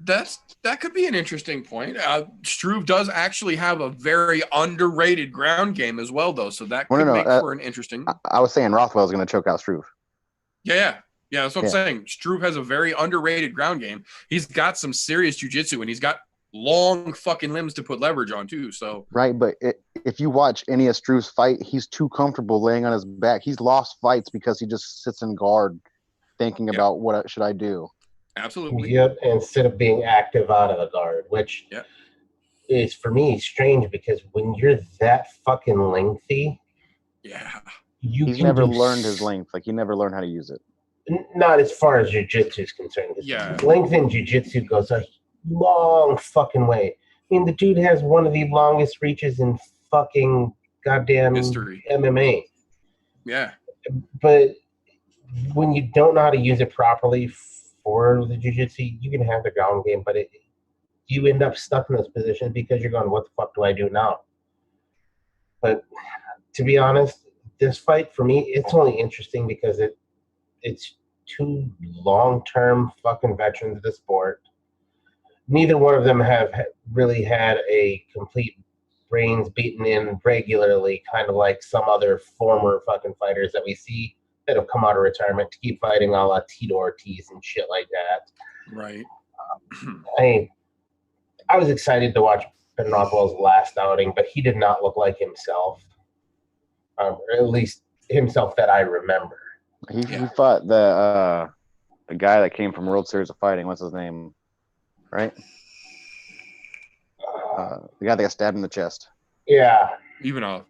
That could be an interesting point. Struve does actually have a very underrated ground game as well, though, so that could make for an interesting. I was saying Rothwell's going to choke out Struve. Yeah. That's what I'm saying. Struve has a very underrated ground game. He's got some serious jiu-jitsu, and he's got long fucking limbs to put leverage on too. So right, but if you watch any of Struve's fight, he's too comfortable laying on his back. He's lost fights because he just sits in guard, thinking about what should I do. Absolutely. Yep, instead of being active out of the guard, which is for me strange because when you're that fucking lengthy, he's never learned his length. Like he never learned how to use it. Not as far as jiu-jitsu is concerned. Length in jiu-jitsu goes a long fucking way. I mean, the dude has one of the longest reaches in fucking goddamn history. MMA. Yeah. But when you don't know how to use it properly for the jiu-jitsu, you can have the ground game, but you end up stuck in those positions because you're going, what the fuck do I do now? But to be honest, this fight for me, it's only interesting because it's two long-term fucking veterans of the sport. Neither one of them have really had a complete brains beaten in regularly, kind of like some other former fucking fighters that we see that have come out of retirement to keep fighting a la Tito Ortiz and shit like that. Right. I was excited to watch Ben Rothwell's last outing, but he did not look like himself. Or at least himself that I remember. He fought the guy that came from World Series of Fighting. What's his name? Right? The guy that got stabbed in the chest. Yeah. Ivanov.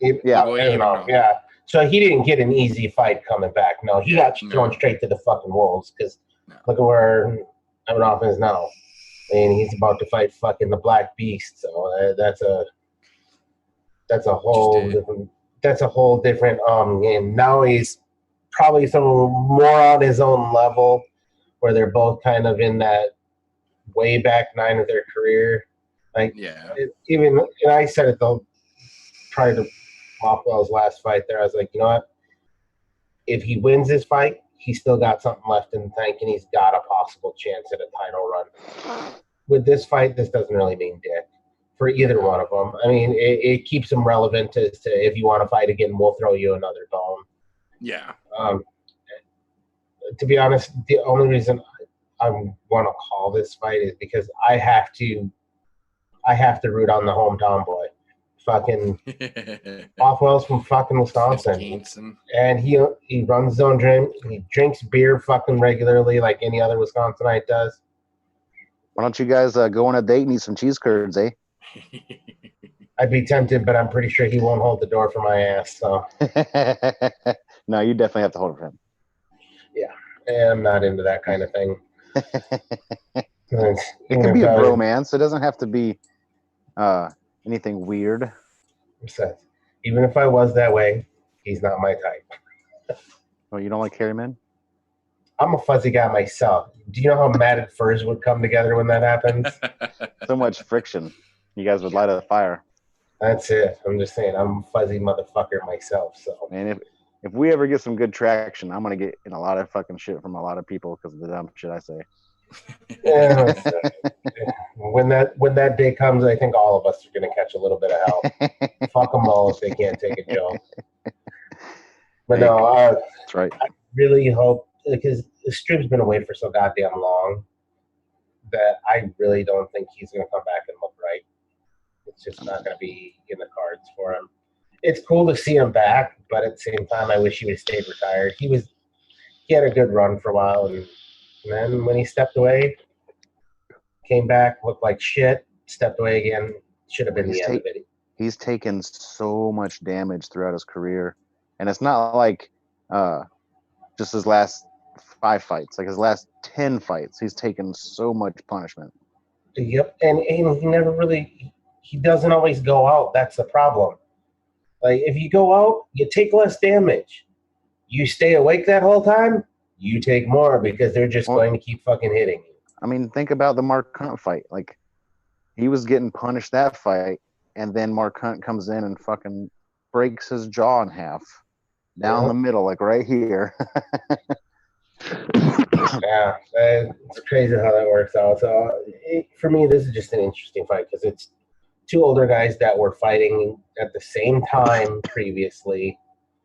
Ivanov. Yeah. So he didn't get an easy fight coming back. No, he got thrown straight to the fucking wolves because look at where Ivanov is now. I mean, he's about to fight fucking the Black Beast. So that's a whole different game. Now he's probably some more on his own level, where they're both kind of in that way back 9 of their career. Like, and I said it though prior to Rothwell's last fight there, I was like, you know what? If he wins this fight, he's still got something left in the tank, and he's got a possible chance at a title run. With this fight, this doesn't really mean dick for either one of them. I mean, it keeps them relevant as to if you want to fight again, we'll throw you another bone. Yeah. To be honest, the only reason I want to call this fight is because I have to root on the hometown boy. Fucking Rothwell's from fucking Wisconsin, and he runs his own gym. He drinks beer fucking regularly like any other Wisconsinite does. Why don't you guys go on a date and eat some cheese curds, eh? I'd be tempted, but I'm pretty sure he won't hold the door for my ass. So no, you definitely have to hold it for him. Yeah, I'm not into that kind of thing. It can be a bromance. It doesn't have to be anything weird. Even if I was that way, he's not my type. Oh, you don't like hairy men? I'm a fuzzy guy myself. Do you know how matted furs would come together when that happens? So much friction. You guys would light a fire. That's it. I'm just saying, I'm a fuzzy motherfucker myself. So, man, if we ever get some good traction, I'm gonna get in a lot of fucking shit from a lot of people because of the dumb shit I say. Yeah, when that day comes, I think all of us are gonna catch a little bit of hell. Fuck them all if they can't take a joke. But no, that's right. I really hope, because the stream's been away for so goddamn long that I really don't think he's gonna come back and look right. It's just not gonna be in the cards for him. It's cool to see him back, but at the same time, I wish he would have stayed retired. He had a good run for a while, and then when he stepped away, came back, looked like shit, stepped away again. Should have been the end of it. He's taken so much damage throughout his career, and it's not like just his last 5 fights, like his last 10 fights, he's taken so much punishment. Yep, and he never really, he doesn't always go out. That's the problem. Like, if you go out, you take less damage. You stay awake that whole time, you take more because they're just going to keep fucking hitting you. I mean, think about the Mark Hunt fight. Like, he was getting punished that fight, and then Mark Hunt comes in and fucking breaks his jaw in half. Down the middle, like right here. Yeah, it's crazy how that works out. So for me, this is just an interesting fight because it's two older guys that were fighting at the same time previously.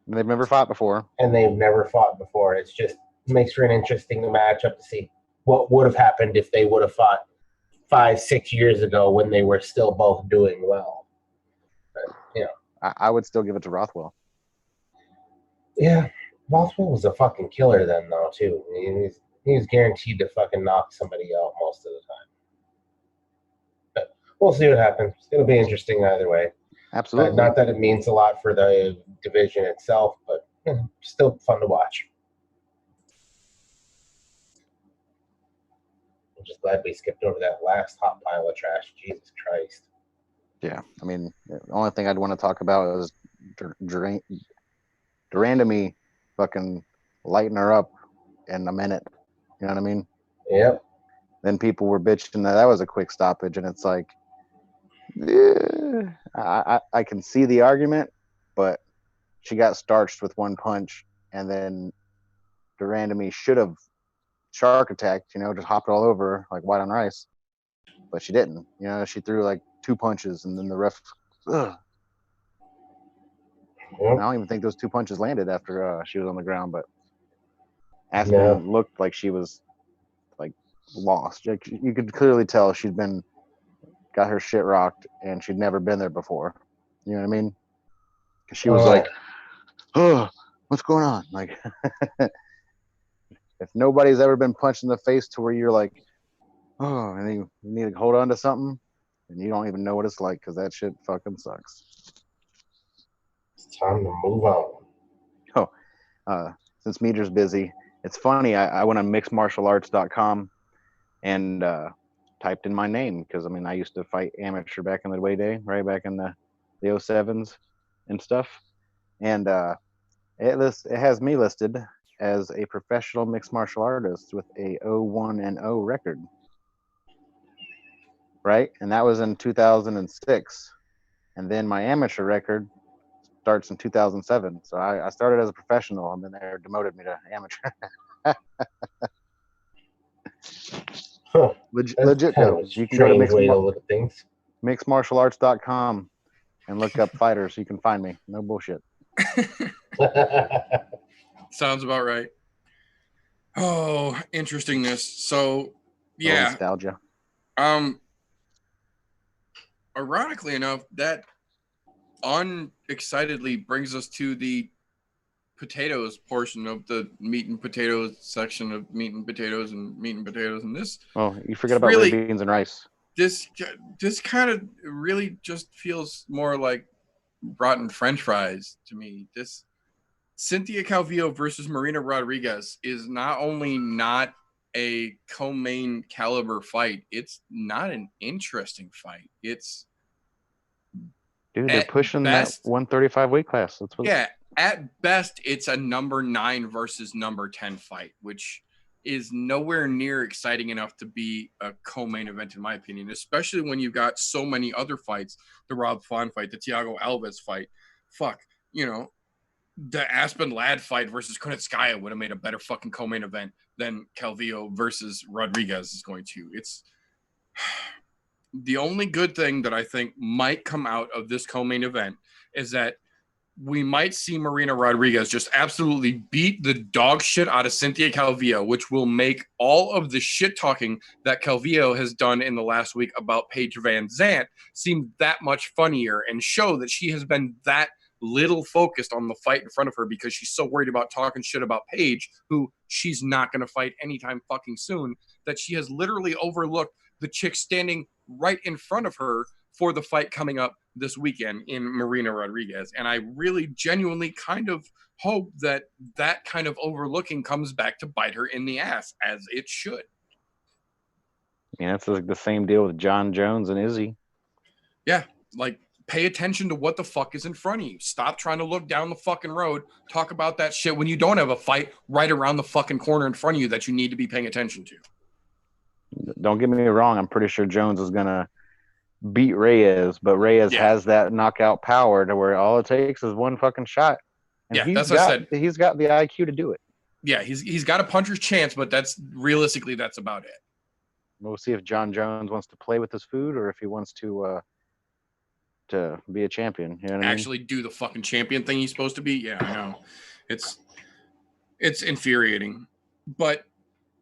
They've never fought before. And they've never fought before. It's just makes for an interesting matchup to see what would have happened if they would have fought 5-6 years ago when they were still both doing well. But, you know, I would still give it to Rothwell. Yeah, Rothwell was a fucking killer then, though, too. I mean, he was guaranteed to fucking knock somebody out most of the time. But we'll see what happens. It'll be interesting either way. Absolutely. Not that it means a lot for the division itself, but still fun to watch. I'm just glad we skipped over that last hot pile of trash. Jesus Christ. Yeah, I mean, the only thing I'd want to talk about is Durandamy fucking lighting her up in a minute. You know what I mean? Yep. Then people were bitching that was a quick stoppage, and it's like, yeah, I can see the argument, but she got starched with one punch, and then Durandamy should have shark attacked, just hopped all over like white on rice, but she didn't. She threw like 2 punches, and then the ref. Ugh. Yep. I don't even think those 2 punches landed after she was on the ground, but Aspen looked like she was like lost. Like, you could clearly tell she'd got her shit rocked, and she'd never been there before. You know what I mean? She was like, "Oh, what's going on?" Like, if nobody's ever been punched in the face to where you're like, "Oh," and you need to hold on to something, and you don't even know what it's like because that shit fucking sucks. It's time to move on. Since Meter's busy, it's funny. I went on mixedmartialarts.com and typed in my name because I used to fight amateur back in the day, right back in the 07s and stuff, and it has me listed as a professional mixed martial artist with a 0-1-0 record, right? And that was in 2006, and then my amateur record starts in 2007. So I started as a professional, and then they demoted me to amateur. Legit though. You can go to mixedmartialarts.com and look up fighters. You can find me. No bullshit. Sounds about right. Oh, interestingness. So, yeah. Nostalgia. Ironically enough, that unexcitedly brings us to the potatoes portion of the meat and potatoes section of meat and potatoes and this. Oh, you forget about red beans and rice. This kind of really just feels more like rotten French fries to me. This Cynthia Calvillo versus Marina Rodriguez is not only not a co-main caliber fight, it's not an interesting fight. It's they're pushing that 135 weight class. That's what. Yeah, at best, it's a number 9 versus number 10 fight, which is nowhere near exciting enough to be a co-main event, in my opinion, especially when you've got so many other fights, the Rob Font fight, the Thiago Alves fight. The Aspen Ladd fight versus Kunitskaya would have made a better fucking co-main event than Calvillo versus Rodriguez is going to. It's the only good thing that I think might come out of this co-main event is that we might see Marina Rodriguez just absolutely beat the dog shit out of Cynthia Calvillo, which will make all of the shit talking that Calvillo has done in the last week about Paige Van Zandt seem that much funnier and show that she has been that little focused on the fight in front of her because she's so worried about talking shit about Paige, who she's not going to fight anytime fucking soon, that she has literally overlooked the chick standing right in front of her for the fight coming up this weekend in Marina Rodriguez. And I really genuinely kind of hope that that kind of overlooking comes back to bite her in the ass, as it should. Yeah, it's like the same deal with John Jones and Izzy. Yeah, like, pay attention to what the fuck is in front of you. Stop trying to look down the fucking road. Talk about that shit when you don't have a fight right around the fucking corner in front of you that you need to be paying attention to. Don't get me wrong. I'm pretty sure Jones is going to beat Reyes, but Reyes has that knockout power to where all it takes is one fucking shot. And yeah, that's what I said. He's got the IQ to do it. Yeah, he's got a puncher's chance, but that's realistically, that's about it. We'll see if John Jones wants to play with his food or if he wants to be a champion. You know what Actually I mean? do the fucking champion thing he's supposed to be. Yeah, I know. It's infuriating. But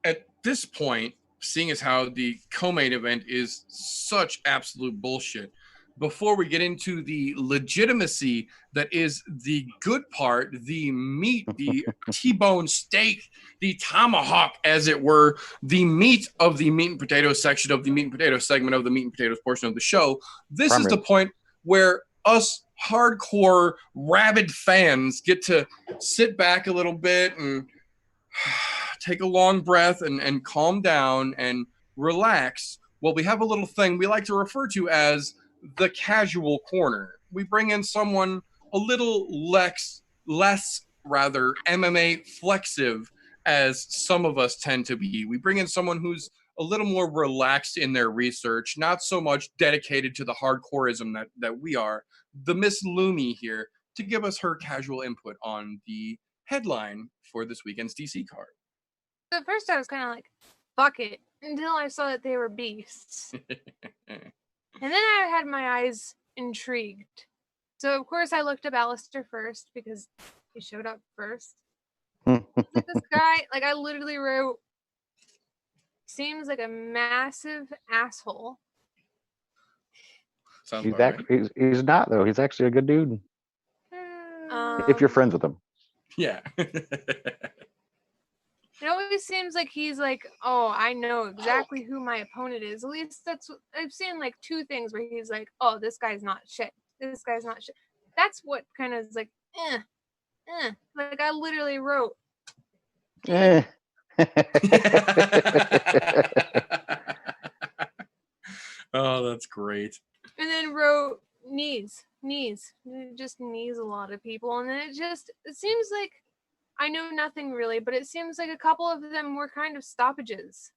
at this point, seeing as how the co-main event is such absolute bullshit, before we get into the legitimacy that is the good part, the meat, the T-bone steak, the tomahawk, as it were, the meat of the meat and potatoes section of the meat and potatoes segment of the meat and potatoes portion of the show, this is the point where us hardcore rabid fans get to sit back a little bit and take a long breath and calm down and relax. Well, we have a little thing we like to refer to as the casual corner. We bring in someone a little less MMA flexive, as some of us tend to be. We bring in someone who's a little more relaxed in their research, not so much dedicated to the hardcoreism that we are. The Miss LUMI here to give us her casual input on the headline for this weekend's DC card. At first I was kind of like, fuck it, until I saw that they were beasts. And then I had my eyes intrigued. So, of course, I looked up Alistair first because he showed up first. Like, this guy, like, I literally wrote, seems like a massive asshole. He's not, though. He's actually a good dude. If you're friends with him. Yeah. It always seems like he's like, oh, I know exactly who my opponent is. At least that's what I've seen, like 2 things where he's like, oh, this guy's not shit. This guy's not shit. That's what kind of is like, Like, I literally wrote, Oh, that's great. And then wrote knees. It just knees a lot of people. And then it seems like, I know nothing really, but it seems like a couple of them were kind of stoppages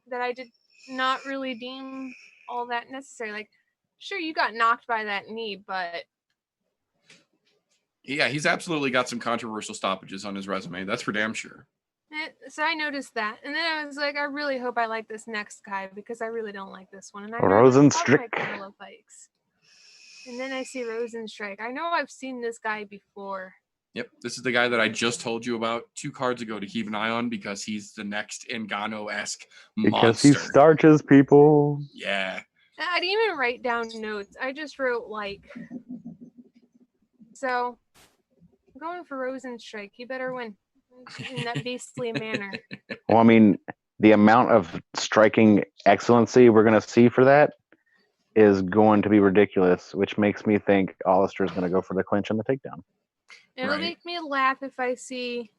that I did not really deem all that necessary. Like, sure, you got knocked by that knee, but... Yeah, he's absolutely got some controversial stoppages on his resume. That's for damn sure. So I noticed that. And then I was like, I really hope I like this next guy because I really don't like this one. And I Rosenstrike. And then I see Rosenstrike. I know I've seen this guy before. Yep, this is the guy that I just told you about 2 cards ago to keep an eye on because he's the next Ngannou-esque monster. Because he starches people. Yeah. I didn't even write down notes. I just wrote like. So, I'm going for Rosenstrike. He better win in that beastly manner. Well, I mean, the amount of striking excellency we're going to see for that is going to be ridiculous, which makes me think Alistair is going to go for the clinch and the takedown. It'll make me laugh if I see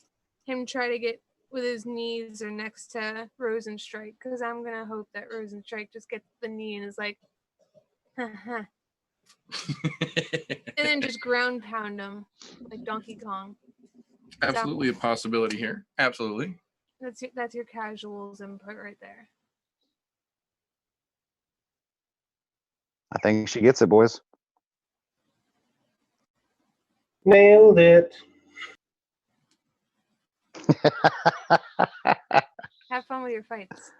him try to get with his knees or next to Rosenstrike, because I'm going to hope that Rosenstrike just gets the knee and is like, and then just ground pound him like Donkey Kong. Absolutely a possibility here. Absolutely. That's your casuals input right there. I think she gets it, boys. Nailed it. Have fun with your fights.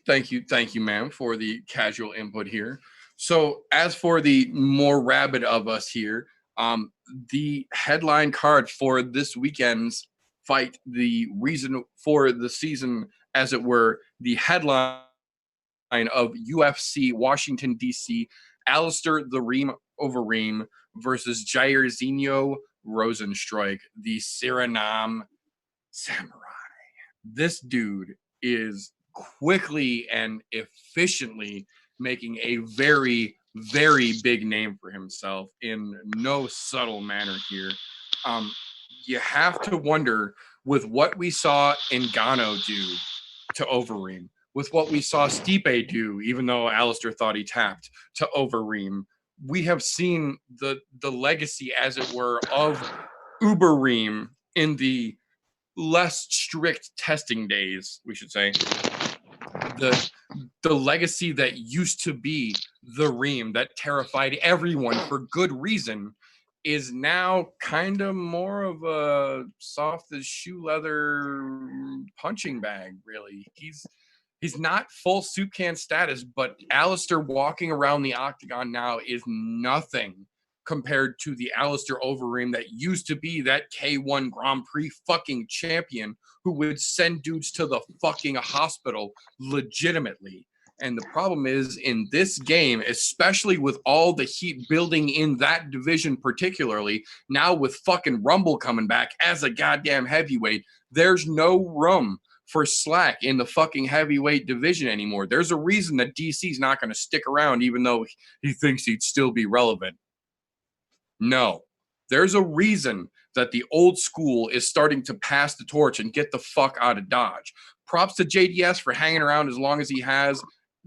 Thank you, ma'am, for the casual input here. So as for the more rabid of us here, the headline card for this weekend's fight, the reason for the season, as it were, the headline of UFC Washington, D.C., Alistair the Reem Overeem versus Jairzinho Rozenstruik, the Suriname Samurai. This dude is quickly and efficiently making a very, very big name for himself in no subtle manner here. You have to wonder, with what we saw Ngannou do to Overeem, with what we saw Stipe do, even though Alistair thought he tapped, to Overeem, we have seen the legacy, as it were, of Ubereem in the less strict testing days, we should say. The legacy that used to be the Reem that terrified everyone for good reason is now kind of more of a soft as shoe leather punching bag, really. He's not full soup can status, but Alistair walking around the octagon now is nothing compared to the Alistair Overeem that used to be that K1 Grand Prix fucking champion who would send dudes to the fucking hospital legitimately. And the problem is, in this game, especially with all the heat building in that division particularly, now with fucking Rumble coming back as a goddamn heavyweight, there's no room for slack in the fucking heavyweight division anymore. There's a reason that DC's not going to stick around, even though he thinks he'd still be relevant. No, there's a reason that the old school is starting to pass the torch and get the fuck out of Dodge. Props to JDS for hanging around as long as he has.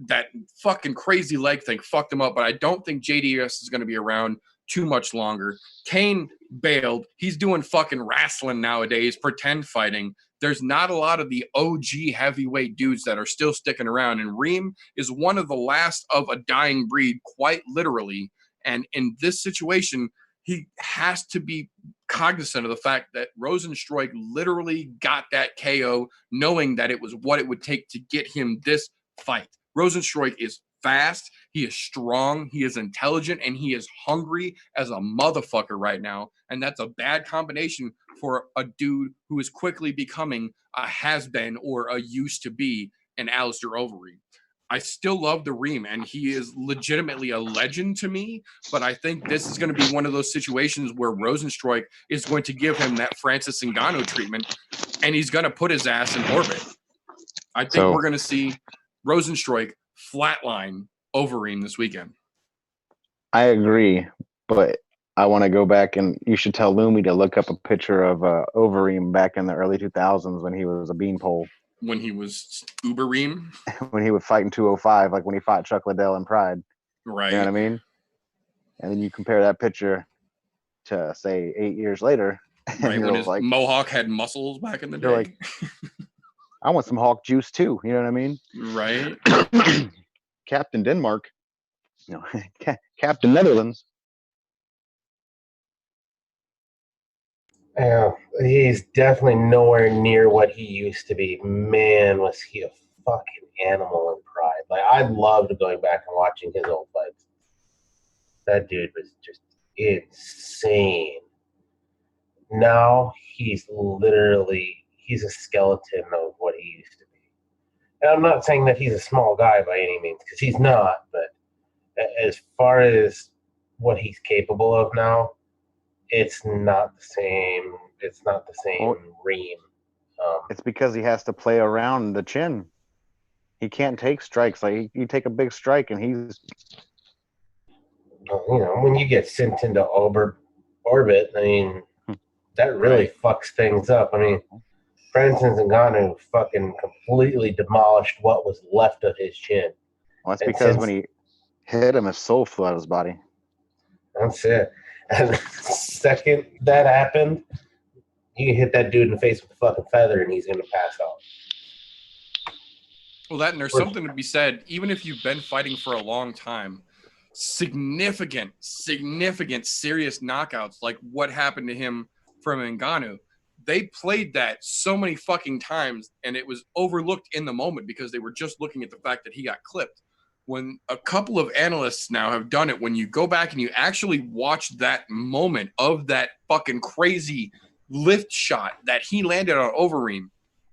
That fucking crazy leg thing fucked him up, but I don't think JDS is going to be around too much longer. Kane bailed. He's doing fucking wrestling nowadays, pretend fighting. There's not a lot of the OG heavyweight dudes that are still sticking around, and Reem is one of the last of a dying breed, quite literally. And in this situation, he has to be cognizant of the fact that Rosenstruik literally got that KO knowing that it was what it would take to get him this fight. Rosenstruik is fast, he is strong, he is intelligent, and he is hungry as a motherfucker right now. And that's a bad combination for a dude who is quickly becoming a has-been or a used to be an Alistair Overeem. I still love the Reem, and he is legitimately a legend to me, but I think this is going to be one of those situations where Rosenstruik is going to give him that Francis Ngannou treatment, and he's going to put his ass in orbit. I think we're going to see Rosenstruik flatline Overeem this weekend. I agree, but I want to go back, and you should tell LUMI to look up a picture of Overeem back in the early 2000s when he was a beanpole. When he was Ubereem? When he would fight in 205, like when he fought Chuck Liddell in Pride. Right. You know what I mean? And then you compare that picture to, say, 8 years later. Right, when his mohawk had muscles back in the day. Like, I want some Hawk juice too. You know what I mean? Right. Captain Denmark. You know, Captain Netherlands. Yeah, he's definitely nowhere near what he used to be. Man, was he a fucking animal in Pride. Like, I loved going back and watching his old fights. That dude was just insane. Now he's a skeleton of what he used to be. And I'm not saying that he's a small guy by any means, because he's not, but as far as what he's capable of now, it's not the same. It's not the same Reem. It's because he has to play around the chin. He can't take strikes. Like, you take a big strike, and he's... You know, when you get sent into orbit, I mean, that really fucks things up. I mean, Francis Ngannou fucking completely demolished what was left of his chin. Well, that's because when he hit him, his soul flew out of his body. That's it. And the second that happened, you can hit that dude in the face with a fucking feather and he's going to pass out. Well, that, and there's something to be said, even if you've been fighting for a long time, significant, serious knockouts, like what happened to him from Ngannou, they played that so many fucking times, and it was overlooked in the moment because they were just looking at the fact that he got clipped. When a couple of analysts now have done it, when you go back and you actually watch that moment of that fucking crazy lift shot that he landed on Overeem,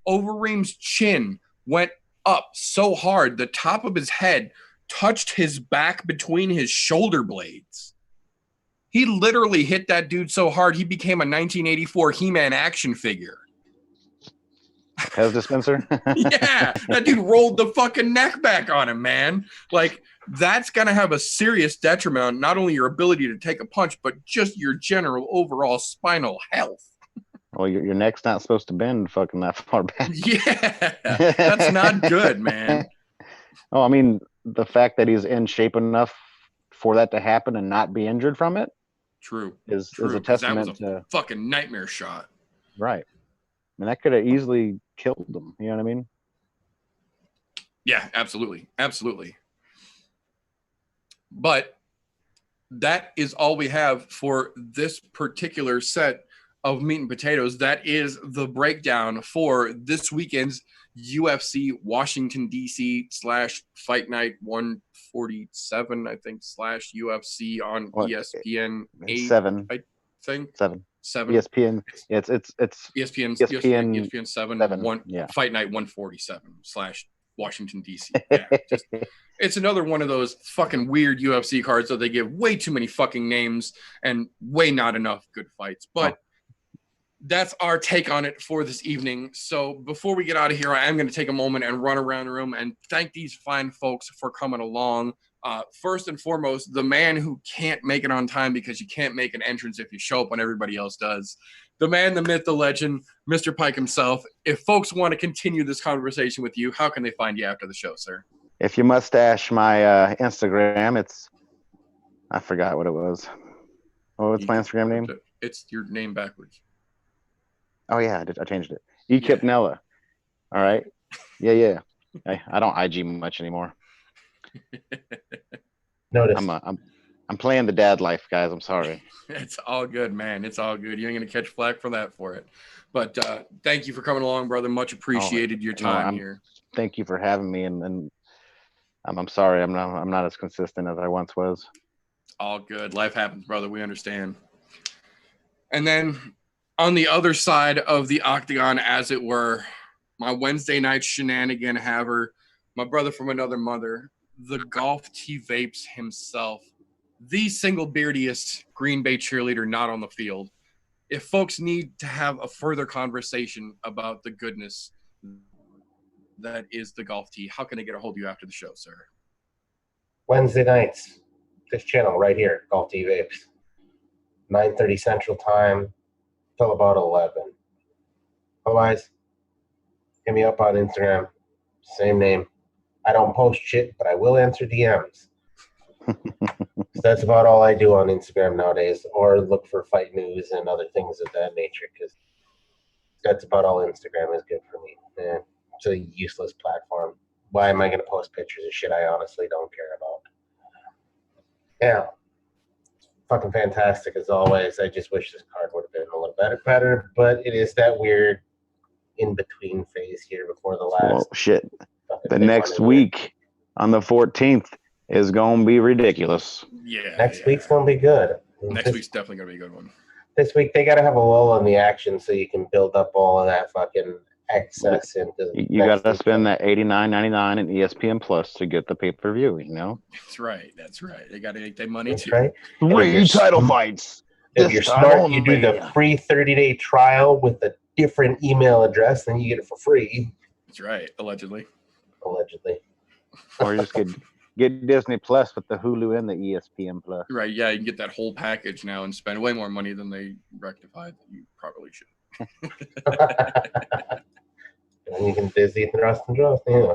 Overeem's chin went up so hard, the top of his head touched his back between his shoulder blades. He literally hit that dude so hard, he became a 1984 He-Man action figure. Pez dispenser. Yeah, that dude rolled the fucking neck back on him, man. Like, that's gonna have a serious detriment on not only your ability to take a punch, but just your general overall spinal health. Well, your neck's not supposed to bend fucking that far back. Yeah, that's not good, man. Oh, I mean, the fact that he's in shape enough for that to happen and not be injured from it True. is a 'Cause that testament was a to fucking nightmare shot. right. I mean, that could have easily killed him. You know what I mean? Yeah, absolutely. Absolutely. But that is all we have for this particular set of meat and potatoes. That is the breakdown for this weekend's UFC Washington, D.C. / Fight Night 147, I think, / UFC on What? ESPN 8, Seven. I think. 7. 7. ESPN. Yeah, it's ESPN 7. Yeah. Fight Night 147 / Washington, D.C. Yeah, just it's another one of those fucking weird UFC cards that they give way too many fucking names and way not enough good fights. But that's our take on it for this evening. So before we get out of here, I am going to take a moment and run around the room and thank these fine folks for coming along. First and foremost, the man who can't make it on time because you can't make an entrance if you show up when everybody else does. The man, the myth, the legend, Mr. Pike himself. If folks want to continue this conversation with you, how can they find you after the show, sir? If you mustache my Instagram, I forgot what it was. What's my Instagram name? It's your name backwards. Oh yeah, I changed it. Kipnella. All right. Yeah. I don't IG much anymore. Notice. I'm playing the dad life, guys. I'm sorry. It's all good, man. It's all good. You ain't gonna catch flack for that for it. But thank you for coming along, brother. Much appreciated your time here. Thank you for having me, and I'm sorry I'm not as consistent as I once was. All good. Life happens, brother. We understand. And then on the other side of the octagon, as it were, my Wednesday night shenanigan haver, my brother from another mother, the Golf T Vapes himself, the single beardiest Green Bay cheerleader not on the field. If folks need to have a further conversation about the goodness that is the Golf Tee, how can I get a hold of you after the show, sir? Wednesday nights, this channel right here, Golf T Vapes, 9:30 Central Time till about 11. Otherwise, hit me up on Instagram, same name. I don't post shit, but I will answer DMs. So that's about all I do on Instagram nowadays, or look for fight news and other things of that nature, because that's about all Instagram is good for me. It's a useless platform. Why am I going to post pictures of shit I honestly don't care about? Yeah. Fucking fantastic as always. I just wish this card would have been a little better, but it is that weird in-between phase here before the last. Well, shit. The next week on the 14th is going to be ridiculous. Yeah. Next week's going to be good. Next week's definitely going to be a good one. This week, they got to have a lull in the action so you can build up all of that fucking excess into. You got to spend that $89.99 in ESPN Plus to get the pay-per-view, you know? That's right. They got to make their money That's too. right. 3 title fights. If you're smart, you do the free 30-day trial with a different email address, then you get it for free. That's right. Allegedly. Or you just get Disney Plus with the Hulu and the ESPN Plus. Right. Yeah, you can get that whole package now and spend way more money than they rectified. You probably should. And you can Disney thrust and trust. Yeah.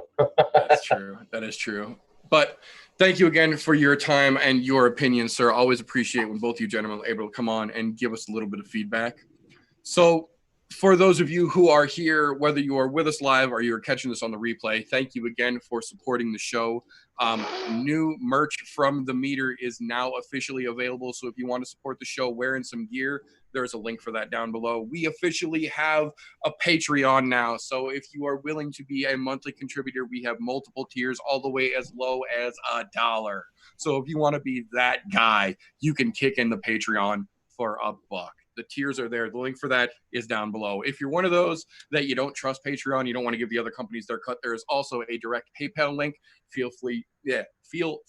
That's true. That is true. But thank you again for your time and your opinion, sir. Always appreciate when both you gentlemen are able to come on and give us a little bit of feedback. So for those of you who are here, whether you are with us live or you're catching this on the replay, thank you again for supporting the show. New merch from The Meter is now officially available. So if you want to support the show wearing some gear, there's a link for that down below. We officially have a Patreon now. So if you are willing to be a monthly contributor, we have multiple tiers all the way as low as $1. So if you want to be that guy, you can kick in the Patreon for $1. The tiers are there. The link for that is down below. If you're one of those that you don't trust Patreon, you don't want to give the other companies their cut, there is also a direct PayPal link. Feel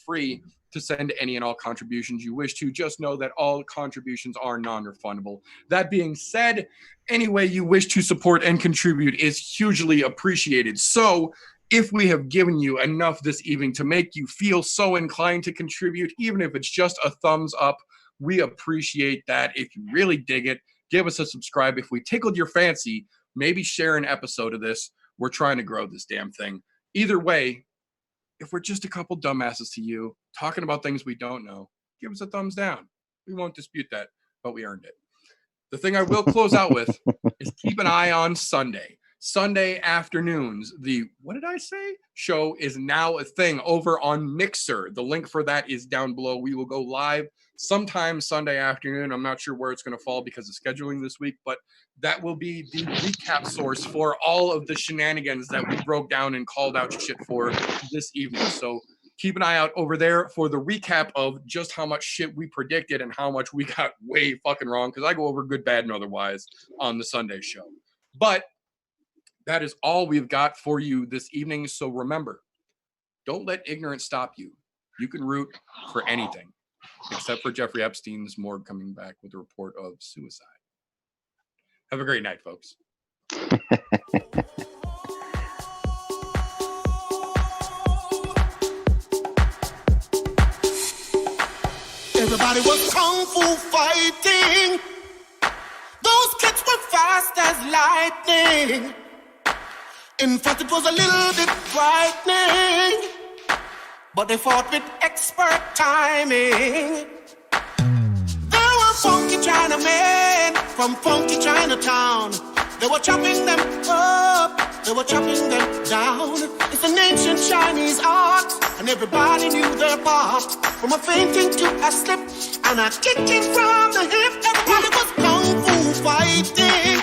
free to send any and all contributions you wish to. Just know that all contributions are non-refundable. That being said, any way you wish to support and contribute is hugely appreciated. So if we have given you enough this evening to make you feel so inclined to contribute, even if it's just a thumbs up, we appreciate that. If you really dig it, give us a subscribe. If we tickled your fancy, maybe share an episode of this. We're trying to grow this damn thing. Either way, if we're just a couple dumbasses to you talking about things we don't know, give us a thumbs down. We won't dispute that, but we earned it. The thing I will close out with is keep an eye on Sunday. Sunday afternoons, the What Did I Say? Show is now a thing over on Mixer. The link for that is down below. We will go live sometime Sunday afternoon. I'm not sure where it's going to fall because of scheduling this week, but that will be the recap source for all of the shenanigans that we broke down and called out shit for this evening. So keep an eye out over there for the recap of just how much shit we predicted and how much we got way fucking wrong, because I go over good, bad, and otherwise on the Sunday show. But that is all we've got for you this evening. So remember, don't let ignorance stop you. You can root for anything, except for Jeffrey Epstein's morgue coming back with a report of suicide. Have a great night, folks. Everybody was kung fu fighting. Those kids were fast as lightning. In fact, it was a little bit frightening, but they fought with expert timing. There were funky Chinamen from funky Chinatown. They were chopping them up, they were chopping them down. It's an ancient Chinese art, and everybody knew their part. From a fainting to a slip, and a kicking from the hip. Everybody was kung fu fighting.